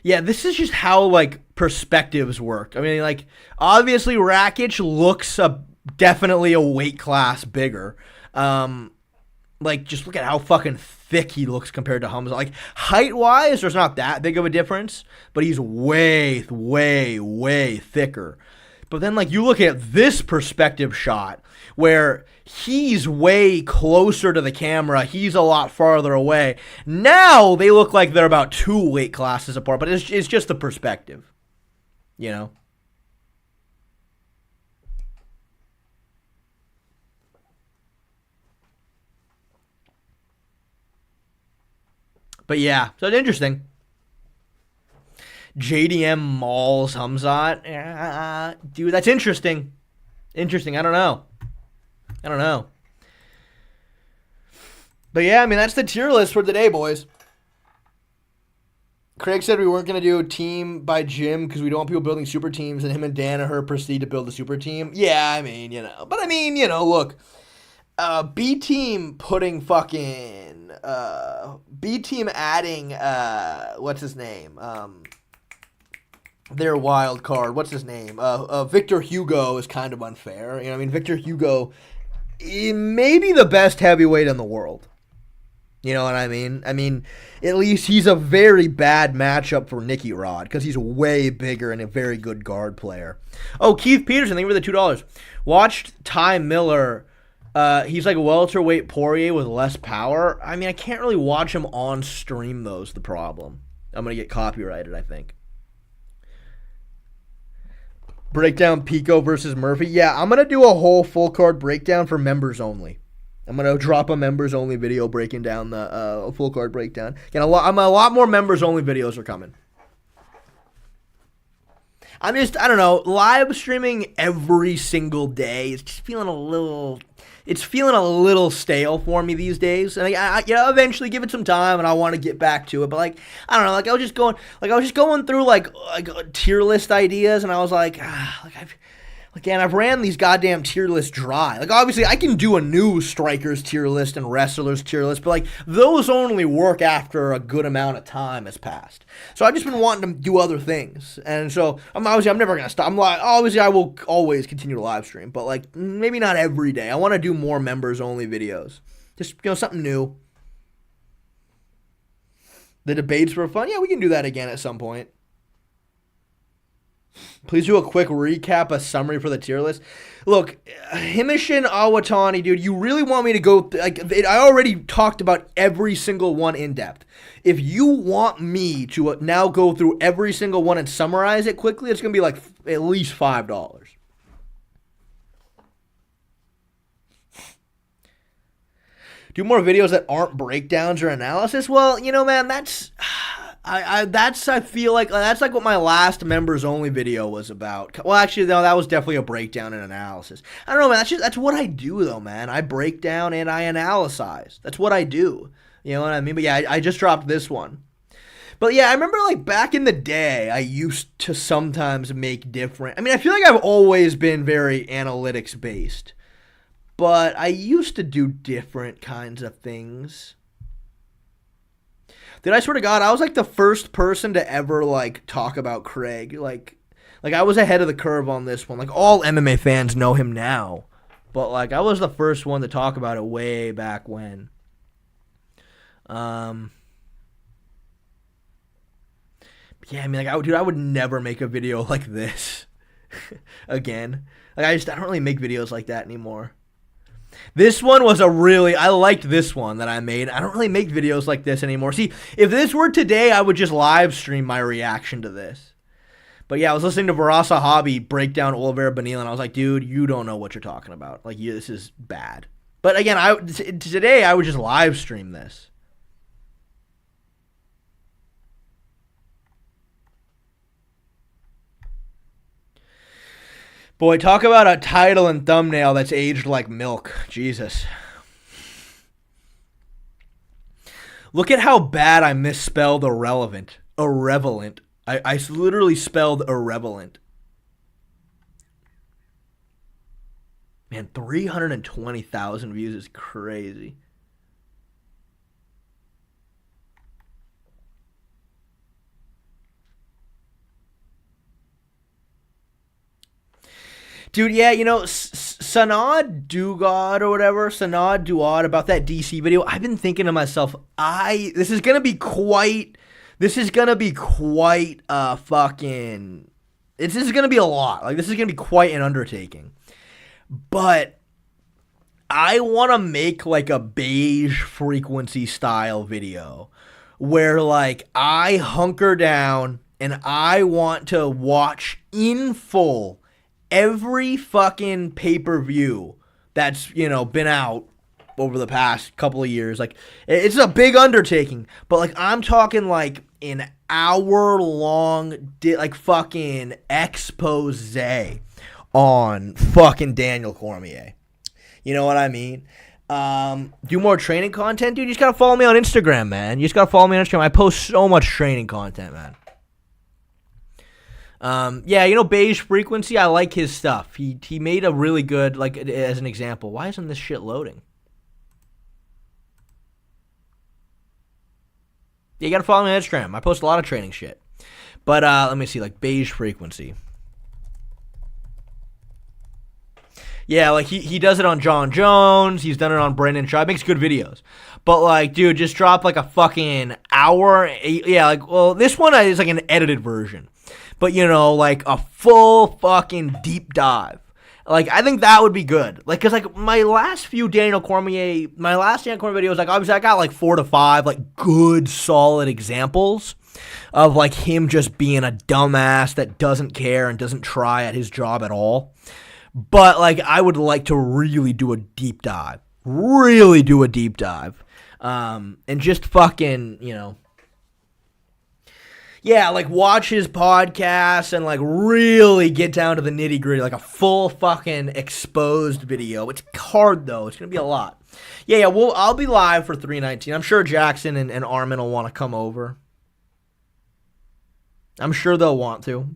Yeah, this is just how, like, perspectives work. I mean, like, obviously Rakic looks definitely a weight class bigger. Like, just look at how fucking thick he looks compared to Khamzat. Like, height-wise, there's not that big of a difference, but he's way, way, way thicker. But then, like, you look at this perspective shot where he's way closer to the camera. He's a lot farther away. Now they look like they're about 2 weight classes apart, but it's just the perspective, you know? But yeah, so it's interesting. JDM mauls Khamzat. Dude, that's interesting. Interesting. I don't know. But yeah, I mean, that's the tier list for today, boys. Craig said we weren't going to do a team by gym because we don't want people building super teams, and him and Danaher proceed to build a super team. Yeah, I mean, you know. But I mean, you know, look. B-Team putting fucking... B-Team adding... what's his name? Their wild card. What's his name? Victor Hugo is kind of unfair. You know what I mean? Victor Hugo may be the best heavyweight in the world. You know what I mean? I mean, at least he's a very bad matchup for Nicky Rod because he's way bigger and a very good guard player. Oh, Keith Peterson, thank you for the $2. Watched Ty Miller. He's like welterweight Poirier with less power. I mean, I can't really watch him on stream, though, is the problem. I'm going to get copyrighted, I think. Breakdown Pico versus Murphy. Yeah, I'm going to do a whole full card breakdown for members only. I'm going to drop a members only video breaking down the full card breakdown. Again, a lot more members only videos are coming. I don't know, live streaming every single day is just feeling a little stale for me these days. And I eventually give it some time and I want to get back to it. But like, I don't know, like I was just going through like tier list ideas and I was like, I've ran these goddamn tier lists dry. Like, obviously, I can do a new strikers tier list and wrestlers tier list, but, like, those only work after a good amount of time has passed. So I've just been wanting to do other things. And so, I'm never going to stop. Obviously, I will always continue to live stream, but, like, maybe not every day. I want to do more members-only videos. Just, something new. The debates were fun. Yeah, we can do that again at some point. Please do a quick recap, a summary for the tier list. Look, Himishin Awatani, dude, you really want me to go... I already talked about every single one in depth. If you want me to now go through every single one and summarize it quickly, it's going to be like at least $5. Do more videos that aren't breakdowns or analysis? Well, you know, man, that's... I feel like that's like what my last members only video was about. Well, actually, no, that was definitely a breakdown and analysis. I don't know, man. That's what I do, though, man. I break down and I analyze. That's what I do. You know what I mean? But yeah, I just dropped this one. But yeah, I remember like back in the day, I used to sometimes make different. I mean, I feel like I've always been very analytics based, but I used to do different kinds of things. Dude, I swear to God, I was like the first person to ever like talk about Craig. Like I was ahead of the curve on this one. Like all MMA fans know him now, but like I was the first one to talk about it way back when. Yeah, I mean, like, I would never make a video like this again. Like, I don't really make videos like that anymore. This one was I liked this one that I made. I don't really make videos like this anymore. See, if this were today, I would just live stream my reaction to this. But yeah, I was listening to Barasa Hobby break down Oliveira Benil, and I was like, dude, you don't know what you're talking about. Like, this is bad. But again, today I would just live stream this. Boy, talk about a title and thumbnail that's aged like milk. Jesus. Look at how bad I misspelled irrelevant. Irrelevant. I literally spelled irrelevant. Man, 320,000 views is crazy. Dude, yeah, you know, Sanad Dugard or whatever, Sanad Duad about that DC video, I've been thinking to myself, this is going to be quite this is going to be a lot. Like, this is going to be quite an undertaking. But I want to make, like, a beige frequency style video where, like, I hunker down and I want to watch in full every fucking pay-per-view that's, you know, been out over the past couple of years. Like, it's a big undertaking, but, like, I'm talking, like, an hour-long, like, fucking expose on fucking Daniel Cormier. You know what I mean? Do more training content, dude. You just gotta follow me on Instagram, man. You just gotta follow me on Instagram. I post so much training content, man. Yeah, you know, Beige Frequency, I like his stuff. He made a really good, like, as an example. Why isn't this shit loading? Yeah, you gotta follow me on Instagram. I post a lot of training shit. But, let me see, like, Beige Frequency. Yeah, like, he does it on John Jones. He's done it on Brendan Shaw. He makes good videos. But, like, dude, just drop, like, a fucking hour. Yeah, like, well, this one is, like, an edited version. But, you know, like, a full fucking deep dive. Like, I think that would be good. Like, because, like, my last Daniel Cormier videos, like, obviously I got, like, 4 to 5, like, good, solid examples of, like, him just being a dumbass that doesn't care and doesn't try at his job at all. But, like, I would like to really do a deep dive. And just fucking, you know. Yeah, like, watch his podcast and, like, really get down to the nitty-gritty, like a full fucking exposed video. It's hard, though. It's going to be a lot. Yeah, I'll be live for 319. I'm sure Jackson and Armin will want to come over. I'm sure they'll want to.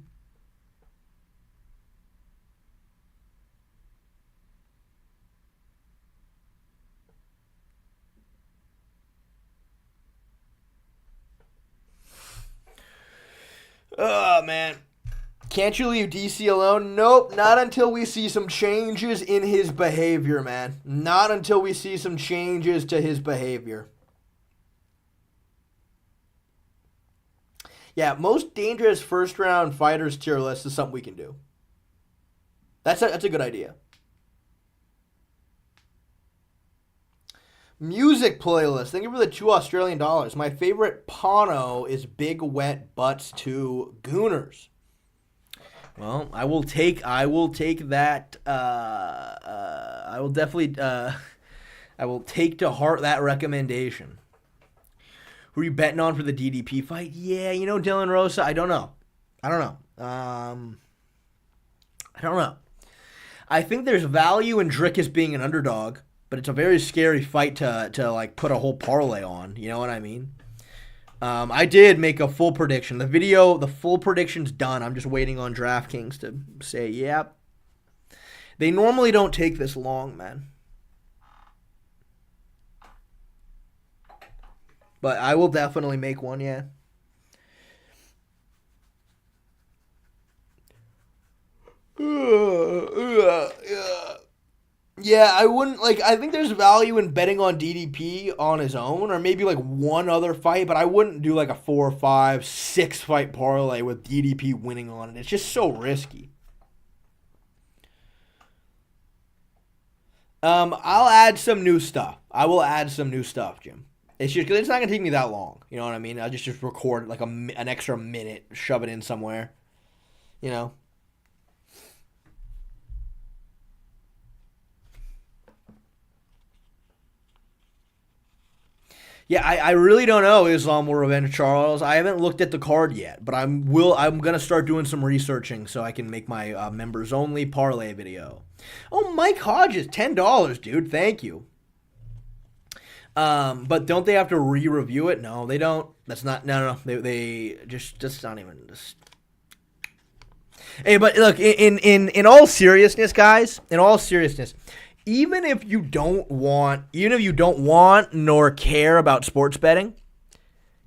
Oh, man. Can't you leave DC alone? Nope, not until we see some changes in his behavior, man. Not until we see some changes to his behavior. Yeah, most dangerous first-round fighters tier list is something we can do. That's a good idea. Music playlist. Thank you for the $2 My favorite Pano is Big Wet Butts 2 Gooners. Well, I will take that. I will definitely. I will take to heart that recommendation. Who are you betting on for the DDP fight? Yeah, you know, Dylan Rosa. I don't know. I don't know. I think there's value in Dricus being an underdog. But it's a very scary fight to like put a whole parlay on. You know what I mean? I did make a full prediction. The full prediction's done. I'm just waiting on DraftKings to say, yep. They normally don't take this long, man. But I will definitely make one, yeah. Yeah, I wouldn't, like, I think there's value in betting on DDP on his own, or maybe, like, one other fight, but I wouldn't do, like, a 4, 5, 6 fight parlay with DDP winning on it. It's just so risky. I'll add some new stuff. I will add some new stuff, Jim. It's just, because it's not going to take me that long, you know what I mean? I'll just record, like, an extra minute, shove it in somewhere, you know? Yeah, I really don't know Islam will revenge Charles. I haven't looked at the card yet, but I'm gonna start doing some researching so I can make my members only parlay video. Oh, Mike Hodges, $10, dude. Thank you. But don't they have to re-review it? No, they don't. That's not. No. They just not even. Just... Hey, but look, in all seriousness, guys. In all seriousness, even if you don't want nor care about sports betting,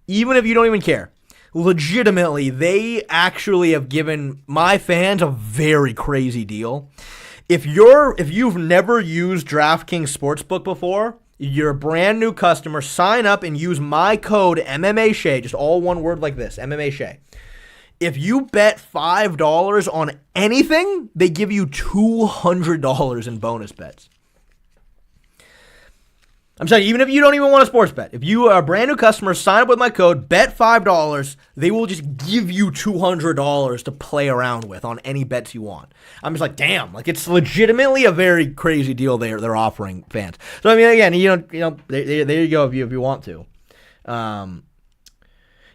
even if you don't even care, legitimately, they actually have given my fans a very crazy deal. If you've never used DraftKings Sportsbook before, you're a brand new customer, sign up and use my code MMAShay, just all one word like this, MMAShay. If you bet $5 on anything, they give you $200 in bonus bets. I'm saying, even if you don't even want a sports bet, if you are a brand new customer, sign up with my code, bet $5, they will just give you $200 to play around with on any bets you want. I'm just like, damn, like it's legitimately a very crazy deal they're offering fans. So I mean, again, there you go if you want to.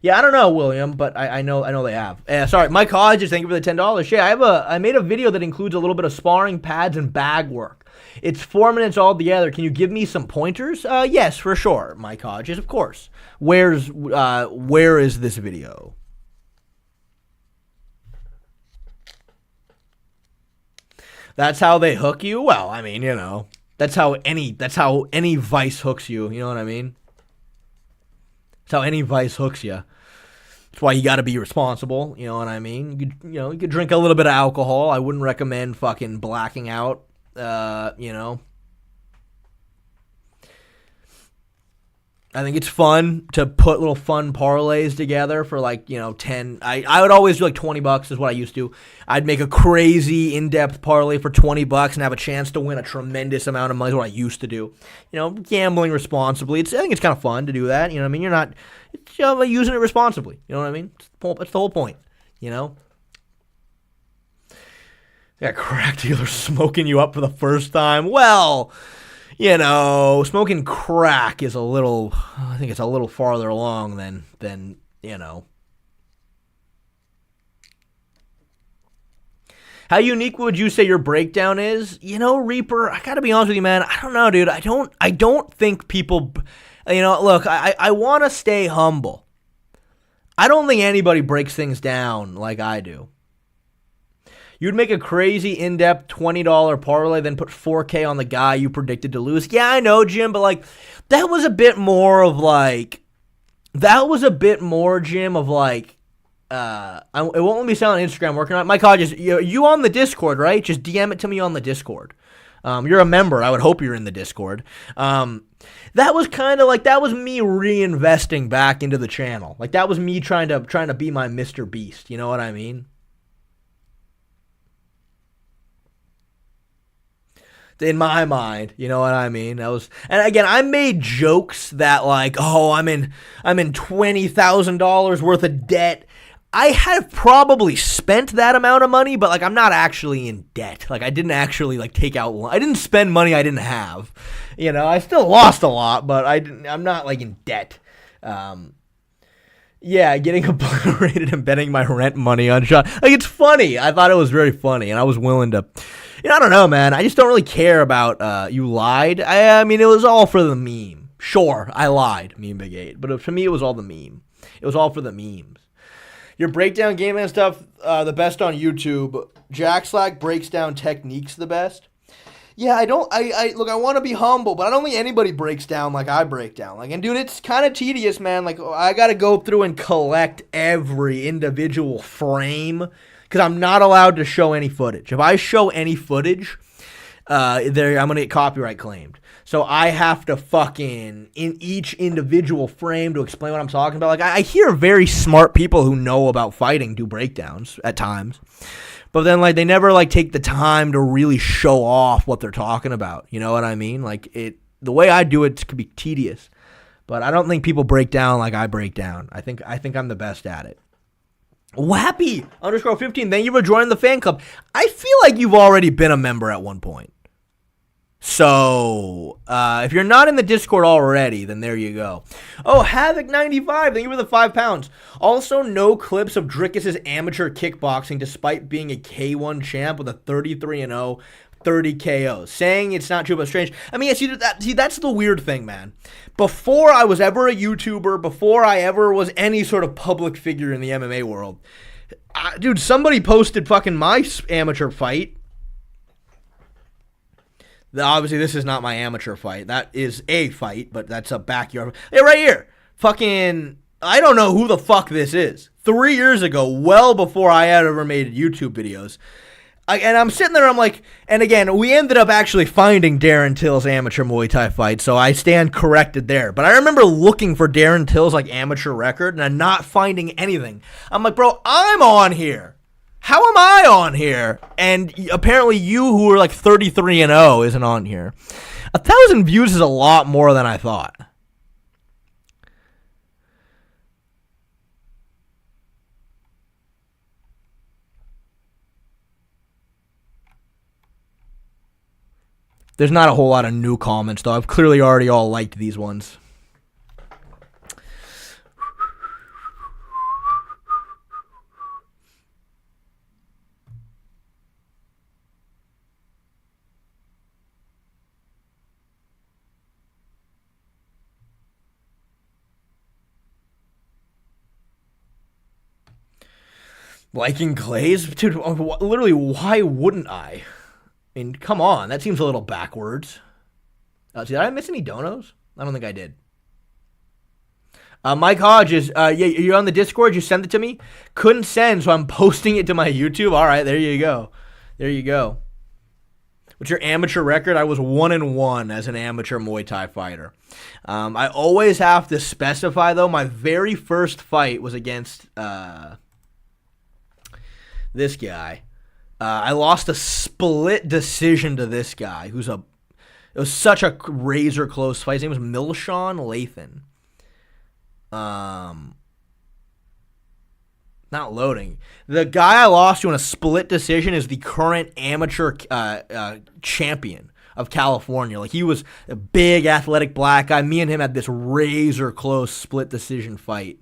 Yeah, I don't know, William, but I know they have. Sorry, Mike Hodges, thank you for the $10. Yeah, I made a video that includes a little bit of sparring, pads, and bag work. It's 4 minutes all together. Can you give me some pointers? Yes, for sure, Mike Hodges, of course. Where is this video? That's how they hook you? Well, I mean, that's how any vice hooks you, you know what I mean? That's how any vice hooks you. That's why you got to be responsible, you know what I mean? You could drink a little bit of alcohol. I wouldn't recommend fucking blacking out. I think it's fun to put little fun parlays together for 10. I would always do $20 is what I used to. I'd make a crazy in-depth parlay for $20 and have a chance to win a tremendous amount of money is what I used to do. Gambling responsibly. I think it's kind of fun to do that. You know what I mean? You're not using it responsibly. You know what I mean? That's the whole point, Yeah, crack dealer smoking you up for the first time. Well, smoking crack is I think it's a little farther along than. How unique would you say your breakdown is? Reaper, I gotta be honest with you, man. I don't know, dude. I don't think people, look, I want to stay humble. I don't think anybody breaks things down like I do. You'd make a crazy in-depth $20 parlay, then put $4K on the guy you predicted to lose. Yeah, I know, Jim, but that was a bit more, Jim, of it won't let me say on Instagram working on it. Mike Hodges, you on the Discord, right? Just DM it to me on the Discord. You're a member. I would hope you're in the Discord. That was kind of that was me reinvesting back into the channel. That was me trying to be my Mr. Beast. You know what I mean? In my mind, you know what I mean? And again, I made jokes that I'm in $20,000 worth of debt. I have probably spent that amount of money, but I'm not actually in debt. I didn't actually take out. I didn't spend money I didn't have. I still lost a lot, but I'm not in debt. Yeah, getting obliterated and betting my rent money on shot. It's funny. I thought it was very funny, and I was willing to. I don't know, man. I just don't really care about you lied. I mean, it was all for the meme. Sure, I lied, Meme Big 8. But to me, it was all the meme. It was all for the memes. Your breakdown game and stuff, the best on YouTube. Jack Slack breaks down techniques the best. Yeah, I look, I want to be humble, but I don't think anybody breaks down like I break down. And dude, it's kind of tedious, man. I got to go through and collect every individual frame because I'm not allowed to show any footage. If I show any footage, I'm going to get copyright claimed. So I have to in each individual frame to explain what I'm talking about. I hear very smart people who know about fighting do breakdowns at times. But then, they never, take the time to really show off what they're talking about. You know what I mean? The way I do it could be tedious. But I don't think people break down like I break down. I think I'm the best at it. Wappy_15, thank you for joining the fan club. I feel like you've already been a member at one point. So, if you're not in the Discord already, then there you go. Oh, Havoc95, thank you for the £5. Also, no clips of Dricus' amateur kickboxing despite being a K1 champ with a 33-0 30 KOs. Saying it's not true but strange. I mean, see, that's the weird thing, man. Before I was ever a YouTuber, before I ever was any sort of public figure in the MMA world, dude, somebody posted fucking my amateur fight. Obviously, this is not my amateur fight. That is a fight, but that's a backyard. Hey, right here. Fucking, I don't know who the fuck this is. 3 years ago, well before I had ever made YouTube videos. And I'm sitting there, I'm like, and again, we ended up actually finding Darren Till's amateur Muay Thai fight, so I stand corrected there. But I remember looking for Darren Till's like amateur record and I'm not finding anything. I'm like, bro, I'm on here. How am I on here? And apparently you who are like 33-0 isn't on here. 1,000 views is a lot more than I thought. There's not a whole lot of new comments, though. I've clearly already all liked these ones. Liking Glaze? Dude, literally, why wouldn't I? I mean, come on. That seems a little backwards. Did I miss any donos? I don't think I did. Mike Hodges, yeah, you're on the Discord? You sent it to me? Couldn't send, so I'm posting it to my YouTube. All right, there you go. There you go. What's your amateur record? I was 1-1 as an amateur Muay Thai fighter. I always have to specify, though, my very first fight was against this guy. I lost a split decision to this guy, it was such a razor close fight. His name was Milshawn Lathan. Not loading. The guy I lost to in a split decision is the current amateur champion of California. Like, he was a big athletic black guy. Me and him had this razor close split decision fight.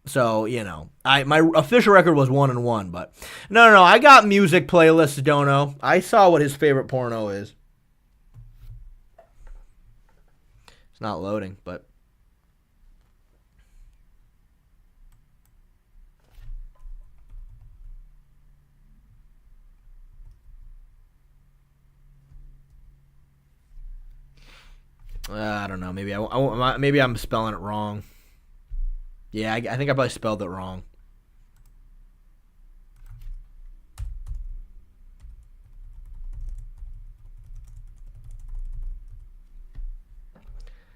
So, you know, my official record was 1-1, but no, I got music playlists, Dono. I saw what his favorite porno is. It's not loading, but I don't know. Maybe I'm spelling it wrong. Yeah, I think I probably spelled it wrong.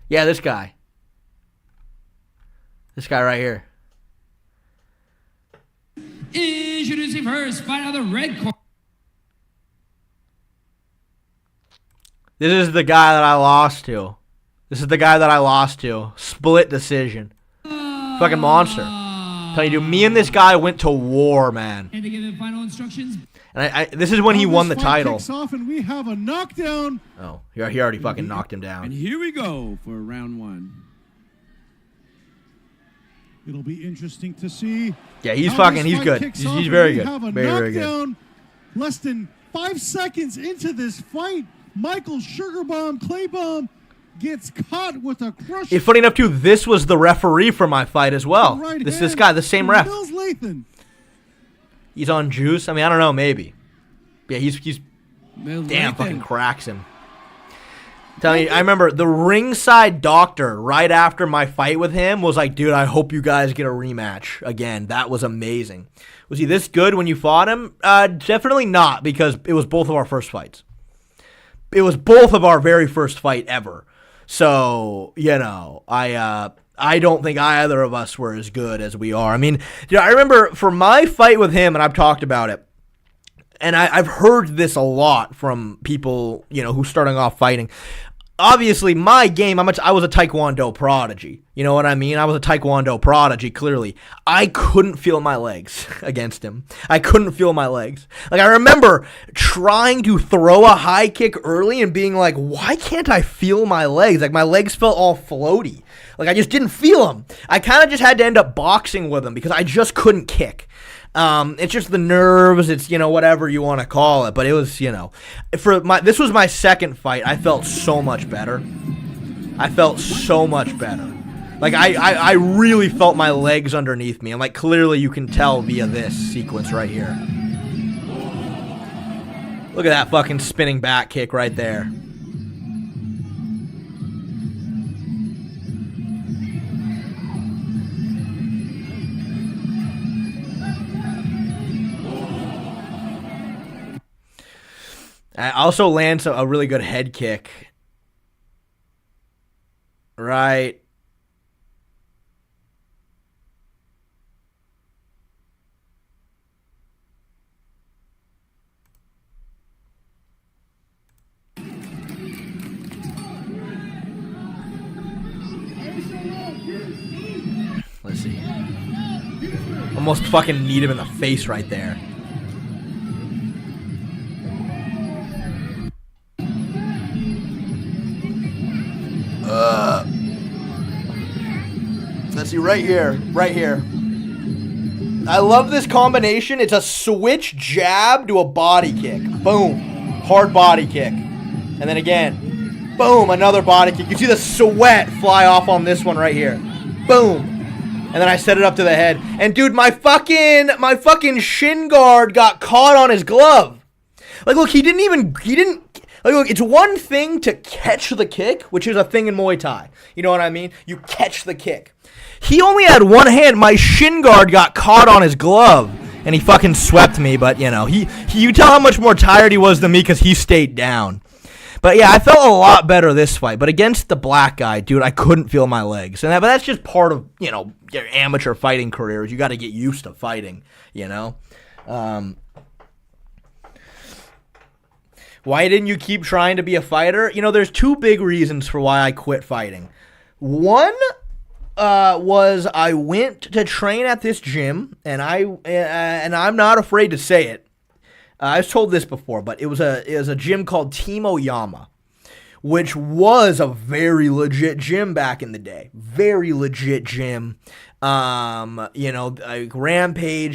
Yeah, this guy. This guy right here. Introducing first, fight out of the red corner. This is the guy that I lost to. Split decision. Fucking monster. Tell you, dude, me and this guy went to war, man. And to give him final instructions. And this is when he won the title. Kicks off and we have a knockdown. Oh, he already fucking knocked him down. And here we go for round one. It'll be interesting to see. Yeah, he's good. He's very good. Very good. Less than 5 seconds into this fight, Michael Sugarbomb Claybomb gets caught with a crush. It's funny enough, too, this was the referee for my fight as well. This guy, the same ref. He's on juice. I mean, I don't know, maybe. Yeah, he's damn, fucking cracks him. Telling you, I remember the ringside doctor right after my fight with him was like, dude, I hope you guys get a rematch again. That was amazing. Was he this good when you fought him? Definitely not, because it was both of our first fights. It was both of our very first fight ever. So, you know, I don't think either of us were as good as we are. I mean, I remember for my fight with him, and I've talked about it, and I've heard this a lot from people, you know, who's starting off fighting. Obviously, my game, I was a Taekwondo prodigy. You know what I mean? I was a Taekwondo prodigy, clearly. I couldn't feel my legs against him. I couldn't feel my legs. Like, I remember trying to throw a high kick early and being like, why can't I feel my legs? Like, my legs felt all floaty. Like, I just didn't feel them. I kind of just had to end up boxing with him because I just couldn't kick. It's just the nerves. It's, whatever you want to call it. But it was, this was my second fight. I felt so much better. Like, I really felt my legs underneath me. And, like, clearly you can tell via this sequence right here. Look at that fucking spinning back kick right there. I also lands a really good head kick. Right. Let's see. Almost fucking need him in the face right there. Let's see, right here. I love this combination. It's a switch jab to a body kick. Boom. Hard body kick. And then again. Boom. Another body kick. You see the sweat fly off on this one right here. Boom. And then I set it up to the head. And dude, my fucking shin guard got caught on his glove. Like, look, he didn't like, look, it's one thing to catch the kick, which is a thing in Muay Thai. You know what I mean? You catch the kick. He only had one hand. My shin guard got caught on his glove, and he fucking swept me. But, you tell how much more tired he was than me because he stayed down. But, yeah, I felt a lot better this fight. But against the black guy, dude, I couldn't feel my legs. But that's just part of, your amateur fighting careers. You got to get used to fighting, Why didn't you keep trying to be a fighter? There's two big reasons for why I quit fighting. One was I went to train at this gym, and I'm not afraid to say it. I've told this before, but it was a gym called Team Oyama, which was a very legit gym back in the day. Very legit gym. Rampage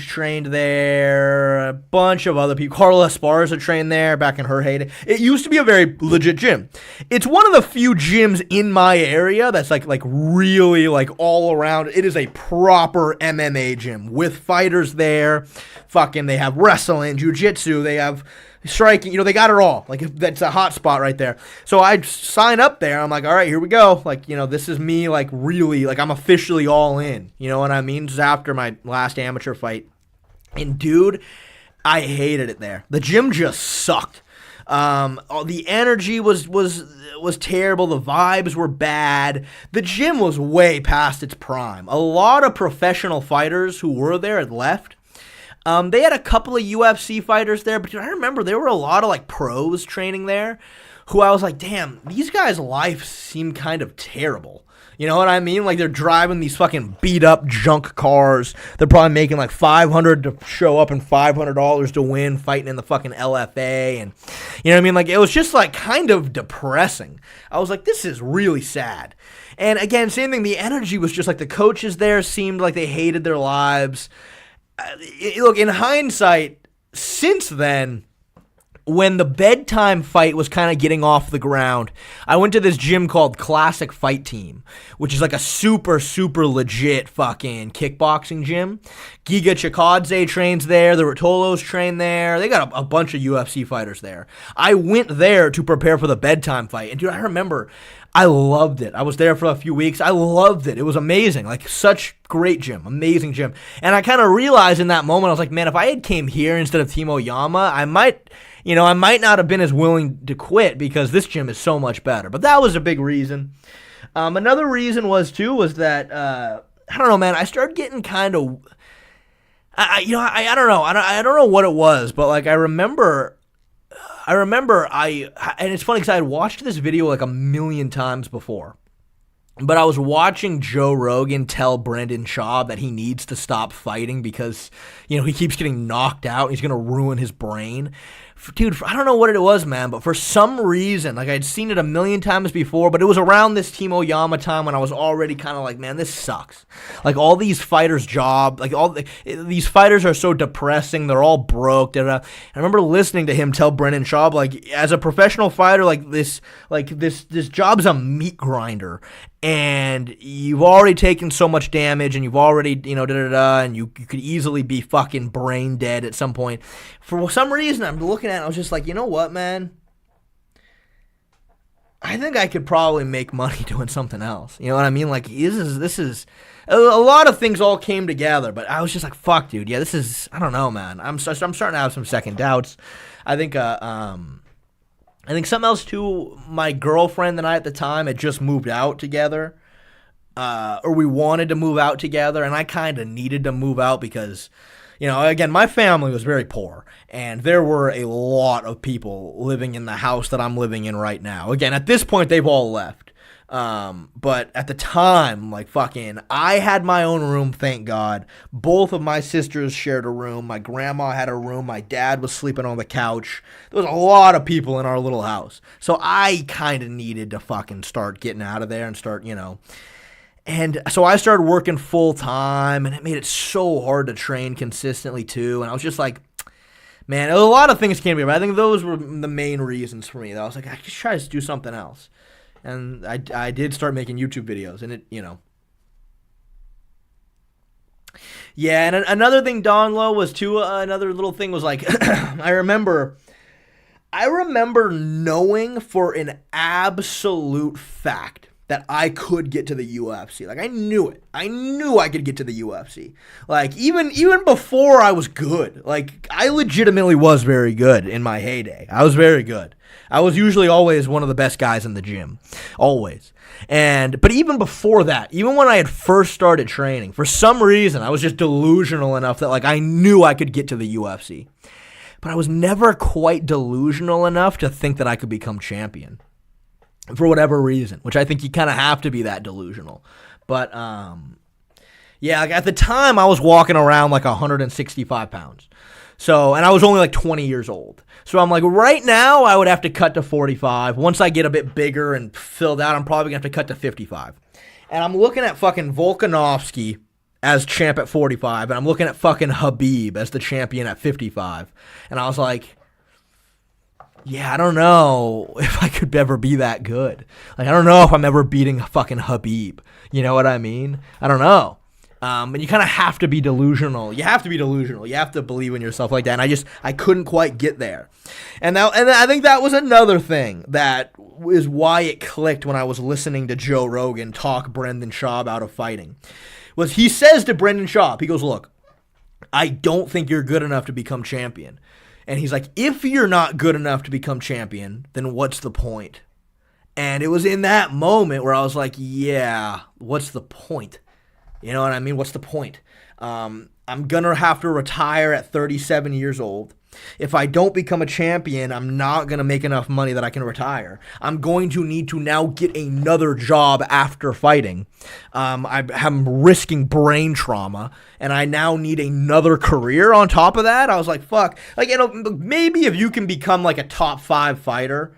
trained there, a bunch of other people. Carla Esparza trained there back in her heyday. It used to be a very legit gym. It's one of the few gyms in my area that's like really like all around. It is a proper MMA gym with fighters there. Fucking, they have wrestling, jiu-jitsu, they have striking, they got it all. Like, that's a hot spot right there. So I sign up there. I'm like, all right, here we go. Like, this is me, like, really, like, I'm officially all in. You know what I mean? Just after my last amateur fight. And, dude, I hated it there. The gym just sucked. The energy was terrible. The vibes were bad. The gym was way past its prime. A lot of professional fighters who were there had left. They had a couple of UFC fighters there, but dude, I remember there were a lot of like pros training there who I was like, damn, these guys' lives seem kind of terrible. You know what I mean? Like, they're driving these fucking beat up junk cars. They're probably making like $500 to show up and $500 to win, fighting in the fucking LFA. And you know what I mean? Like, it was just like kind of depressing. I was like, this is really sad. And again, same thing. The energy was just like the coaches there seemed like they hated their lives. Look, in hindsight, since then, when the bedtime fight was kind of getting off the ground, I went to this gym called Classic Fight Team, which is like a super, super legit fucking kickboxing gym. Giga Chikadze trains there. The Rotolos train there. They got a bunch of UFC fighters there. I went there to prepare for the bedtime fight. And dude, I remember I loved it. I was there for a few weeks. I loved it. It was amazing. Like, such great gym. Amazing gym. And I kind of realized in that moment, I was like, man, if I had came here instead of Team Oyama, I might not have been as willing to quit because this gym is so much better. But that was a big reason. Another reason was that, I don't know, man, I started getting kind of, I don't know. I don't know what it was, but like, I remember, and it's funny because I had watched this video like a million times before, but I was watching Joe Rogan tell Brendan Schaub that he needs to stop fighting because, he keeps getting knocked out and he's going to ruin his brain. dude, I don't know what it was, man, but for some reason, like I'd seen it a million times before, but it was around this Team Oyama time when I was already kind of like, man, this sucks. Like all these fighters' these fighters are so depressing. They're all broke. I remember listening to him tell Brendan Schaub, like, as a professional fighter, this job's a meat grinder. And you've already taken so much damage, and you've already, and you could easily be fucking brain dead at some point. For some reason, I'm looking at it, I was just like, you know what, man? I think I could probably make money doing something else. You know what I mean? Like, this is a lot of things all came together, but I was just like, fuck, dude. Yeah, I don't know, man. I'm starting to have some second doubts. I think something else too, my girlfriend and I at the time had just moved out together, or we wanted to move out together, and I kind of needed to move out because, again, my family was very poor, and there were a lot of people living in the house that I'm living in right now. Again, at this point, they've all left. But at the time, like fucking, I had my own room, thank God. Both of my sisters shared a room. My grandma had a room. My dad was sleeping on the couch. There was a lot of people in our little house. So I kind of needed to fucking start getting out of there and start, And so I started working full time, and it made it so hard to train consistently too. And I was just like, man, a lot of things came to me, but I think those were the main reasons for me. That I was like, I should try to do something else. And I did start making YouTube videos, and it. Yeah, and another thing, Don Low, was too, another little thing was like, I remember knowing for an absolute fact that I could get to the UFC. Like, I knew it. I knew I could get to the UFC. Like, even before I was good. Like, I legitimately was very good in my heyday. I was very good. I was usually always one of the best guys in the gym. Always. But even before that, even when I had first started training, for some reason, I was just delusional enough that, like, I knew I could get to the UFC. But I was never quite delusional enough to think that I could become champion. For whatever reason, which I think you kind of have to be that delusional. But, yeah, like at the time, I was walking around like 165 pounds. So, and I was only like 20 years old. So I'm like, right now, I would have to cut to 45. Once I get a bit bigger and filled out, I'm probably going to have to cut to 55. And I'm looking at fucking Volkanovski as champ at 45. And I'm looking at fucking Khabib as the champion at 55. And I was like, yeah, I don't know if I could ever be that good. Like, I don't know if I'm ever beating fucking Khabib. You know what I mean? I don't know. And you kind of have to be delusional. You have to be delusional. You have to believe in yourself like that. And I couldn't quite get there. And I think that was another thing that is why it clicked when I was listening to Joe Rogan talk Brendan Schaub out of fighting. Was he says to Brendan Schaub, he goes, look, I don't think you're good enough to become champion. And he's like, if you're not good enough to become champion, then what's the point? And it was in that moment where I was like, yeah, what's the point? You know what I mean? What's the point? I'm going to have to retire at 37 years old. If I don't become a champion, I'm not going to make enough money that I can retire. I'm going to need to now get another job after fighting. I'm risking brain trauma, and I now need another career on top of that. I was like, fuck. Like, maybe if you can become like a top 5 fighter,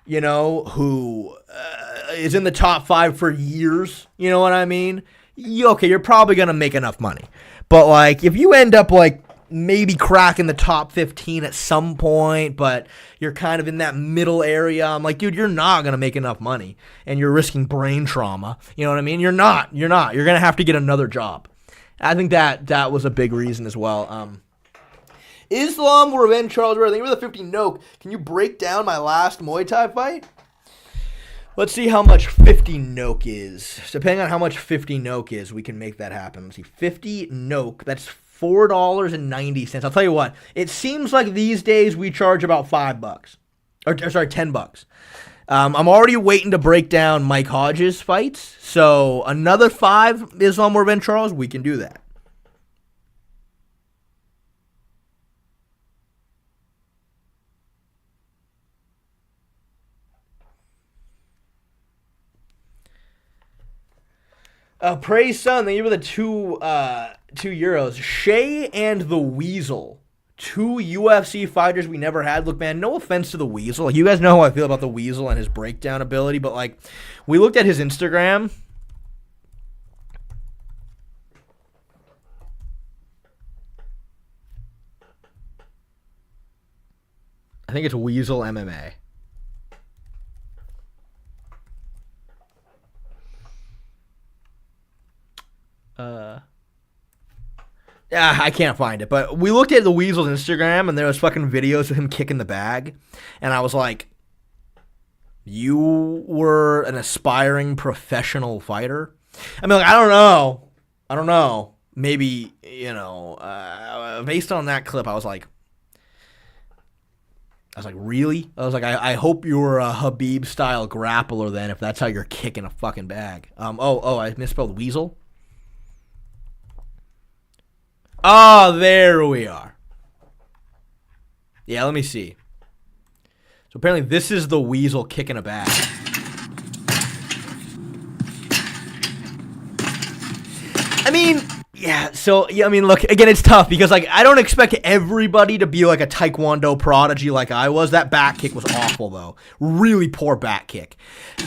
who is in the top 5 for years, you know what I mean? You're probably going to make enough money. But, like, if you end up, like, maybe cracking the top 15 at some point, but you're kind of in that middle area, I'm like, dude, you're not going to make enough money, and you're risking brain trauma. You know what I mean? You're not. You're going to have to get another job. I think that was a big reason as well. Islam Revenge Charles, I think you were the 50 Noke. Can you break down my last Muay Thai fight? Let's see how much 50 Noke is. Depending on how much 50 Noke is, we can make that happen. Let's see, 50 Noke, that's $4.90. I'll tell you what, it seems like these days we charge about $5. Or sorry, $10. I'm already waiting to break down Mike Hodges' fights. So another 5 Islam Revenge Charles, we can do that. Praise Sun, thank you for the €2. Shay and the Weasel, two UFC fighters we never had. Look, man, no offense to the Weasel. Like, you guys know how I feel about the Weasel and his breakdown ability, but, like, we looked at his Instagram. I think it's Weasel MMA. Yeah, I can't find it, but we looked at the Weasel's Instagram, and there was fucking videos of him kicking the bag, and I was like, you were an aspiring professional fighter? I mean, like, I don't know. Maybe, you know, based on that clip, I was like, really? I was like, I hope you're a Habib-style grappler then, if that's how you're kicking a fucking bag. I misspelled Weasel. Oh, there we are. Yeah, let me see. So apparently this is the Weasel kicking a bag. I mean, yeah, so, yeah, I mean, look, again, it's tough because, like, I don't expect everybody to be like a Taekwondo prodigy like I was. That back kick was awful, though. Really poor back kick.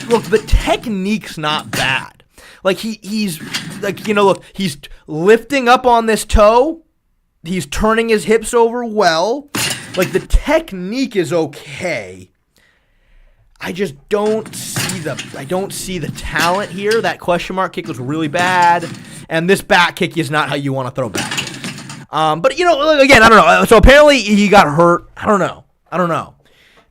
Look, the technique's not bad. Like, he's, like, you know, look, he's lifting up on this toe. He's turning his hips over well. Like, the technique is okay. I just don't see the talent here. That question mark kick was really bad. And this back kick is not how you want to throw back kicks. But, you know, again, I don't know. So apparently he got hurt. I don't know.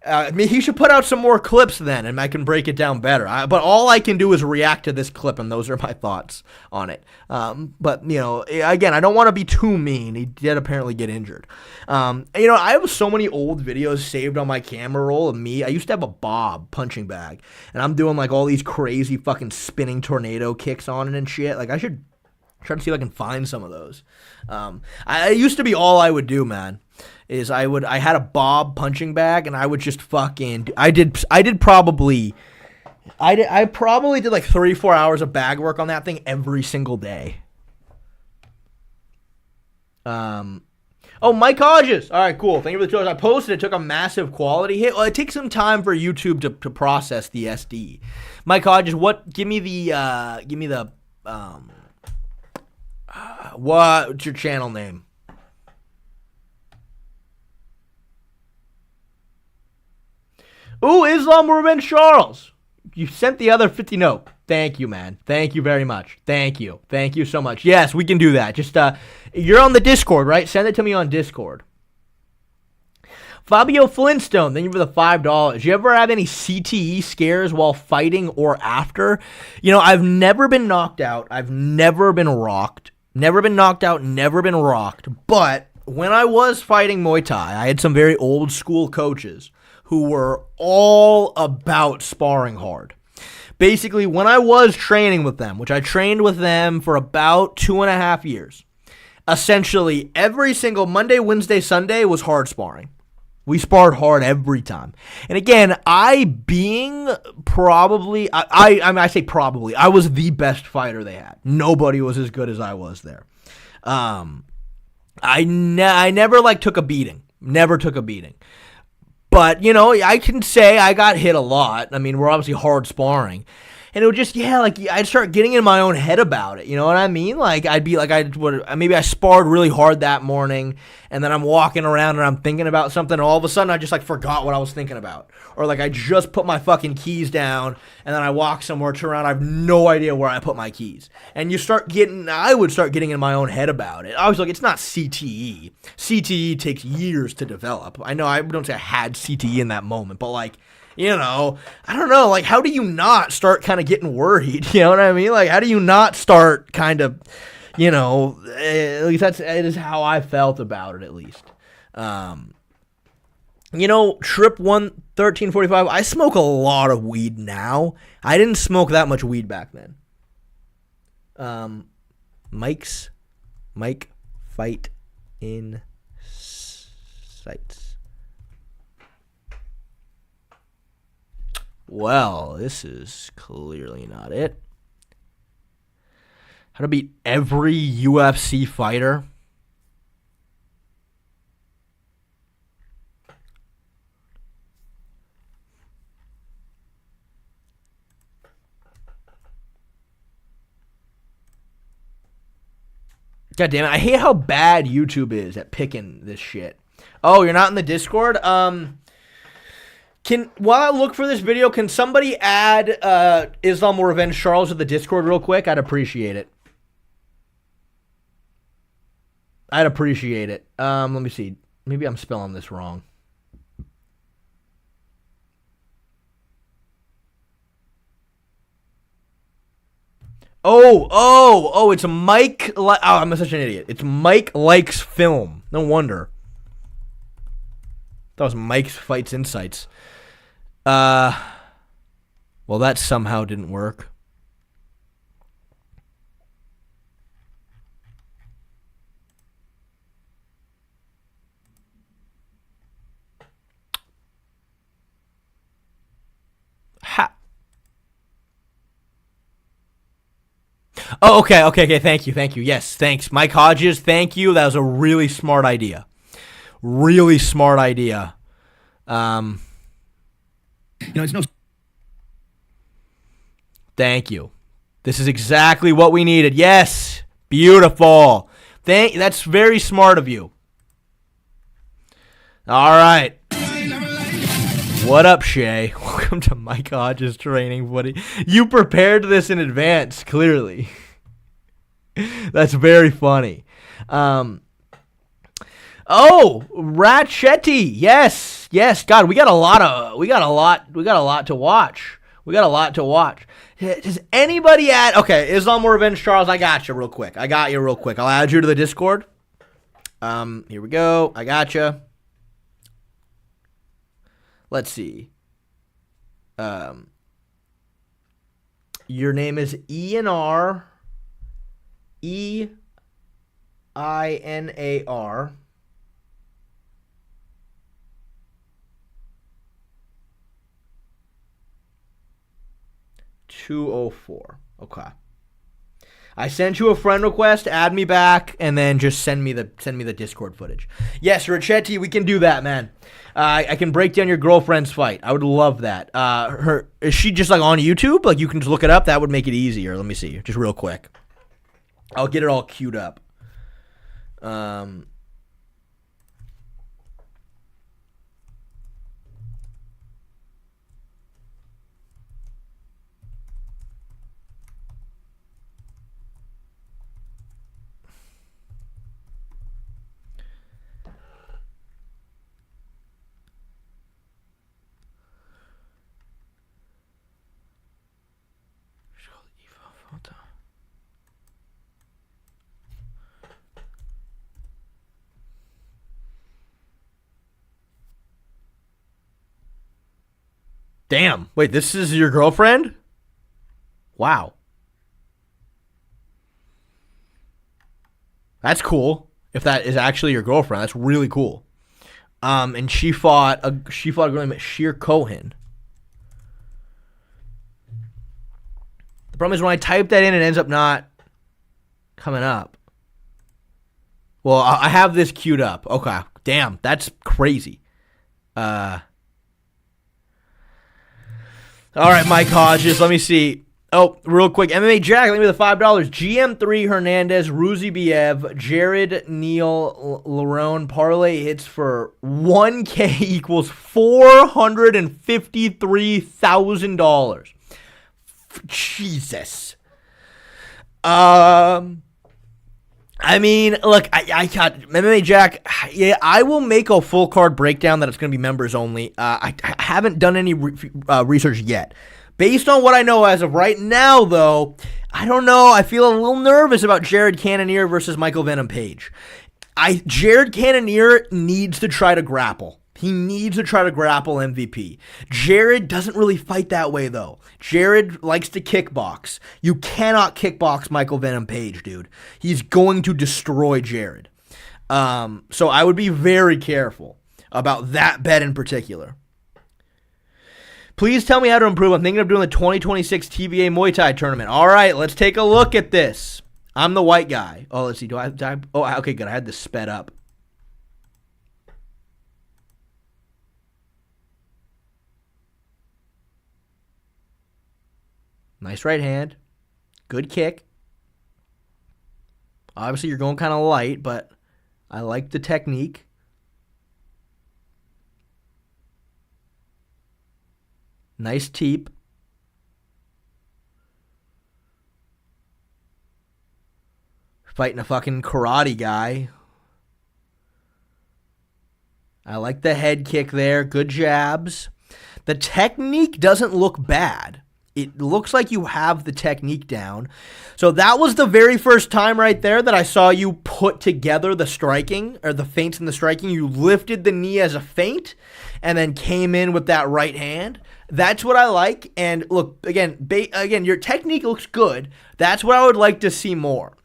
I mean, he should put out some more clips then, and I can break it down better. But all I can do is react to this clip, and those are my thoughts on it. But, you know, again, I don't want to be too mean. He did apparently get injured. You know, I have so many old videos saved on my camera roll of me. I used to have a Bob punching bag, and I'm doing, like, all these crazy fucking spinning tornado kicks on it and shit. Like, I should try to see if I can find some of those. I used to be all I would do, man. I had a Bob punching bag, and I would just fucking I probably did like 3-4 hours of bag work on that thing every single day. Mike Hodges. All right, cool. Thank you for the choice. I posted it. Took a massive quality hit. Well, it takes some time for YouTube to process the SD. Mike Hodges, give me the what's your channel name? Ooh, Islam Revenge Charles. You sent the other 50. No, thank you, man. Thank you very much. Thank you. Thank you so much. Yes, we can do that. Just, you're on the Discord, right? Send it to me on Discord. Fabio Flintstone, thank you for the $5. You ever have any CTE scares while fighting or after? You know, I've never been knocked out. I've never been rocked. Never been knocked out, never been rocked. But when I was fighting Muay Thai, I had some very old school coaches who were all about sparring hard. Basically, when I was training with them, which I trained with them for about 2.5 years, essentially every single Monday, Wednesday, Sunday was hard sparring. We sparred hard every time. And again, I say probably, I was the best fighter they had. Nobody was as good as I was there. I never took a beating. Never took a beating. But, you know, I can say I got hit a lot. I mean, we're obviously hard sparring. And it would just, I'd start getting in my own head about it. You know what I mean? Like, maybe I sparred really hard that morning, and then I'm walking around and I'm thinking about something, and all of a sudden I just, forgot what I was thinking about. Or, I just put my fucking keys down, and then I walk somewhere, turn around, I have no idea where I put my keys. And I would start getting in my own head about it. I was like, it's not CTE. CTE takes years to develop. I know I don't say I had CTE in that moment, but, you know, I don't know, how do you not start kind of getting worried? You know what I mean? How do you not start kind of, you know, at least it is how I felt about it, at least. You know, Trip 1345, I smoke a lot of weed now. I didn't smoke that much weed back then. Mike Fight in Sights. Well, this is clearly not it. How to beat every UFC fighter. God damn it. I hate how bad YouTube is at picking this shit. Oh, you're not in the Discord? While I look for this video, can somebody add Islam will revenge Charles to the Discord real quick? I'd appreciate it. I'd appreciate it. Let me see. Maybe I'm spelling this wrong. Oh, it's Mike. I'm such an idiot. It's Mike Likes Film. No wonder. That was Mike's Fights Insights. Well, that somehow didn't work. Oh, okay. Thank you. Yes, thanks. Mike Hodges, thank you. That was a really smart idea. Really smart idea. It's no. Thank you. This is exactly what we needed. Yes. Beautiful. That's very smart of you. All right. What up, Shay? Welcome to Mike Hodges Training, buddy. You prepared this in advance, clearly. That's very funny. Oh, Ratchetti. Yes. God, we got a lot to watch. Does anybody add? Okay, Islam will revenge Charles. I got you real quick. I'll add you to the Discord. Here we go. I got you. Let's see. Your name is Einar. Einar. 204. Okay. I sent you a friend request, add me back, and then just send me the Discord footage. Yes, Richetti, we can do that, man. I can break down your girlfriend's fight. I would love that. Is she just like on YouTube? Like you can just look it up? That would make it easier. Let me see. Just real quick. I'll get it all queued up. Damn. Wait, this is your girlfriend? Wow. That's cool. If that is actually your girlfriend, that's really cool. And she fought a girl named Sheer Cohen. The problem is when I type that in, it ends up not coming up. Well, I have this queued up. Okay. Damn, that's crazy. All right, Mike Hodges, let me see. Oh, real quick, MMA Jack, let me the $5. GM3 Hernandez, Ruzibiev, Jared Neal, Larone, parlay hits for 1K equals $453,000. Jesus. I mean, look, I got MMA Jack. Yeah, I will make a full card breakdown that it's going to be members only. I haven't done any research yet. Based on what I know as of right now, though, I don't know. I feel a little nervous about Jared Cannonier versus Michael Venom Page. Jared Cannonier needs to try to grapple. He needs to try to grapple MVP. Jared doesn't really fight that way, though. Jared likes to kickbox. You cannot kickbox Michael Venom Page, dude. He's going to destroy Jared. So I would be very careful about that bet in particular. Please tell me how to improve. I'm thinking of doing the 2026 TBA Muay Thai tournament. All right, let's take a look at this. I'm the white guy. Oh, let's see. Oh, okay, good. I had this sped up. Nice right hand. Good kick. Obviously, you're going kind of light, but I like the technique. Nice teep. Fighting a fucking karate guy. I like the head kick there. Good jabs. The technique doesn't look bad. It looks like you have the technique down. So that was the very first time right there that I saw you put together the striking, or the feints and the striking. You lifted the knee as a feint and then came in with that right hand. That's what I like. And look, again, your technique looks good. That's what I would like to see more.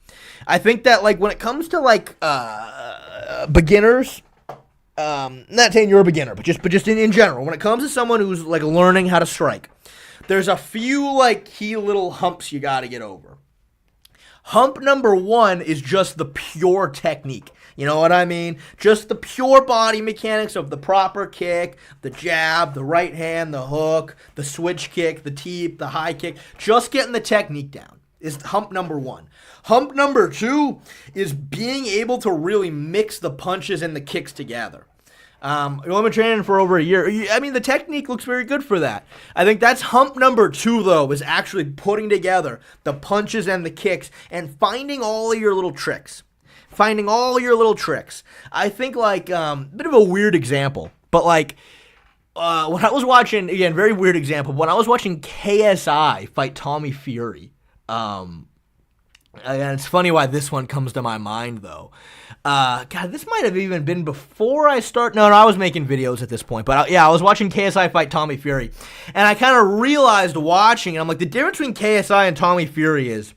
I think that, like, when it comes to, like, beginners, not saying you're a beginner, but just in general, when it comes to someone who's, like, learning how to strike, there's a few, like, key little humps you got to get over. Hump number one is just the pure technique. You know what I mean? Just the pure body mechanics of the proper kick, the jab, the right hand, the hook, the switch kick, the teep, the high kick. Just getting the technique down is hump number one. Hump number two is being able to really mix the punches and the kicks together. I've been training for over a year. I mean, the technique looks very good for that. I think that's hump number two, though, is actually putting together the punches and the kicks and finding all of your little tricks. I think, like, a bit of a weird example, but, like, when I was watching, again, very weird example, when I was watching KSI fight Tommy Fury, and it's funny why this one comes to my mind, though. God, this might have even been before I start. No, I was making videos at this point. But I was watching KSI fight Tommy Fury. And I kind of realized watching, and I'm like, the difference between KSI and Tommy Fury is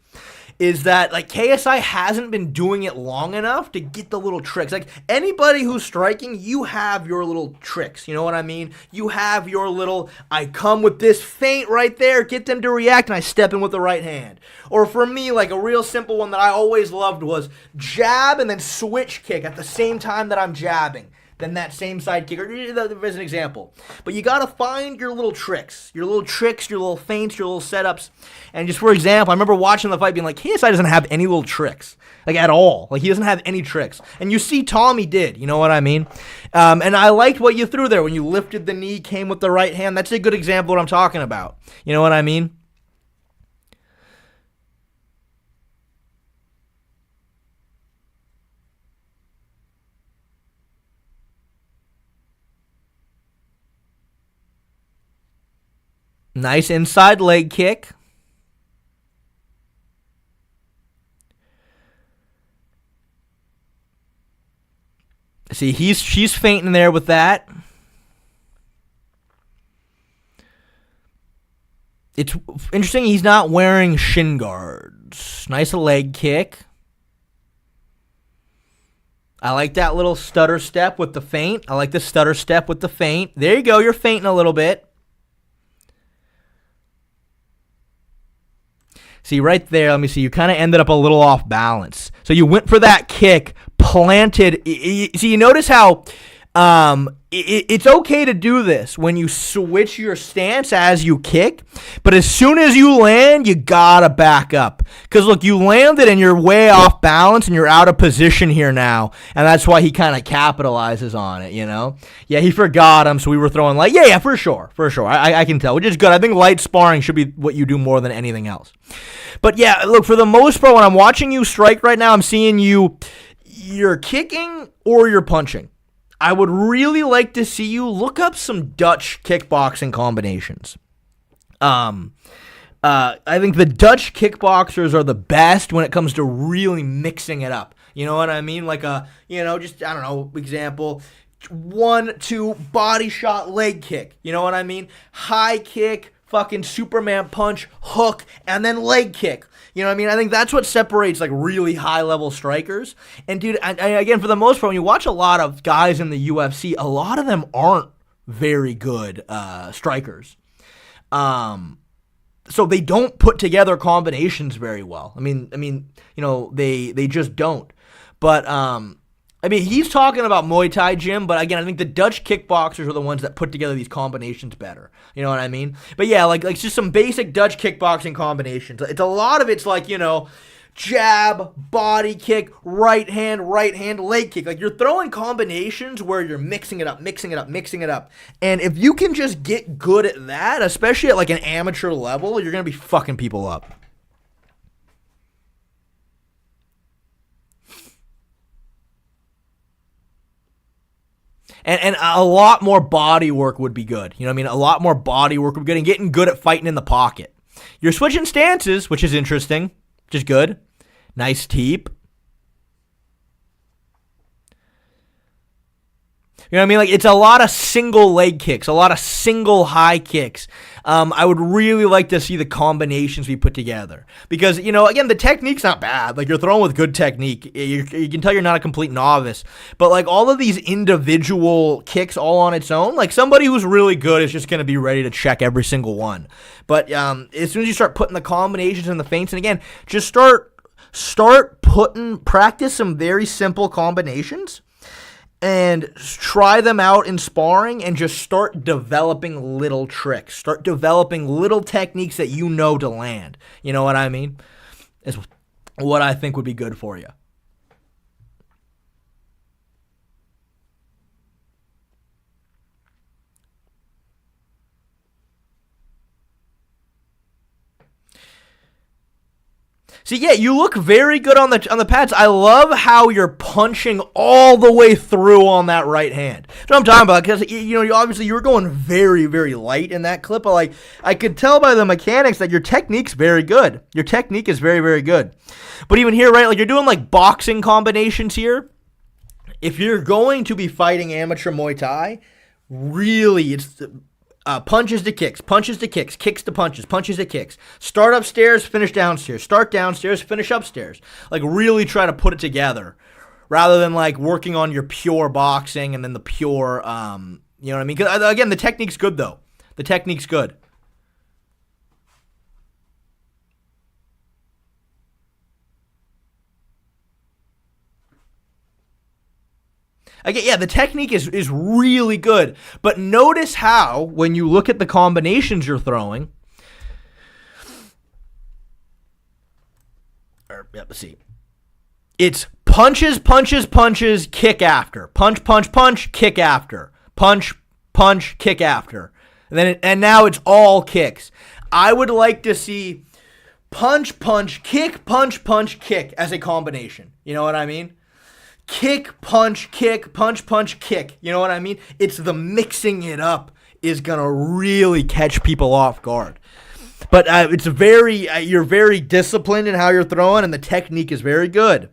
that, like, KSI hasn't been doing it long enough to get the little tricks. Like, anybody who's striking, you have your little tricks. You know what I mean? You have your little, I come with this feint right there, get them to react, and I step in with the right hand. Or for me, like, a real simple one that I always loved was jab and then switch kick at the same time that I'm jabbing. Then that same side kicker, as an example. But you got to find your little tricks, your little feints, your little setups. And just for example, I remember watching the fight being like, KSI doesn't have any little tricks, like, at all. Like, he doesn't have any tricks. And you see Tommy did, you know what I mean? And I liked what you threw there when you lifted the knee, came with the right hand. That's a good example of what I'm talking about. You know what I mean? Nice inside leg kick. See, she's fainting there with that. It's interesting he's not wearing shin guards. Nice leg kick. I like that little stutter step with the feint. There you go, you're feinting a little bit. See, right there, let me see, you kind of ended up a little off balance. So you went for that kick, planted. See, you notice how it's okay to do this when you switch your stance as you kick, but as soon as you land, you gotta back up. Because, look, you landed and you're way off balance and you're out of position here now, and that's why he kind of capitalizes on it, you know? Yeah, he forgot him, so we were throwing light. Yeah, for sure. I can tell, which is good. I think light sparring should be what you do more than anything else. But yeah, look, for the most part, when I'm watching you strike right now, I'm seeing you're kicking or you're punching. I would really like to see you look up some Dutch kickboxing combinations. I think the Dutch kickboxers are the best when it comes to really mixing it up. You know what I mean? Like example, 1-2 body shot leg kick. You know what I mean? High kick, fucking Superman punch, hook, and then leg kick. You know what I mean? I think that's what separates, like, really high-level strikers. And, dude, again, for the most part, when you watch a lot of guys in the UFC, a lot of them aren't very good strikers. So they don't put together combinations very well. I mean, you know, they just don't. But, he's talking about Muay Thai, Jim, but again, I think the Dutch kickboxers are the ones that put together these combinations better. You know what I mean? But yeah, like just some basic Dutch kickboxing combinations. It's a lot of it's like, you know, jab, body kick, right hand, leg kick. Like, you're throwing combinations where you're mixing it up. And if you can just get good at that, especially at like an amateur level, you're going to be fucking people up. And a lot more body work would be good. You know what I mean? A lot more body work would be good, and getting good at fighting in the pocket. You're switching stances, which is interesting, which is good. Nice teep. You know what I mean? Like, it's a lot of single leg kicks, a lot of single high kicks. I would really like to see the combinations we put together. Because, you know, again, the technique's not bad. Like, you're throwing with good technique. You can tell you're not a complete novice. But, like, all of these individual kicks all on its own, like, somebody who's really good is just going to be ready to check every single one. But as soon as you start putting the combinations and the feints, and again, just practice some very simple combinations. And try them out in sparring and just start developing little tricks. Start developing little techniques that you know to land. You know what I mean? Is what I think would be good for you. See, yeah, you look very good on the pads. I love how you're punching all the way through on that right hand. That's what I'm talking about, because, you know, obviously you were going very, very light in that clip, but, like, I could tell by the mechanics that your technique's very good. Your technique is very, very good. But even here, right, like, you're doing, like, boxing combinations here. If you're going to be fighting amateur Muay Thai, really, it's punches to kicks, kicks to punches to kicks. Start upstairs, finish downstairs. Start downstairs, finish upstairs. Like, really try to put it together rather than, like, working on your pure boxing and then the pure, you know what I mean? Because, again, the technique's good, though. The technique's good. Again, yeah, the technique is really good. But notice how, when you look at the combinations you're throwing, let's see. It's punches, kick after. Punch, kick after. Punch, kick after. And now it's all kicks. I would like to see punch, kick as a combination. You know what I mean? Kick, punch, kick. You know what I mean? It's the mixing it up is going to really catch people off guard. But it's you're very disciplined in how you're throwing, and the technique is very good.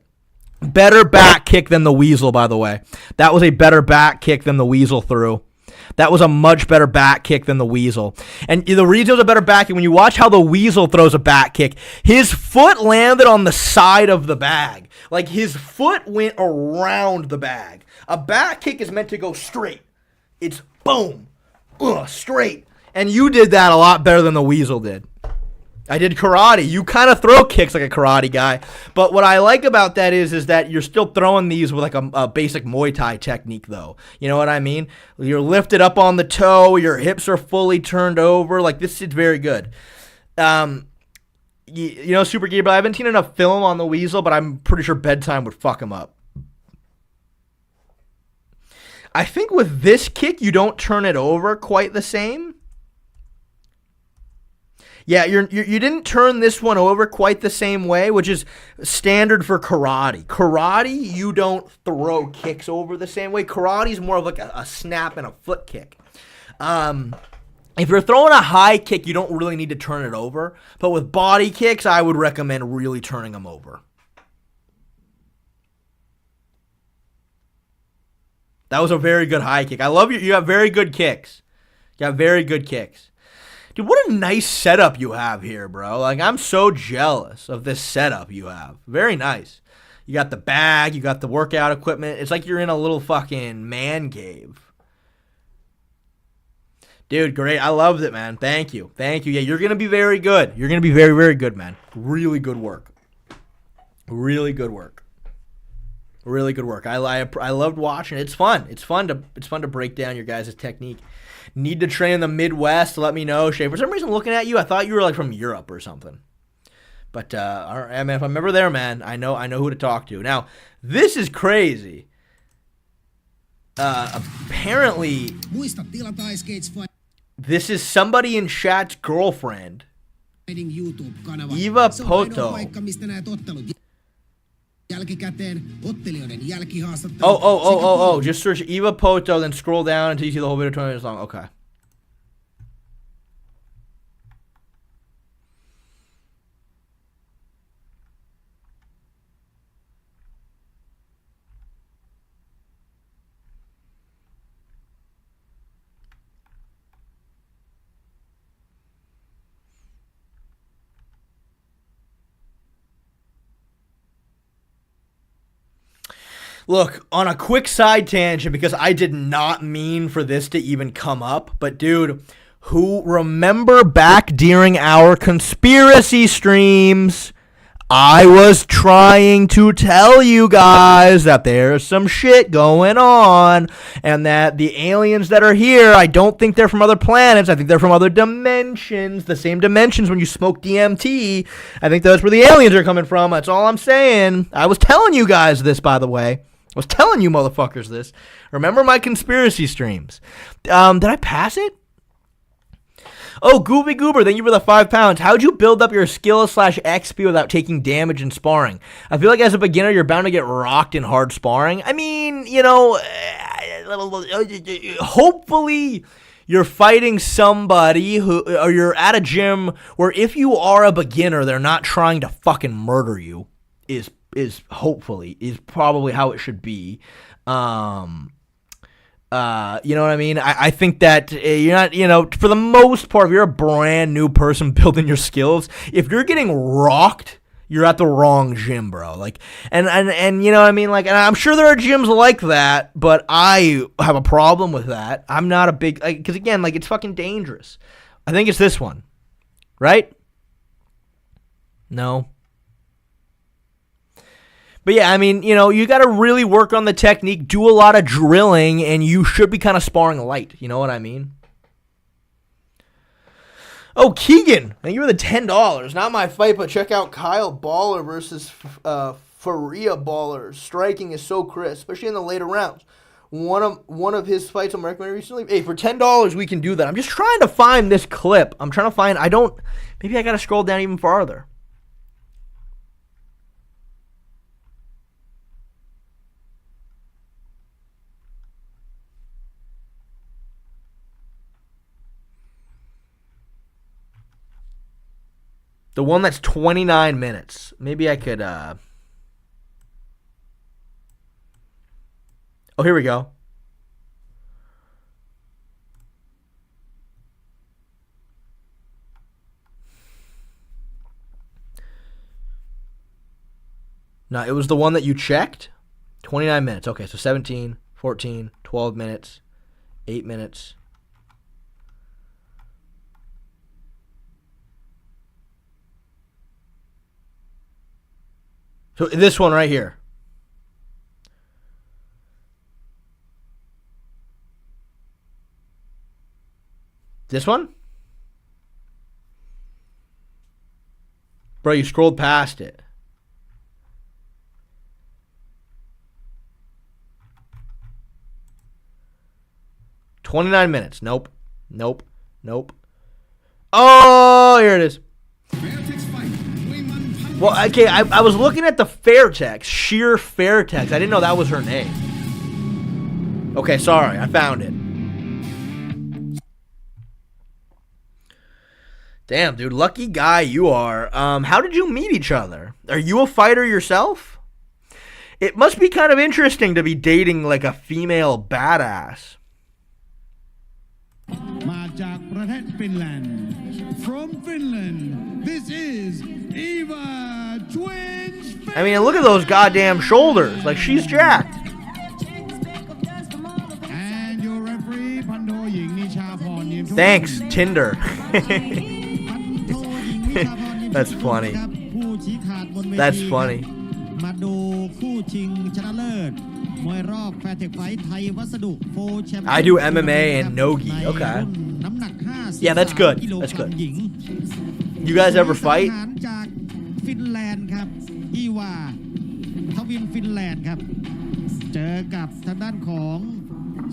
Better back kick than the Weasel, by the way. That was a better back kick than the Weasel threw. That was a much better back kick than the Weasel. And the reason it was a better back kick, when you watch how the Weasel throws a back kick, his foot landed on the side of the bag. Like, his foot went around the bag. A back kick is meant to go straight. It's boom, straight. And you did that a lot better than the Weasel did. I did karate. You kind of throw kicks like a karate guy. But what I like about that is that you're still throwing these with like a basic Muay Thai technique, though. You know what I mean? You're lifted up on the toe. Your hips are fully turned over. Like, this is very good. You know, Super Gear, but I haven't seen enough film on the Weasel, but I'm pretty sure bedtime would fuck him up. I think with this kick, you don't turn it over quite the same. Yeah, you didn't turn this one over quite the same way, which is standard for karate. Karate, you don't throw kicks over the same way. Karate is more of like a snap and a foot kick. If you're throwing a high kick, you don't really need to turn it over. But with body kicks, I would recommend really turning them over. That was a very good high kick. I love you. You have very good kicks. You have very good kicks. Dude, what a nice setup you have here, bro. Like, I'm so jealous of this setup you have. Very nice. You got the bag. You got the workout equipment. It's like you're in a little fucking man cave. Dude, great. I loved it, man. Thank you. Thank you. Yeah, you're going to be very good. You're going to be very, very good, man. Really good work. Really good work. Really good work. I loved watching it. It's fun. It's fun to break down your guys' technique. Need to train in the Midwest? Let me know, Shay. For some reason, looking at you, I thought you were like from Europe or something. But I mean, if I'm ever there, man, I know who to talk to. Now, this is crazy. Apparently, this is somebody in chat's girlfriend, Eva Poto. Oh, just search Eva Poto, then scroll down until you see the whole video 20 minutes long. Okay. Look, on a quick side tangent, because I did not mean for this to even come up, but dude, who remember back during our conspiracy streams, I was trying to tell you guys that there's some shit going on, and that the aliens that are here, I don't think they're from other planets. I think they're from other dimensions, the same dimensions when you smoke DMT. I think that's where the aliens are coming from. That's all I'm saying. I was telling you guys this, by the way. I was telling you motherfuckers this. Remember my conspiracy streams. Did I pass it? Oh, Goofy Goober, thank you for the 5 pounds. How'd you build up your skill/XP without taking damage in sparring? I feel like as a beginner, you're bound to get rocked in hard sparring. I mean, you know, hopefully you're fighting somebody who, or you're at a gym where if you are a beginner, they're not trying to fucking murder you, is probably how it should be. You know what I mean? I think that you're not, you know, for the most part, if you're a brand new person building your skills, if you're getting rocked, you're at the wrong gym, bro. Like, and you know what I mean? Like, and I'm sure there are gyms like that, but I have a problem with that. I'm not a big, because again, like, it's fucking dangerous. I think it's this one, right? No. But yeah, I mean, you know, you got to really work on the technique, do a lot of drilling, and you should be kind of sparring light. You know what I mean? Oh, Keegan, thank you for the $10. Not my fight, but check out Kyle Baller versus Faria Baller. Striking is so crisp, especially in the later rounds. One of his fights I'm recommending recently. Hey, for $10, we can do that. I'm just trying to find this clip. I'm trying to find, maybe I got to scroll down even farther. The one that's 29 minutes. Maybe I could, Oh, here we go. No, it was the one that you checked. 29 minutes. Okay, so 17, 14, 12 minutes, 8 minutes. So this one right here. This one? Bro, you scrolled past it. $29 minutes. Nope. Oh, here it is. Well, okay, I was looking at the Fairtex, Sheer Fairtex. I didn't know that was her name. Okay, sorry, I found it. Damn, dude, lucky guy you are. How did you meet each other? Are you a fighter yourself? It must be kind of interesting to be dating like a female badass. From Finland, this is Eva Twins. I mean, look at those goddamn shoulders. Like, she's jacked. And your referee, Thanks, Tinder. That's funny. That's funny. I do MMA and no-gi. Okay. Yeah, that's good. That's good. You guys ever fight? ฟินแลนด์ครับอีวาทวินฟินแลนด์ครับเจอกับทางด้านของ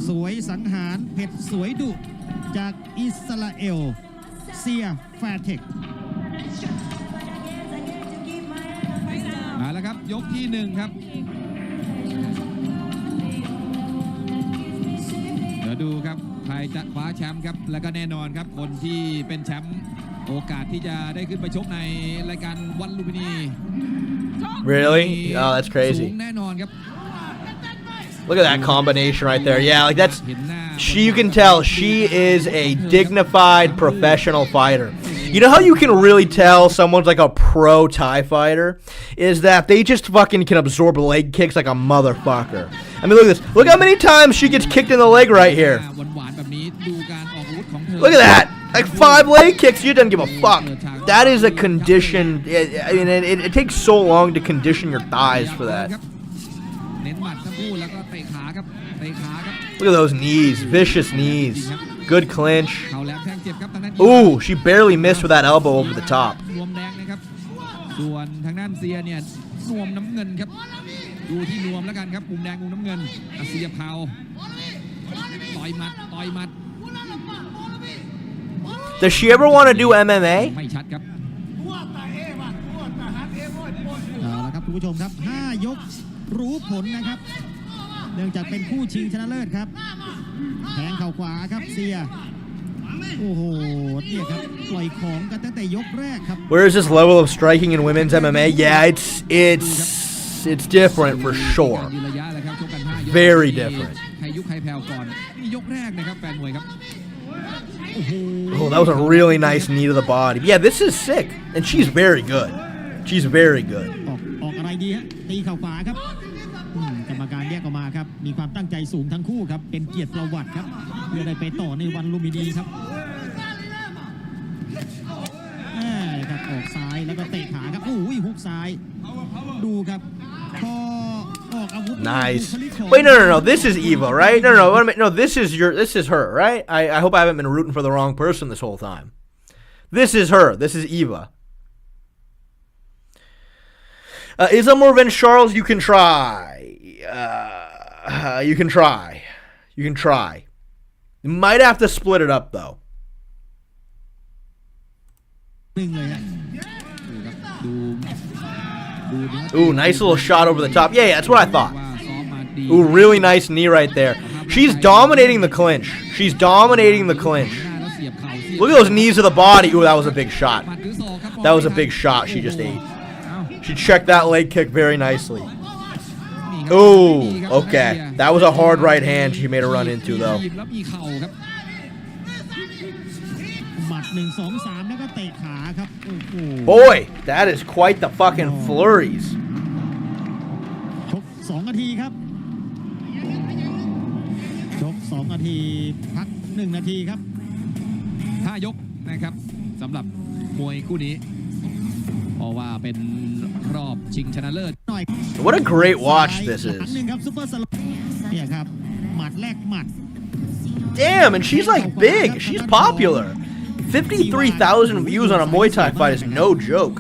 สวยสังหารเผ็ดสวยดุจากอิสราเอลเซียแฟร์เทคมาแล้วครับยกที่1ครับเดี๋ยวดูครับใครจะคว้าแชมป์ครับแล้วก็แน่นอนครับคนที่เป็นแชมป์โอกาสที่จะได้ขึ้นไปชกในรายการวันลุมพินี Really? Oh, that's สู crazy. งแน่นอนครับ Look at that combination right there. Yeah, like that's you can tell she is a dignified professional fighter. You know how you can really tell someone's like a pro Thai fighter is that they just fucking can absorb leg kicks like a motherfucker. I mean, look at this. Look how many times she gets kicked in the leg right here. Look at that. Like 5 leg kicks. She doesn't give a fuck. That is a condition. I mean, it takes so long to condition your thighs for that. Look at those knees. Vicious knees. Good clinch. Ooh, she barely missed with that elbow over the top. ส่วนทางด้านเซียเนี่ยนวมน้ำเงินครับดูที่นวมแล้วกันครับมุมแดงมุมน้ำเงินเซียเผาต่อยหมัด Does she ever want to do MMA? ไม่ชัดครับเอาละครับคุณผู้ชมครับ5 ยกรู้ผลนะครับเนื่องจากเป็นคู่ชิงชนะเลิศครับแทงเข่าขวาครับเซียโอ้โหเนี่ยครับปล่อยของกันตั้งแต่ยกแรกครับ Where is this level of striking in women's MMA? Yeah, it's different for sure. Very different. ใครยุคใครแผ่วก่อนนี่ยกแรกนะครับแฟนมวยครับ Oh, that was a really nice knee to the body. Yeah, this is sick, and she's very good. She's very good. ออกอะไรดีฮะตีเข่าขวาครับกรรมการแยกออกมาครับมีความตั้งใจสูงทั้งคู่ครับเป็นเกียรติประวัติครับเพื่อได้ไปต่อในวันลุมพินีครับครับออกซ้ายแล้วก็เตะขาครับโอ้ยฮุกซ้ายดูครับพอออกอาวุธ Nice. Wait, no. This is Eva, right? No. This is her, right? I hope I haven't been rooting for the wrong person this whole time. This is her. This is Eva. Islam or Revenge Charles, you can try. You can try. You might have to split it up, though. Ooh, nice little shot over the top. Yeah, that's what I thought. Ooh, really nice knee right there. She's dominating the clinch. Look at those knees to the body. Ooh, that was a big shot. She just ate. She checked that leg kick very nicely. Ooh, okay. That was a hard right hand she made a run into, though. Boy, that is quite the fucking flurries. ชก2 นาทีครับชก2 นาทีพัก1 นาทีครับ5 ยกนะครับสำหรับมวยคู่นี้เพราะว่าเป็นรอบชิงชนะเลิศ What a great watch this is. เนี่ยครับหมัดแลกหมัด Damn, and she's like big. She's popular. 53,000 views on a Muay Thai fight is no joke.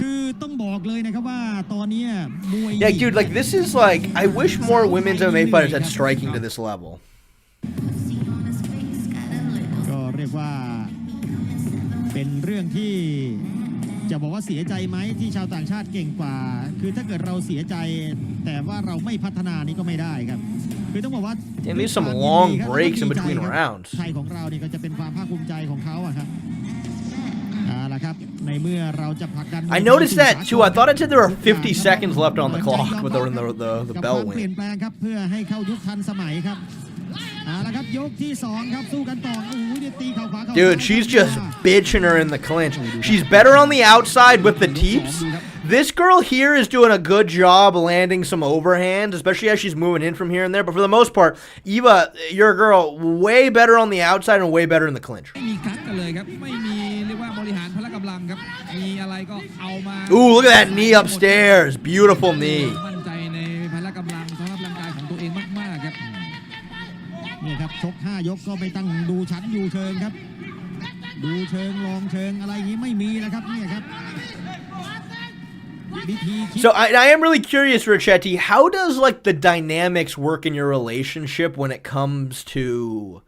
คือต้องบอกเลยนะครับว่าตอนนี้มวย Yeah, dude, like this is like I wish more women's MMA fighters had striking to this level. ก็เรียกว่าเป็นเรื่องที่จะบอกว่าเสียใจไหมที่ชาวต่างชาติเก่งกว่าคือถ้าเกิดเราเสียใจแต่ว่าเราไม่พัฒนานี่ก็ไม่ได้ครับคือต้องบอกว่า Damn, there's some long breaks in between rounds. ไทยของเรานี่ก็จะเป็นความภาคภูมิใจของเขาอะครับล่ะครับในเมื่อเราจะผลักดัน I noticed that too. I thought it said there were 50 seconds left on the clock with the bell เปลี่ยน went. แปลงครับเพื่อให้เข้ายุคทันสมัยครับล่ะครับยกที่2ครับสู้กันต่อโอ้โหเนี่ยตีเข่าขวา Dude, she's just bitching her in the clinch. She's better on the outside with the teeps. This girl here is doing a good job landing some overhands, especially as she's moving in from here and there. But for the most part, Eva, your girl, way better on the outside and way better in the clinch. Ooh, look at that knee upstairs. Beautiful knee. นี่ครับชก5 ยกก็ไม่ตั้งดูชั้นอยู่เชิงครับดูเชิงลองเชิงอะไรอย่างนี้ไม่มีแล้วครับเนี่ยครับ So I am really curious, Ricchetti, how does like the dynamics work in your relationship when it comes to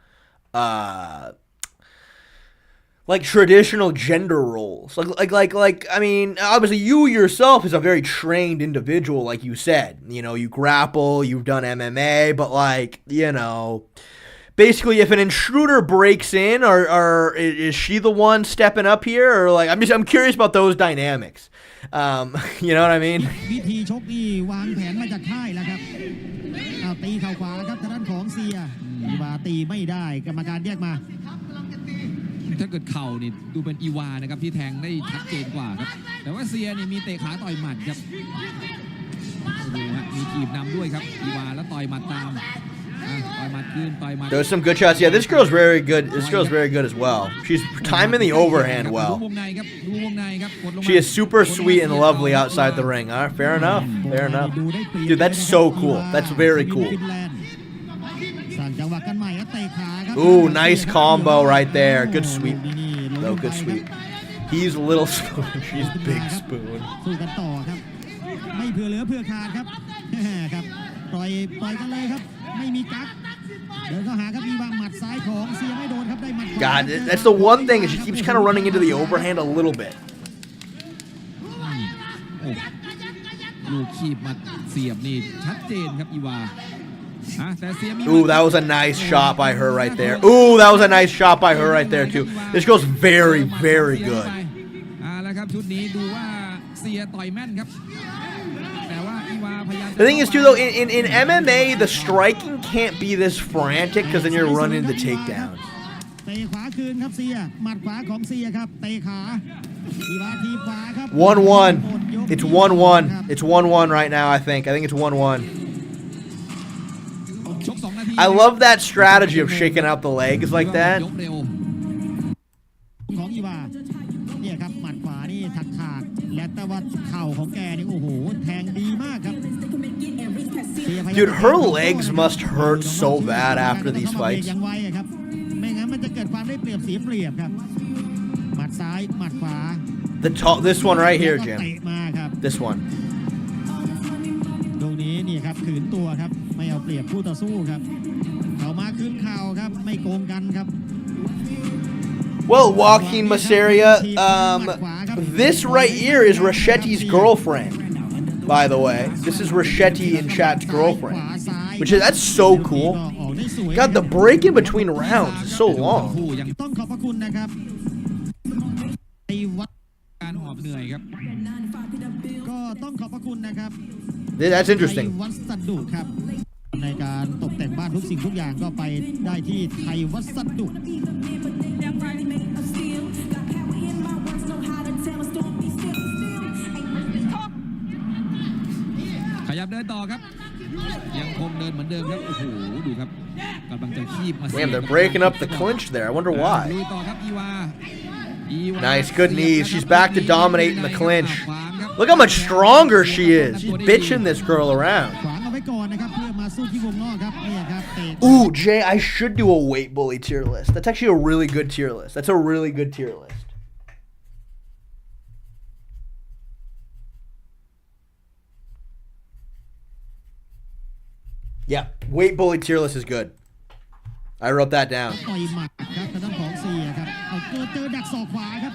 like traditional gender roles? Like I mean, obviously you yourself is a very trained individual, like you said. You know, you grapple, you've done MMA, but like, you know, basically if an intruder breaks in, or is she the one stepping up here, or like I'm curious about those dynamics. You know what I mean? วิธีชกนี่วางแผนมาจากค่ายแล้วครับตีเข่าขวาครับทางด้านของเซียอีวาตีไม่ได้กรรมการแยกมาถ้าเกิดเข่านี่ดูเป็นอีวานะครับที่แทงได้ชัดเจนกว่าครับแต่ว่าเซียนี่มีเตะขาต่อยหมัดครับดูฮะมีถีบนำด้วยครับอีวาแล้วต่อยหมัดตามต่อยหมัดคืนต่อยหมัด There's some good shots. Yeah, this girl's very good. This girl's very good as well. She's timing the overhand well. She is super sweet and lovely outside the ring. All right, fair enough. Fair enough. Dude, that's so cool. That's very cool. Ooh, nice combo right there. Good sweep. No, good sweep. He's little spoon. She's big spoon. สู้กันต่อครับไม่เผื่อเหลือเผื่อขาดครับครับต่อยกันเลยครับไม่มีกั๊กเดินเข้าหาครับอีวาหมัดซ้ายของเซียไม่โดนครับได้หมัด God, that's the one thing is she keeps kind of running into the overhand a little bit. ลูกขีบมาเสียบนี่ชัดเจนครับอีวา Ooh, that was a nice shot by her right there. Ooh, that was a nice shot by her right there too. This girl's very, very good. แล้วครับชุดนี้ดูว่าเซียต่อยแม่นครับแต่ว่าอีวาพยายาม The thing is too though, in MMA the striking can't be this frantic because then you're running the takedowns. เตะขวาคืนครับเซียหมัดขวาของเซียครับเตะขาอีวาทีขวาครับ 1-1. It's 1-1. It's 1-1 right now. I think it's 1-1. I love that strategy of shaking out the legs like that. ของอีวาเนี่ยครับหมัดขวานี่ถักและแต่ว่าเข่าของแกนี่โอ้โหแทงดีมากครับ Dude, her legs must hurt so bad after these fights. ยังไวครับไม่งั้นมันจะเกิดความได้เปรียบเสียเปรียบครับหมัดซ้ายหมัดขวา This one right here, Jim. This one. ตรงนี้นี่ครับขืนตัวครับไม่เอาเปรียบคู่ต่อสู้ครับเขามาขึ้นเข่าครับไม่โกงกันครับ Well, Joaquin Masaria, this right here is Richetti's girlfriend, by the way. This is Ricchetti in chat's girlfriend, that's so cool. God, the break in between rounds is so long. ต้องขอบพระคุณนะครับการหอบเหนื่อยครับก็ต้องขอบพระคุณนะครับ That's interesting. วัสดุครับในการตกแต่งบ้านทุกสิ่งทุกอย่างก็ไปได้ที่ไทยวัสดุ ขยับเดินต่อครับยังคงเดินเหมือนเดิมครับโอ้โหดูครับกำลังจะคีบมา Damn, they're breaking up the clinch there. I wonder why. ลุยต่อครับอีวา Nice, good knees. She's back to dominating the clinch. Look how much stronger she is. She's bitching this girl around. ขวางเอาไว้ก่อนนะครับเพื่อมาสู้ที่วงนอกครับนี่ครับเตะ Ooh, Jay, I should do a weight bully tier list. That's actually a really good tier list. That's a really good tier list. Yeah, weight bully tier list is good. I wrote that down. ต่อยหมัดครับทางด้านของเซียครับเอาเจอดักศอกขวาครับ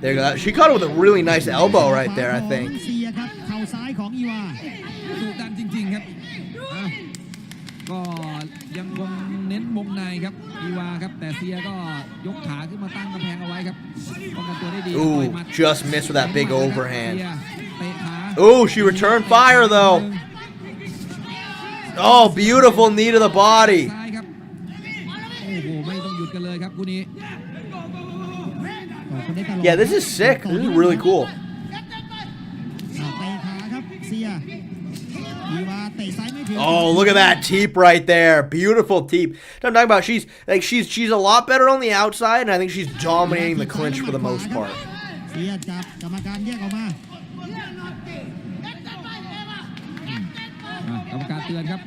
There you go. She caught it with a really nice elbow right there, I think. เซียครับเข่าซ้ายของอีวา ดุดันจริงๆครับก็ยังคงเน้นวงในครับอีวาครับแต่เซียก็ยกขาขึ้นมาตั้งกำแพงเอาไว้ครับป้องกันตัวได้ดี Ooh, just missed with that big overhand. เตะขา Ooh, she returned fire though. Oh, beautiful knee to the body. ซ้ายครับโอ้โหไม่ต้องหยุดกันเลยครับคู่นี้ Yeah, this is sick. This is really cool. เตะขาครับเซียอีวาเตะซ้ายไม่ถึง Oh, look at that teep right there. Beautiful teep. I'm talking about she's a lot better on the outside, and I think she's dominating the clinch for the most part. เซียจับกรรมการแยกออกมาก รรมการเตือนครับ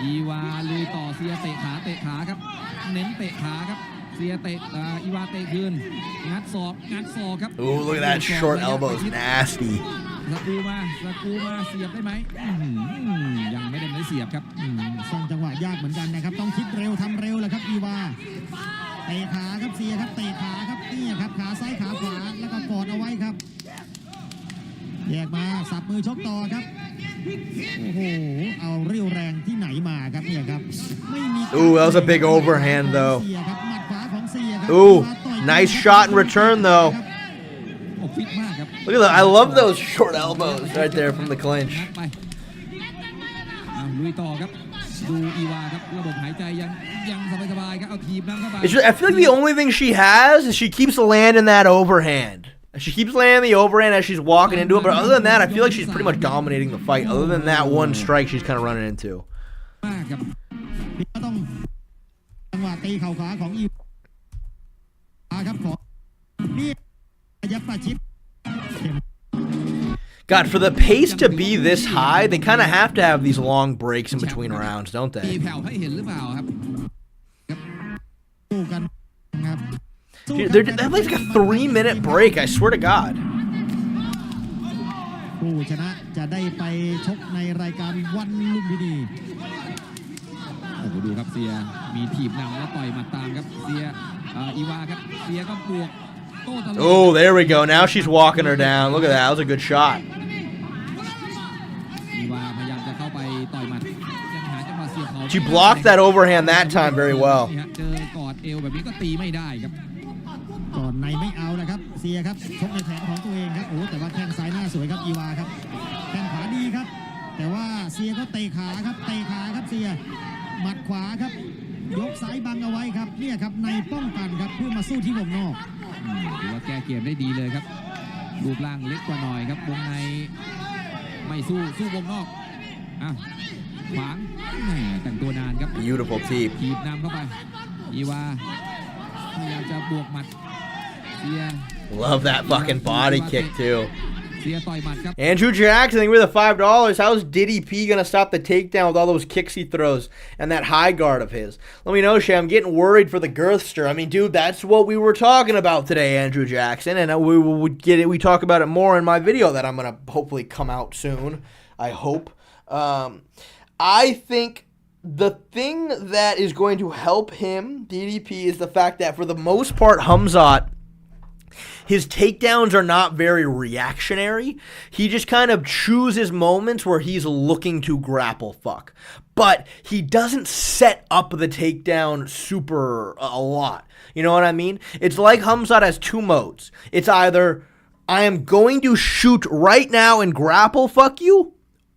อีวาลุยต่อเซียเตะขาครับเน้นเตะขาครับเซียเตะอีวาเตะคืนงัดศอกครับ Ooh, look at that short elbow. It's nasty. สกูมาเสียบได้ไหมยังไม่ได้เสียบครับสร้างจังหวะยากเหมือนกันนะครับต้องคิดเร็วทำเร็วแหละครับอีวาเตะขาครับเสียครับเตะขาครับนี่ครับขาซ้ายขาขวาแล้วก็กอดเอาไว้ครับแยกมาสับมือชกต่อครับโอ้โหเอาเรี่ยวแรงที่ไหนมาครับเนี่ยครับไม่มี Ooh, that was a big overhand though. เสียครับหมัดขวาของเสียครับ Ooh, nice shot in return though. โอ้ฟิตมากครับ Look at that. I love those short elbows right there from the clinch. ไปลุยต่อครับดูอีวาครับระบบหายใจยังสบายๆครับเอาทีบน้ำเข้าไป I feel like the only thing she has is she keeps landing that overhand. She keeps landing the overhand as she's walking into it, but other than that, I feel like she's pretty much dominating the fight. Other than that one strike she's kind of running into. มากครับ ต้องจังหวะตีเข่าขวาของอีวาครับของนี่ยับประชิด God, for the pace to be this high, they kind of have to have these long breaks in between rounds, don't ตี they? แผ่วให้เห็นหรือเปล่าครับ สู้กันครับ Dude, they have like a 3-minute break, I swear to God. ผู้ชนะจะได้ไปชกในรายการวันลุมพินี โอ้โหดูครับเสียมีถีบนำแล้วต่อยหมัดตามครับเสียอีวาครับเสียก็บวกโต้ตลอด Oh, there we go. Now she's walking her down. Look at that. That was a good shot. อีวาพยายามจะเข้าไปต่อยหมัดยังหาจังหวะเสียบเขา She blocked that overhand that time very well. นี่ฮะเจอกอดเอวแบบนี้ก็ตีไม่ได้ครับ ก่อนในไม่เอานะครับเสียครับชกในแขนของตัวเองครับโอ้แต่ว่าแข้งซ้ายหน้าสวยครับอีวาครับแข้งขวาดีครับแต่ว่าเสียก็เตะขาครับเตะขาครับเสียหมัดขวาครับยกซ้ายบังเอาไว้ครับเนี่ยครับในป้องกันครับเพื่อมาสู้ที่วงนอก ถือว่าแก้เกมได้ดีเลยครับรูปร่างเล็กกว่าหน่อยครับวงในไม่สู้วงนอกขวางแหมแต่งตัวนานครับ Beautiful teep. ถีบนำเข้าไปอีวาพยายามจะบวกหมัดเสีย Love that fucking body kick, too. เสียต่อยหมัดครับ Andrew Jackson, we're the $5. How's DDP going to stop the takedown with all those kicks he throws and that high guard of his? Let me know, Shay. I'm getting worried for the girthster. I mean, dude, that's what we were talking about today, Andrew Jackson. And we talk about it more in my video that I'm going to hopefully come out soon. I hope. I think the thing that is going to help him, DDP, is the fact that for the most part, Khamzat, his takedowns are not very reactionary. He just kind of chooses moments where he's looking to grapple fuck. But he doesn't set up the takedown super a lot. You know what I mean? It's like Khamzat has two modes. It's either I am going to shoot right now and grapple fuck you,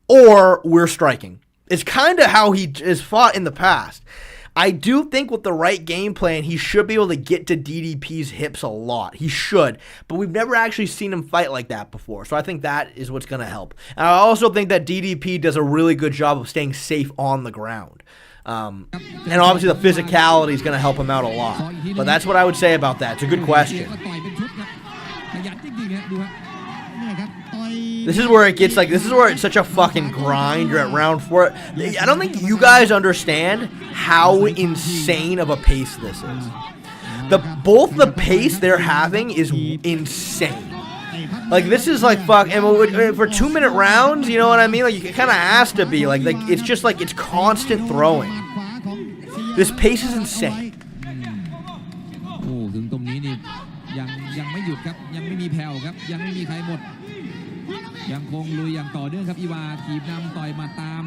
or we're striking. It's kind of how he has fought in the past. I do think with the right game plan, he should be able to get to DDP's hips a lot. He should. But we've never actually seen him fight like that before. So I think that is what's going to help. And I also think that DDP does a really good job of staying safe on the ground. And obviously the physicality is going to help him out a lot. But that's what I would say about that. It's a good question. This is where it gets like, this is where it's such a fucking grind. You're at round 4. I don't think you guys understand how insane of a pace this is. Both the pace they're having is insane. Like, this is like, fuck, and for 2-minute rounds, you know what I mean? Like, it kind of has to be. Like, it's just like, it's constant throwing. This pace is insane. โอ้ถึงตรงนี้นี่ยังไม่หยุดครับยังไม่มีแผ่วครับยังไม่มีใครหมดยังคงลุยอย่างต่อเนื่องครับอีวาถีบนำต่อยหมัดตาม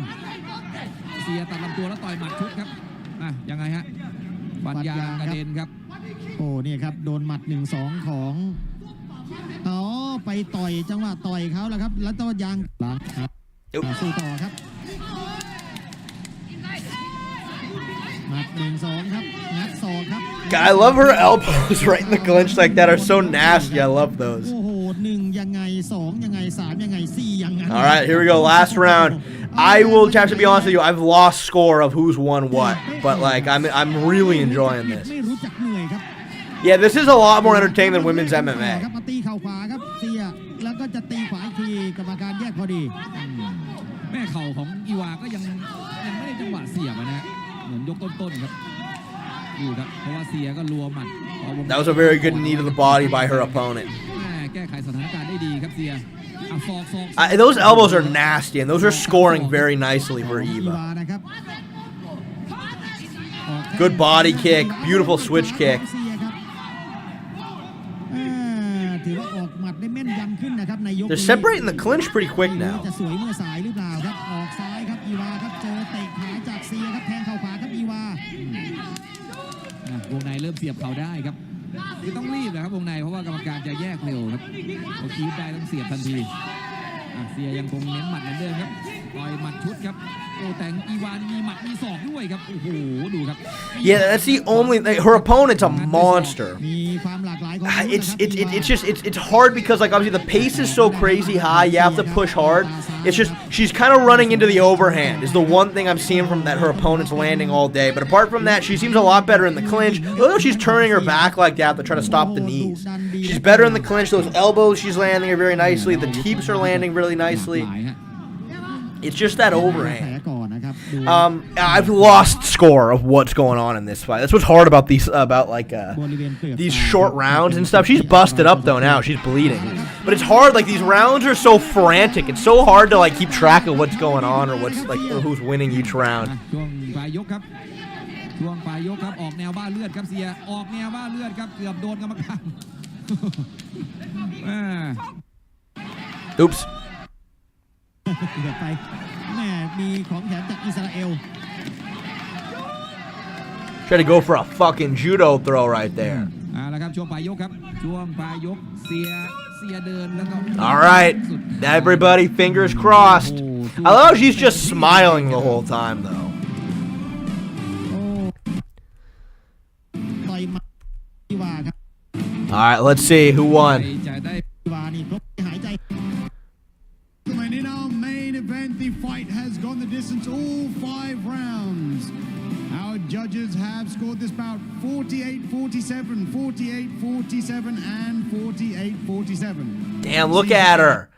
เสียตัดลำตัวแล้วต่อยหมัดชุดครับยังไงฮะฟันยางกระเด็นครับโอ้นี่ครับโดนหมัด 1-2 ของไปต่อยจังหวะต่อยเขาแล้วครับแล้วตัวยางหลังครับสู้ต่อครับหมัด 1-2 ครับงัดศอกครับ God, I love her elbows right in the clinch like that are so nasty. I love those. โอ้โห1ยังไง2ยังไง3ยังไง4ยังไง All right, here we go. Last round. I will have to be honest with you. I've lost score of who's won what, but like I'm really enjoying this. ไม่รู้จักเหนื่อยครับ Yeah, this is a lot more entertaining than women's MMA. ครับมาตีเข่าขวาครับเสียแล้วก็จะตีขวาอีกทีกรรมการแยกพอดีแม่เข่าของอีวาก็ยังไม่ได้จังหวะเสียบนะเหมือนยกต้นๆครับดูครับเพราะว่าเสียก็รัวหมัด That was a very good knee to the body by her opponent. แก้ไขสถานการณ์ได้ดีครับเสีย Those elbows are nasty, and those are scoring very nicely for Eva. Good body kick, beautiful switch kick. ถือว่าออกหมัดได้แม่นยำขึ้นนะครับในยก They're separating the clinch pretty quick now. จะสวยเมื่อสายหรือเปล่าครับออกซ้ายครับอีวาครับเจอเตะขาจากเซียครับแทงเข่าขวาครับอีวาวงในเริ่มเสียบเข่าได้ครับคือต้องรีบนะครับวงในเพราะว่ากรรมการจะแยกเร็วครับพอคีบได้ต้องเสียบทันทีเซียยังคงเน้นหมัดเหมือนเดิมครับต่อยหมัดชุดครับโอ้แต่อีวานมีหมัดมีศอกด้วยครับโอ้โหดูครับ Yeah, that's the only. Her opponent's a monster. มีความหลากหลายของ It's just it's hard because like obviously the pace is so crazy high. You have to push hard. It's just she's kind of running into the overhand. Is the one thing I'm seeing from that her opponent's landing all day. But apart from that, she seems a lot better in the clinch. Although she's turning her back like that to try to stop the knees. She's better in the clinch. Those elbows she's landing are very nicely. The teeps are landing really nicely. It's just that overhand. I've lost score of what's going on in this fight. That's what's hard about these short rounds and stuff. She's busted up though now. She's bleeding. But it's hard. Like these rounds are so frantic. It's so hard to like keep track of what's going on or what's like or who's winning each round. ช่วงปลายยกครับออกแนวบ้าเลือดครับเสียออกแนวบ้าเลือดครับเกือบโดนกรรมการ Oops. เกือบไปแม่มีของแถมจากอิสราเอล Try to go for a fucking judo throw right there. แล้วครับช่วงปลายยกครับช่วงปลายยกเสียเดินแล้วก็ All right, everybody, fingers crossed. I love how she's just smiling the whole time though. ต่อยมาอีวาครับ All right, let's see who won. อีวานี่ครบหายใจ In our main event, the fight has gone the distance all 5 rounds. Our judges have scored this bout 48-47, 48-47, and 48-47. Damn, look at her.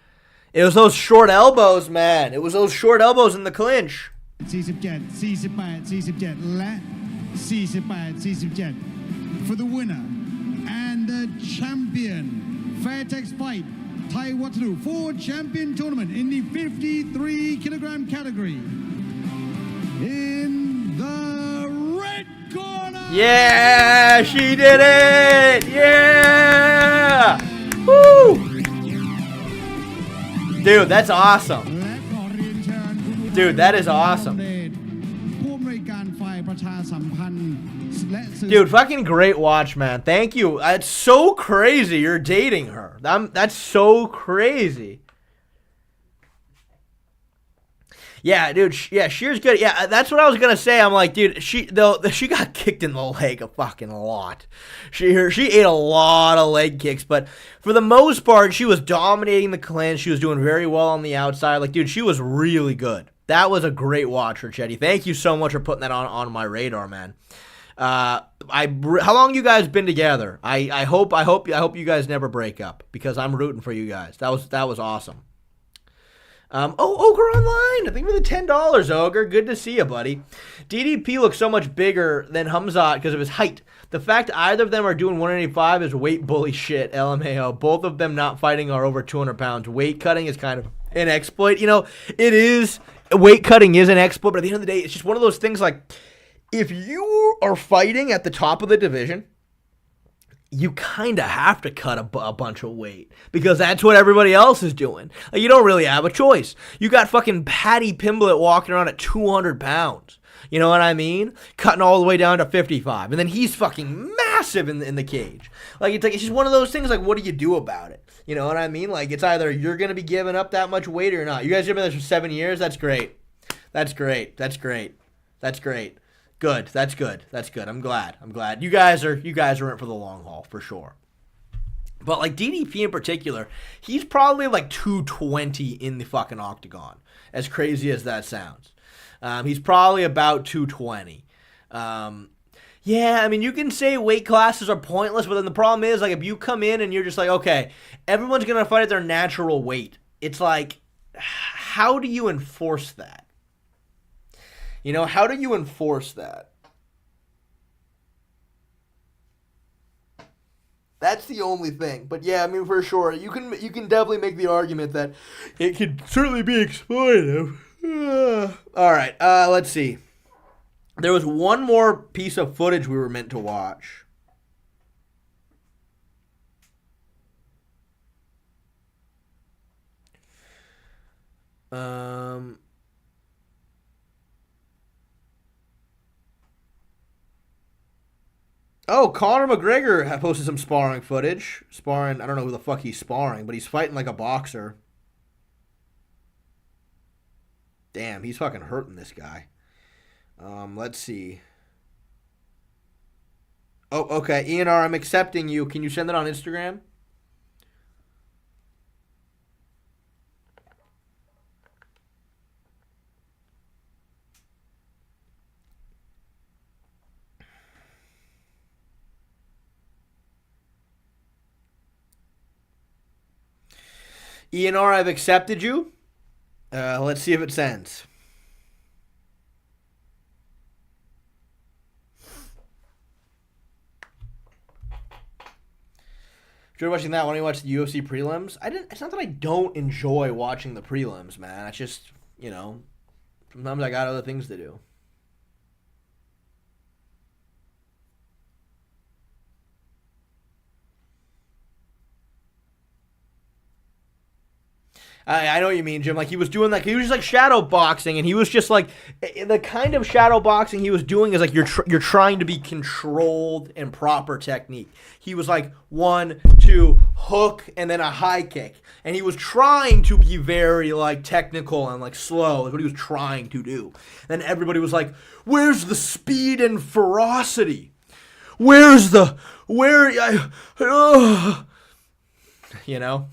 It was those short elbows, man. It was those short elbows in the clinch. 47, 48, และ 48, 47 for the winner and the champion. Fairtex fight. Thai Wataru for champion tournament in the 53 kilogram category. In the red corner. Yeah, she did it. Yeah. Woo. Dude, that's awesome. Dude, that is awesome. Dude, fucking great watch, man. Thank you. It's so crazy you're dating her. That's so crazy. Yeah, dude. Yeah, Shear's good. Yeah, that's what I was gonna say. I'm like, dude, she got kicked in the leg a fucking lot. She ate a lot of leg kicks, but for the most part, she was dominating the clinch. She was doing very well on the outside. Like, dude, she was really good. That was a great watch for Chetty. Thank you so much for putting that on my radar, man. How long you guys been together? I hope you guys never break up because I'm rooting for you guys. That was awesome. Ogre online. I think for the $10, Ogre. Good to see you, buddy. DDP looks so much bigger than Khamzat because of his height. The fact either of them are doing 185 is weight bully shit. LMAO. Both of them not fighting are over 200 pounds. Weight cutting is kind of an exploit. You know, it is. Weight cutting is an exploit, but at the end of the day, it's just one of those things like, if you are fighting at the top of the division, you kind of have to cut a bunch of weight because that's what everybody else is doing. Like, you don't really have a choice. You got fucking Patty Pimblett walking around at 200 pounds. You know what I mean? Cutting all the way down to 55. And then he's fucking massive in the cage. Like, it's just one of those things, like, what do you do about it? You know what I mean? Like, it's either you're going to be giving up that much weight or not. You guys have been there for 7 years? That's great. That's great. That's great. That's great. Good. That's good. That's good. I'm glad. You guys are in for the long haul for sure. But like DDP in particular, he's probably like 220 in the fucking octagon. As crazy as that sounds. He's probably about 220. Yeah, I mean, you can say weight classes are pointless, but then the problem is, like, if you come in and you're just like, okay, everyone's going to fight at their natural weight. It's like, how do you enforce that? You know, how do you enforce that? That's the only thing. But yeah, I mean, for sure, you can definitely make the argument that it could certainly be exploitative. All right, let's see. There was one more piece of footage we were meant to watch. Oh, Conor McGregor posted some sparring footage. Sparring, I don't know who the fuck he's sparring, but he's fighting like a boxer. Damn, he's fucking hurting this guy. Let's see. Oh, okay. ENR, I'm accepting you. Can you send it on Instagram? ENR, I've accepted you. Let's see if it sends. If you're watching that, why don't you watch the UFC prelims? It's not that I don't enjoy watching the prelims, man. It's just, sometimes I got other things to do. I know what you mean, Jim. Like, he was doing, he was just, shadow boxing, and he was just, the kind of shadow boxing he was doing is, you're trying to be controlled and proper technique. He was, 1, 2, hook, and then a high kick. And he was trying to be very, technical and, slow. That's what he was trying to do. And everybody was like, where's the speed and ferocity? Where's the, you know?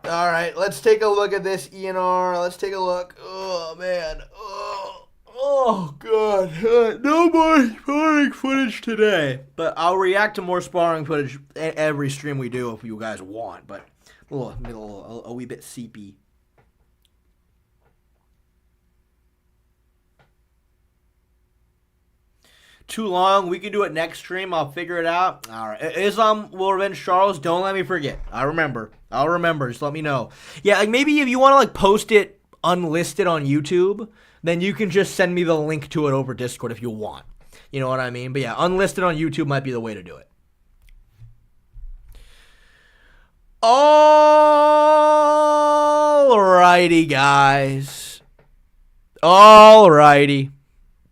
All right, let's take a look at this, ENR. Let's take a look. Oh, man. Oh God. No more sparring footage today. But I'll react to more sparring footage every stream we do if you guys want. But a wee bit seepy. Too long. We can do it next stream. I'll figure it out. All right. Islam will revenge Charles. Don't let me forget. I'll remember. Just let me know. Yeah, maybe if you want to post it unlisted on YouTube, then you can just send me the link to it over Discord if you want. You know what I mean? But yeah, unlisted on YouTube might be the way to do it. Alrighty, guys. Alrighty.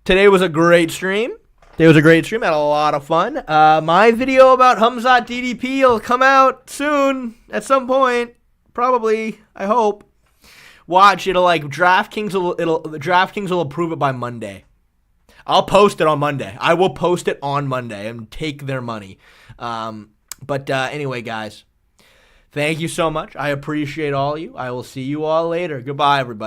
Today was a great stream. Had a lot of fun. My video about Khamzat DDP will come out soon at some point. Probably, I hope. Watch, DraftKings will approve it by Monday. I'll post it on Monday. I will post it on Monday and take their money. But anyway, guys, thank you so much. I appreciate all of you. I will see you all later. Goodbye, everybody.